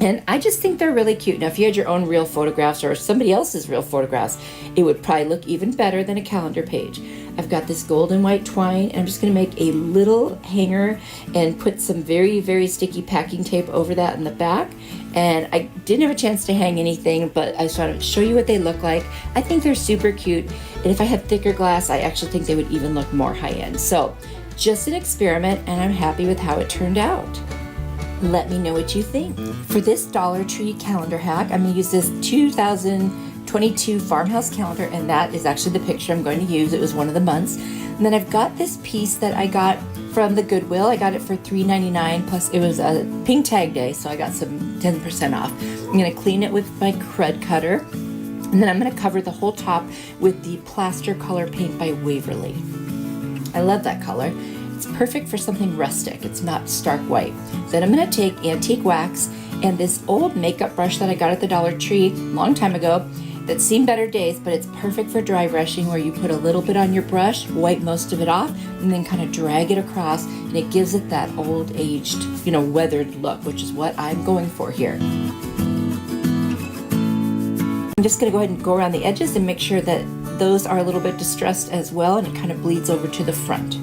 S1: And I just think they're really cute. Now, if you had your own real photographs or somebody else's real photographs, it would probably look even better than a calendar page. I've got this gold and white twine, and I'm just going to make a little hanger and put some very, very sticky packing tape over that in the back. And I didn't have a chance to hang anything, but I just want to show you what they look like. I think they're super cute. And if I had thicker glass, I actually think they would even look more high-end. So just an experiment, and I'm happy with how it turned out. Let me know what you think. For this Dollar Tree calendar hack, I'm going to use this 2022 Farmhouse calendar, and that is actually the picture I'm going to use. It was one of the months. And then I've got this piece that I got from the Goodwill. I got it for $3.99, plus it was a pink tag day, so I got some 10% off. I'm going to clean it with my crud cutter, and then I'm going to cover the whole top with the plaster color paint by Waverly. I love that color. It's perfect for something rustic. It's not stark white. Then I'm going to take antique wax and this old makeup brush that I got at the Dollar Tree a long time ago that's seen better days, but it's perfect for dry brushing, where you put a little bit on your brush, wipe most of it off, and then kind of drag it across, and it gives it that old aged, weathered look, which is what I'm going for here. I'm just going to go ahead and go around the edges and make sure that those are a little bit distressed as well, and it kind of bleeds over to the front.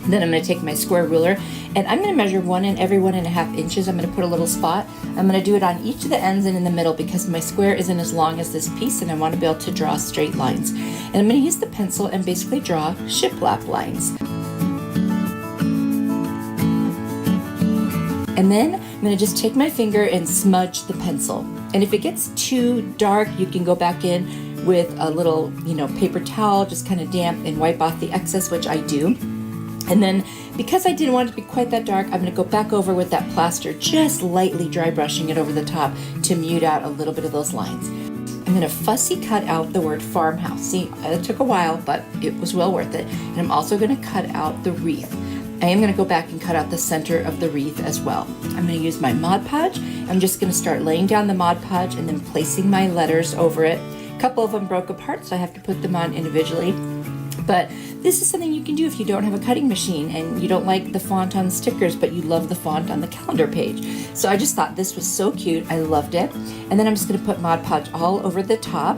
S1: Then I'm going to take my square ruler, and I'm going to measure every 1.5 inches. I'm going to put a little spot. I'm going to do it on each of the ends and in the middle, because my square isn't as long as this piece, and I want to be able to draw straight lines. And I'm going to use the pencil and basically draw shiplap lines. And then I'm gonna just take my finger and smudge the pencil. And if it gets too dark, you can go back in with a little, paper towel, just kind of damp, and wipe off the excess, which I do. And then because I didn't want it to be quite that dark, I'm gonna go back over with that plaster, just lightly dry brushing it over the top to mute out a little bit of those lines. I'm gonna fussy cut out the word farmhouse. See, it took a while, but it was well worth it. And I'm also gonna cut out the wreath. I am gonna go back and cut out the center of the wreath as well. I'm gonna use my Mod Podge. I'm just gonna start laying down the Mod Podge and then placing my letters over it. A couple of them broke apart, so I have to put them on individually. But this is something you can do if you don't have a cutting machine and you don't like the font on stickers, but you love the font on the calendar page. So I just thought this was so cute. I loved it. And then I'm just gonna put Mod Podge all over the top,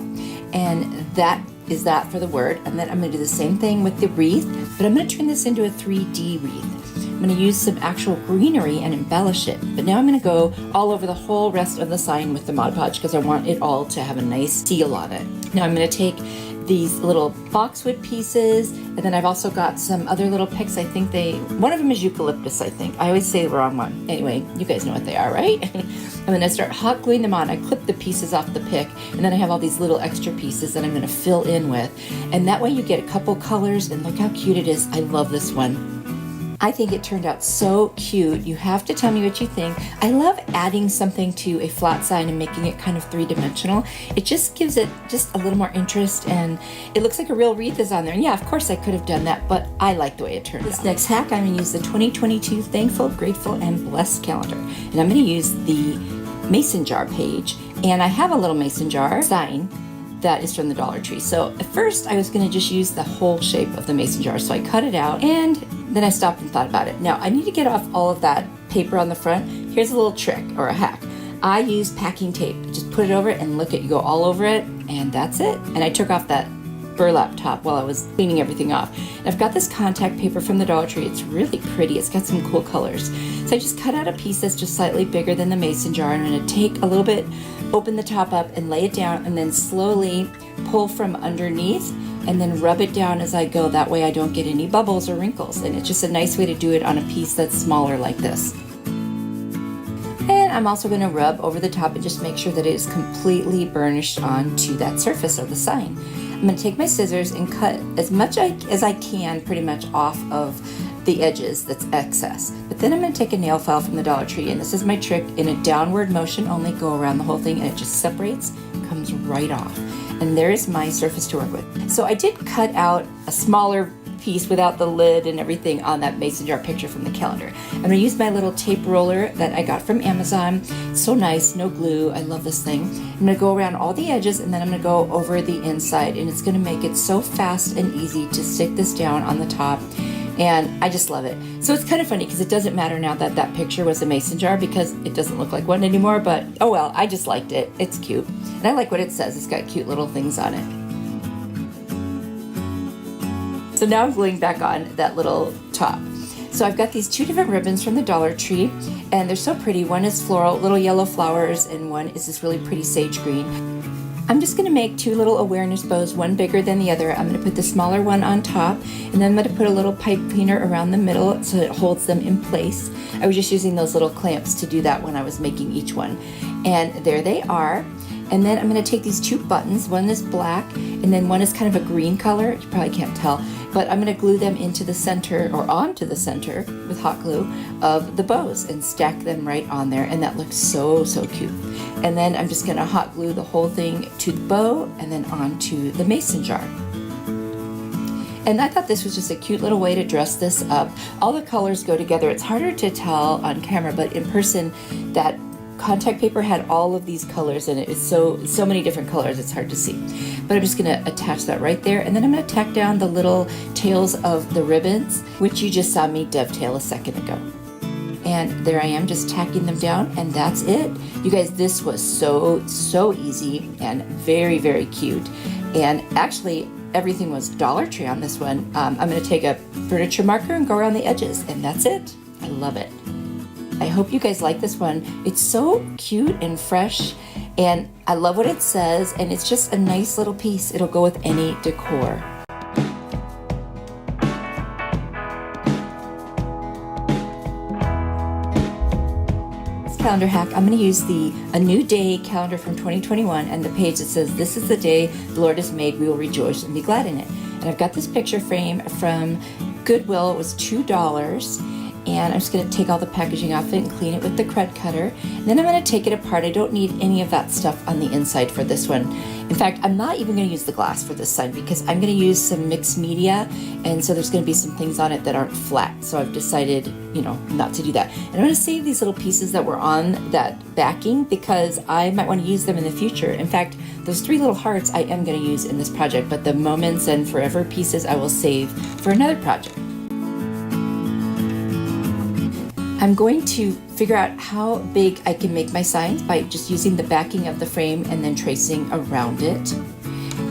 S1: and that is that for the word. And then I'm gonna do the same thing with the wreath, but I'm gonna turn this into a 3D wreath. I'm gonna use some actual greenery and embellish it. But now I'm gonna go all over the whole rest of the sign with the Mod Podge because I want it all to have a nice seal on it. Now I'm gonna take these little boxwood pieces, and then I've also got some other little picks. I think one of them is eucalyptus, I think. I always say the wrong one. Anyway, you guys know what they are, right? I'm gonna start hot gluing them on. I clip the pieces off the pick, and then I have all these little extra pieces that I'm gonna fill in with. And that way you get a couple colors, and look how cute it is. I love this one. I think it turned out so cute. You have to tell me what you think. I love adding something to a flat sign and making it kind of three-dimensional. It just gives it just a little more interest, and it looks like a real wreath is on there. And yeah, of course I could have done that, but I like the way it turned out. This next hack, I'm gonna use the 2022 Thankful, Grateful, and Blessed calendar. And I'm gonna use the mason jar page. And I have a little mason jar sign that is from the Dollar Tree. So at first I was gonna just use the whole shape of the mason jar. So I cut it out, and then I stopped and thought about it. Now I need to get off all of that paper on the front. Here's a little trick or a hack. I use packing tape. Just put it over it and look at, you go all over it, and that's it. And I took off that burlap top while I was cleaning everything off. And I've got this contact paper from the Dollar Tree. It's really pretty. It's got some cool colors. So I just cut out a piece that's just slightly bigger than the mason jar. I'm gonna take a little bit, open the top up and lay it down, and then slowly pull from underneath and then rub it down as I go. That way I don't get any bubbles or wrinkles. And it's just a nice way to do it on a piece that's smaller like this. And I'm also gonna rub over the top and just make sure that it is completely burnished onto that surface of the sign. I'm gonna take my scissors and cut as much as I can pretty much off of the edges that's excess. But then I'm gonna take a nail file from the Dollar Tree, and this is my trick, in a downward motion only, go around the whole thing, and it just separates, comes right off. And there is my surface to work with. So I did cut out a smaller piece without the lid and everything on that mason jar picture from the calendar. I'm gonna use my little tape roller that I got from Amazon. It's so nice, no glue, I love this thing. I'm gonna go around all the edges, and then I'm gonna go over the inside, and it's gonna make it so fast and easy to stick this down on the top. And I just love it. So it's kind of funny because it doesn't matter now that that picture was a mason jar, because it doesn't look like one anymore, but oh well, I just liked it. It's cute. And I like what it says. It's got cute little things on it. So now I'm gluing back on that little top. So I've got these two different ribbons from the Dollar Tree, and they're so pretty. One is floral, little yellow flowers, and one is this really pretty sage green. I'm just gonna make two little awareness bows, one bigger than the other. I'm gonna put the smaller one on top, and then I'm gonna put a little pipe cleaner around the middle so it holds them in place. I was just using those little clamps to do that when I was making each one. And there they are. And then I'm gonna take these two buttons, one is black, and then one is kind of a green color. You probably can't tell, but I'm gonna glue them into the center, or onto the center with hot glue of the bows, and stack them right on there, and that looks so, so cute. And then I'm just gonna hot glue the whole thing to the bow and then onto the mason jar. And I thought this was just a cute little way to dress this up. All the colors go together. It's harder to tell on camera, but in person, that contact paper had all of these colors in it. It's so many different colors, it's hard to see. But I'm just gonna attach that right there, and then I'm gonna tack down the little tails of the ribbons, which you just saw me dovetail a second ago. And there I am, just tacking them down, and that's it. You guys, this was so easy and very, very cute. And actually, everything was Dollar Tree on this one. I'm gonna take a furniture marker and go around the edges, and that's it. I love it. I hope you guys like this one. It's so cute and fresh, and I love what it says, and it's just a nice little piece. It'll go with any decor. calendar hack, I'm going to use A New Day calendar from 2021 and the page that says, "This is the day the Lord has made, we will rejoice and be glad in it." And I've got this picture frame from Goodwill. It was $2. And I'm just going to take all the packaging off it and clean it with the crud cutter. And then I'm going to take it apart. I don't need any of that stuff on the inside for this one. In fact, I'm not even going to use the glass for this side because I'm going to use some mixed media, and so there's going to be some things on it that aren't flat. So I've decided, not to do that. And I'm going to save these little pieces that were on that backing because I might want to use them in the future. In fact, those 3 little hearts I am going to use in this project, but the moments and forever pieces I will save for another project. I'm going to figure out how big I can make my signs by just using the backing of the frame and then tracing around it.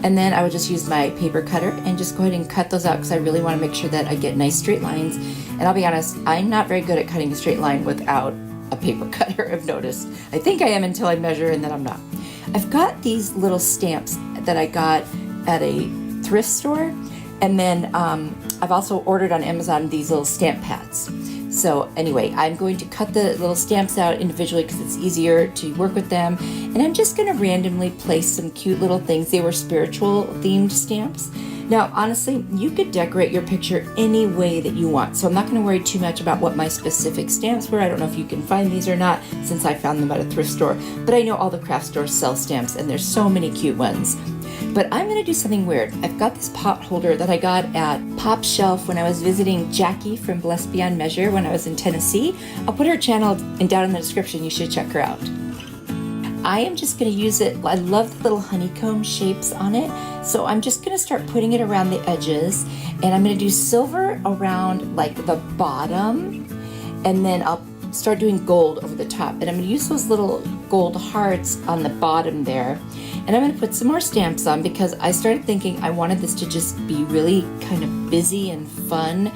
S1: And then I would just use my paper cutter and just go ahead and cut those out because I really want to make sure that I get nice straight lines. And I'll be honest, I'm not very good at cutting a straight line without a paper cutter, I've noticed. I think I am until I measure and then I'm not. I've got these little stamps that I got at a thrift store. And then I've also ordered on Amazon these little stamp pads. So anyway, I'm going to cut the little stamps out individually because it's easier to work with them. And I'm just going to randomly place some cute little things. They were spiritual themed stamps. Now, honestly, you could decorate your picture any way that you want. So I'm not going to worry too much about what my specific stamps were. I don't know if you can find these or not since I found them at a thrift store. But I know all the craft stores sell stamps and there's so many cute ones. But I'm going to do something weird. I've got this pot holder that I got at Pop Shelf when I was visiting Jackie from Blessed Beyond Measure when I was in Tennessee. I'll put her channel down in the description. You should check her out. I am just going to use it. I love the little honeycomb shapes on it. So I'm just going to start putting it around the edges. And I'm going to do silver around like the bottom. And then I'll start doing gold over the top. And I'm going to use those little gold hearts on the bottom there. And I'm going to put some more stamps on because I started thinking I wanted this to just be really kind of busy and fun.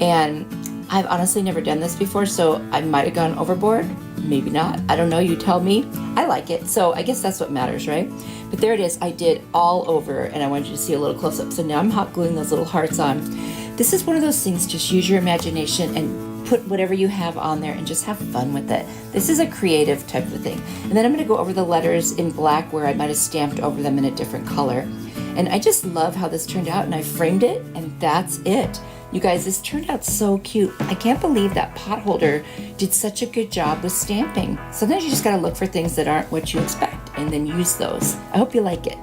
S1: And I've honestly never done this before, so I might have gone overboard. Maybe not. I don't know. You tell me. I like it. So I guess that's what matters, right? But there it is. I did all over and I wanted you to see a little close up. So now I'm hot gluing those little hearts on. This is one of those things, just use your imagination and put whatever you have on there and just have fun with it. This is a creative type of thing. And then I'm going to go over the letters in black where I might have stamped over them in a different color. And I just love how this turned out, and I framed it, and that's it. You guys, this turned out so cute. I can't believe that pot holder did such a good job with stamping. Sometimes you just got to look for things that aren't what you expect and then use those. I hope you like it.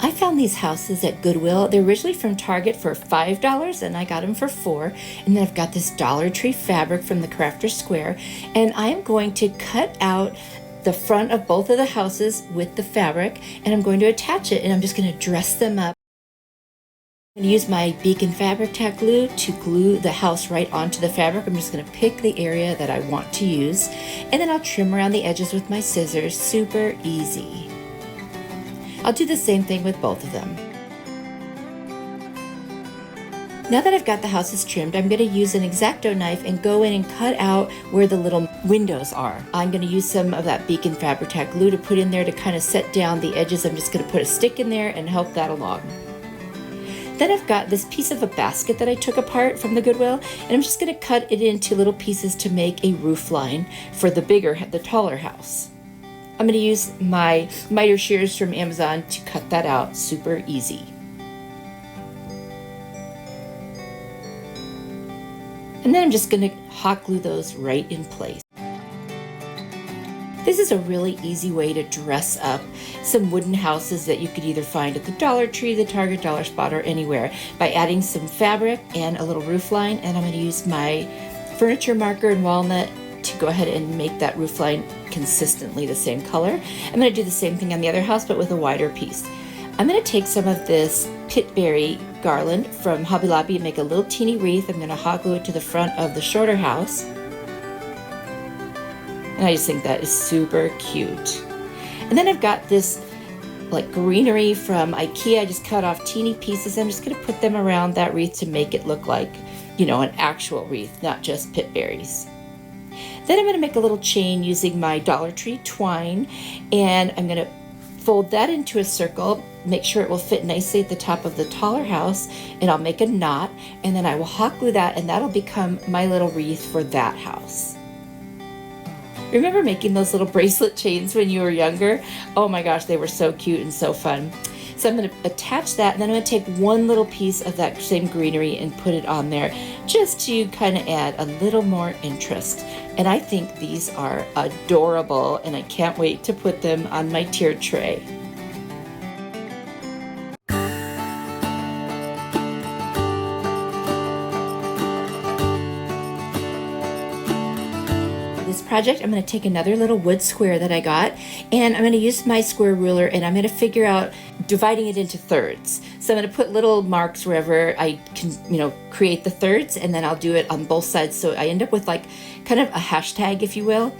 S1: I found these houses at Goodwill. They're originally from Target for $5 and I got them for $4. And then I've got this Dollar Tree fabric from the Crafter's Square. And I am going to cut out the front of both of the houses with the fabric and I'm going to attach it and I'm just going to dress them up. I'm going to use my Beacon Fabric Tack glue to glue the house right onto the fabric. I'm just going to pick the area that I want to use and then I'll trim around the edges with my scissors. Super easy. I'll do the same thing with both of them. Now that I've got the houses trimmed, I'm going to use an X-Acto knife and go in and cut out where the little windows are. I'm going to use some of that Beacon Fabric Tack glue to put in there to kind of set down the edges. I'm just going to put a stick in there and help that along. Then I've got this piece of a basket that I took apart from the Goodwill, and I'm just going to cut it into little pieces to make a roof line for the taller house. I'm going to use my miter shears from Amazon to cut that out. Super easy. And then I'm just going to hot glue those right in place. This is a really easy way to dress up some wooden houses that you could either find at the Dollar Tree, the Target, Dollar Spot, or anywhere by adding some fabric and a little roof line. And I'm going to use my furniture marker and walnut to go ahead and make that roof line consistently the same color. I'm going to do the same thing on the other house, but with a wider piece. I'm going to take some of this pitberry garland from Hobby Lobby and make a little teeny wreath. I'm going to hot glue it to the front of the shorter house. And I just think that is super cute. And then I've got this like greenery from IKEA. I just cut off teeny pieces. I'm just going to put them around that wreath to make it look like, an actual wreath, not just pitberries. Then I'm going to make a little chain using my Dollar Tree twine, and I'm going to fold that into a circle, make sure it will fit nicely at the top of the taller house, and I'll make a knot, and then I will hot glue that, and that'll become my little wreath for that house. Remember making those little bracelet chains when you were younger? Oh my gosh, they were so cute and so fun. So I'm going to attach that, and then I'm going to take one little piece of that same greenery and put it on there just to kind of add a little more interest. And I think these are adorable, and I can't wait to put them on my tiered tray. Project, I'm going to take another little wood square that I got, and I'm going to use my square ruler, and I'm going to figure out dividing it into thirds. So I'm going to put little marks wherever I can, create the thirds, and then I'll do it on both sides. So I end up with like kind of a hashtag, if you will.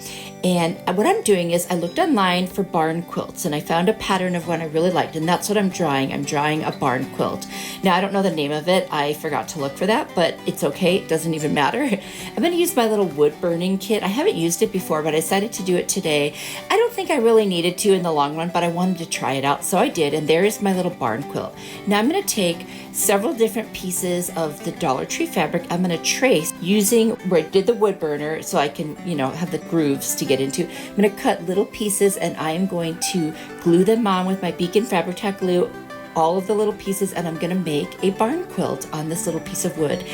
S1: And what I'm doing is I looked online for barn quilts, and I found a pattern of one I really liked, and that's what I'm drawing. I'm drawing a barn quilt. Now, I don't know the name of it. I forgot to look for that, but it's okay. It doesn't even matter. I'm going to use my little wood burning kit. I haven't used it before, but I decided to do it today. I don't think I really needed to in the long run, but I wanted to try it out, so I did, and there is my little barn quilt. Now I'm going to take several different pieces of the Dollar Tree fabric. I'm going to trace using where I did the wood burner so I can, have the grooves to get into. I'm going to cut little pieces, and I am going to glue them on with my Beacon Fabric Tack glue, all of the little pieces, and I'm gonna make a barn quilt on this little piece of wood.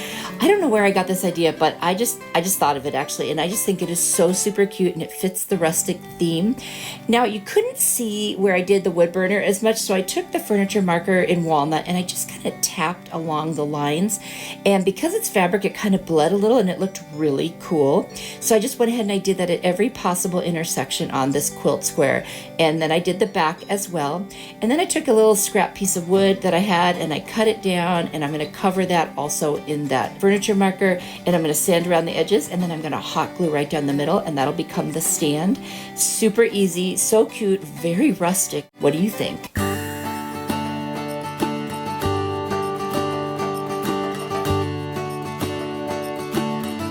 S1: I don't know where I got this idea, but I just thought of it actually, and I just think it is so super cute, and it fits the rustic theme. Now, you couldn't see where I did the wood burner as much, so I took the furniture marker in walnut and I just kind of tapped along the lines, and because it's fabric, it kind of bled a little and it looked really cool. So I just went ahead and I did that at every possible intersection on this quilt square, and then I did the back as well. And then I took a little scrap piece of wood that I had and I cut it down, and I'm going to cover that also in that furniture marker, and I'm going to sand around the edges, and then I'm going to hot glue right down the middle, and that'll become the stand. Super easy, so cute, very rustic. What do you think?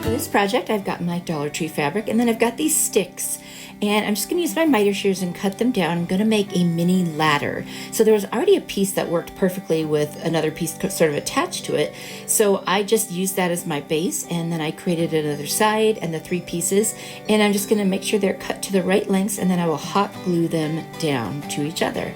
S1: For this project, I've got my Dollar Tree fabric, and then I've got these sticks. And I'm just going to use my miter shears and cut them down. I'm going to make a mini ladder. So there was already a piece that worked perfectly with another piece sort of attached to it. So I just used that as my base, and then I created another side and the 3 pieces. And I'm just going to make sure they're cut to the right lengths, and then I will hot glue them down to each other.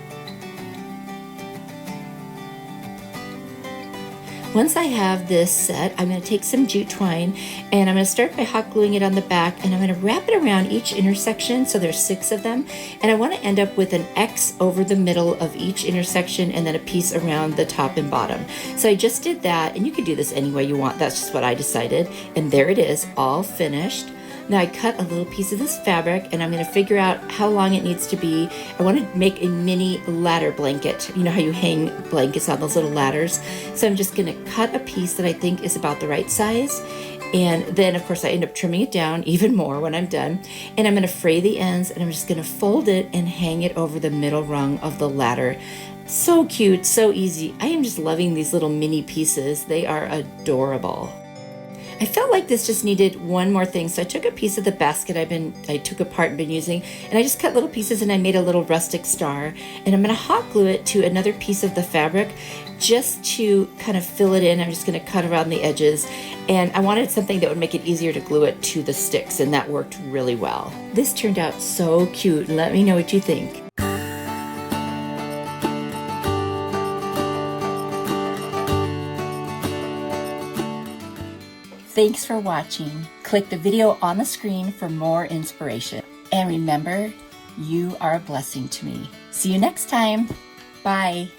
S1: Once I have this set, I'm going to take some jute twine, and I'm going to start by hot gluing it on the back, and I'm going to wrap it around each intersection, so there's 6 of them, and I want to end up with an X over the middle of each intersection and then a piece around the top and bottom. So I just did that, and you can do this any way you want. That's just what I decided, and there it is, all finished. Now I cut a little piece of this fabric, and I'm going to figure out how long it needs to be. I want to make a mini ladder blanket. You know how you hang blankets on those little ladders? So I'm just going to cut a piece that I think is about the right size. And then, of course, I end up trimming it down even more when I'm done. And I'm going to fray the ends, and I'm just going to fold it and hang it over the middle rung of the ladder. So cute, so easy. I am just loving these little mini pieces. They are adorable. I felt like this just needed one more thing, so I took a piece of the basket I took apart and been using, and I just cut little pieces, and I made a little rustic star, and I'm going to hot glue it to another piece of the fabric just to kind of fill it in. I'm just going to cut around the edges, and I wanted something that would make it easier to glue it to the sticks, and that worked really well. This turned out so cute. Let me know what you think. Thanks for watching. Click the video on the screen for more inspiration. And remember, you are a blessing to me. See you next time. Bye.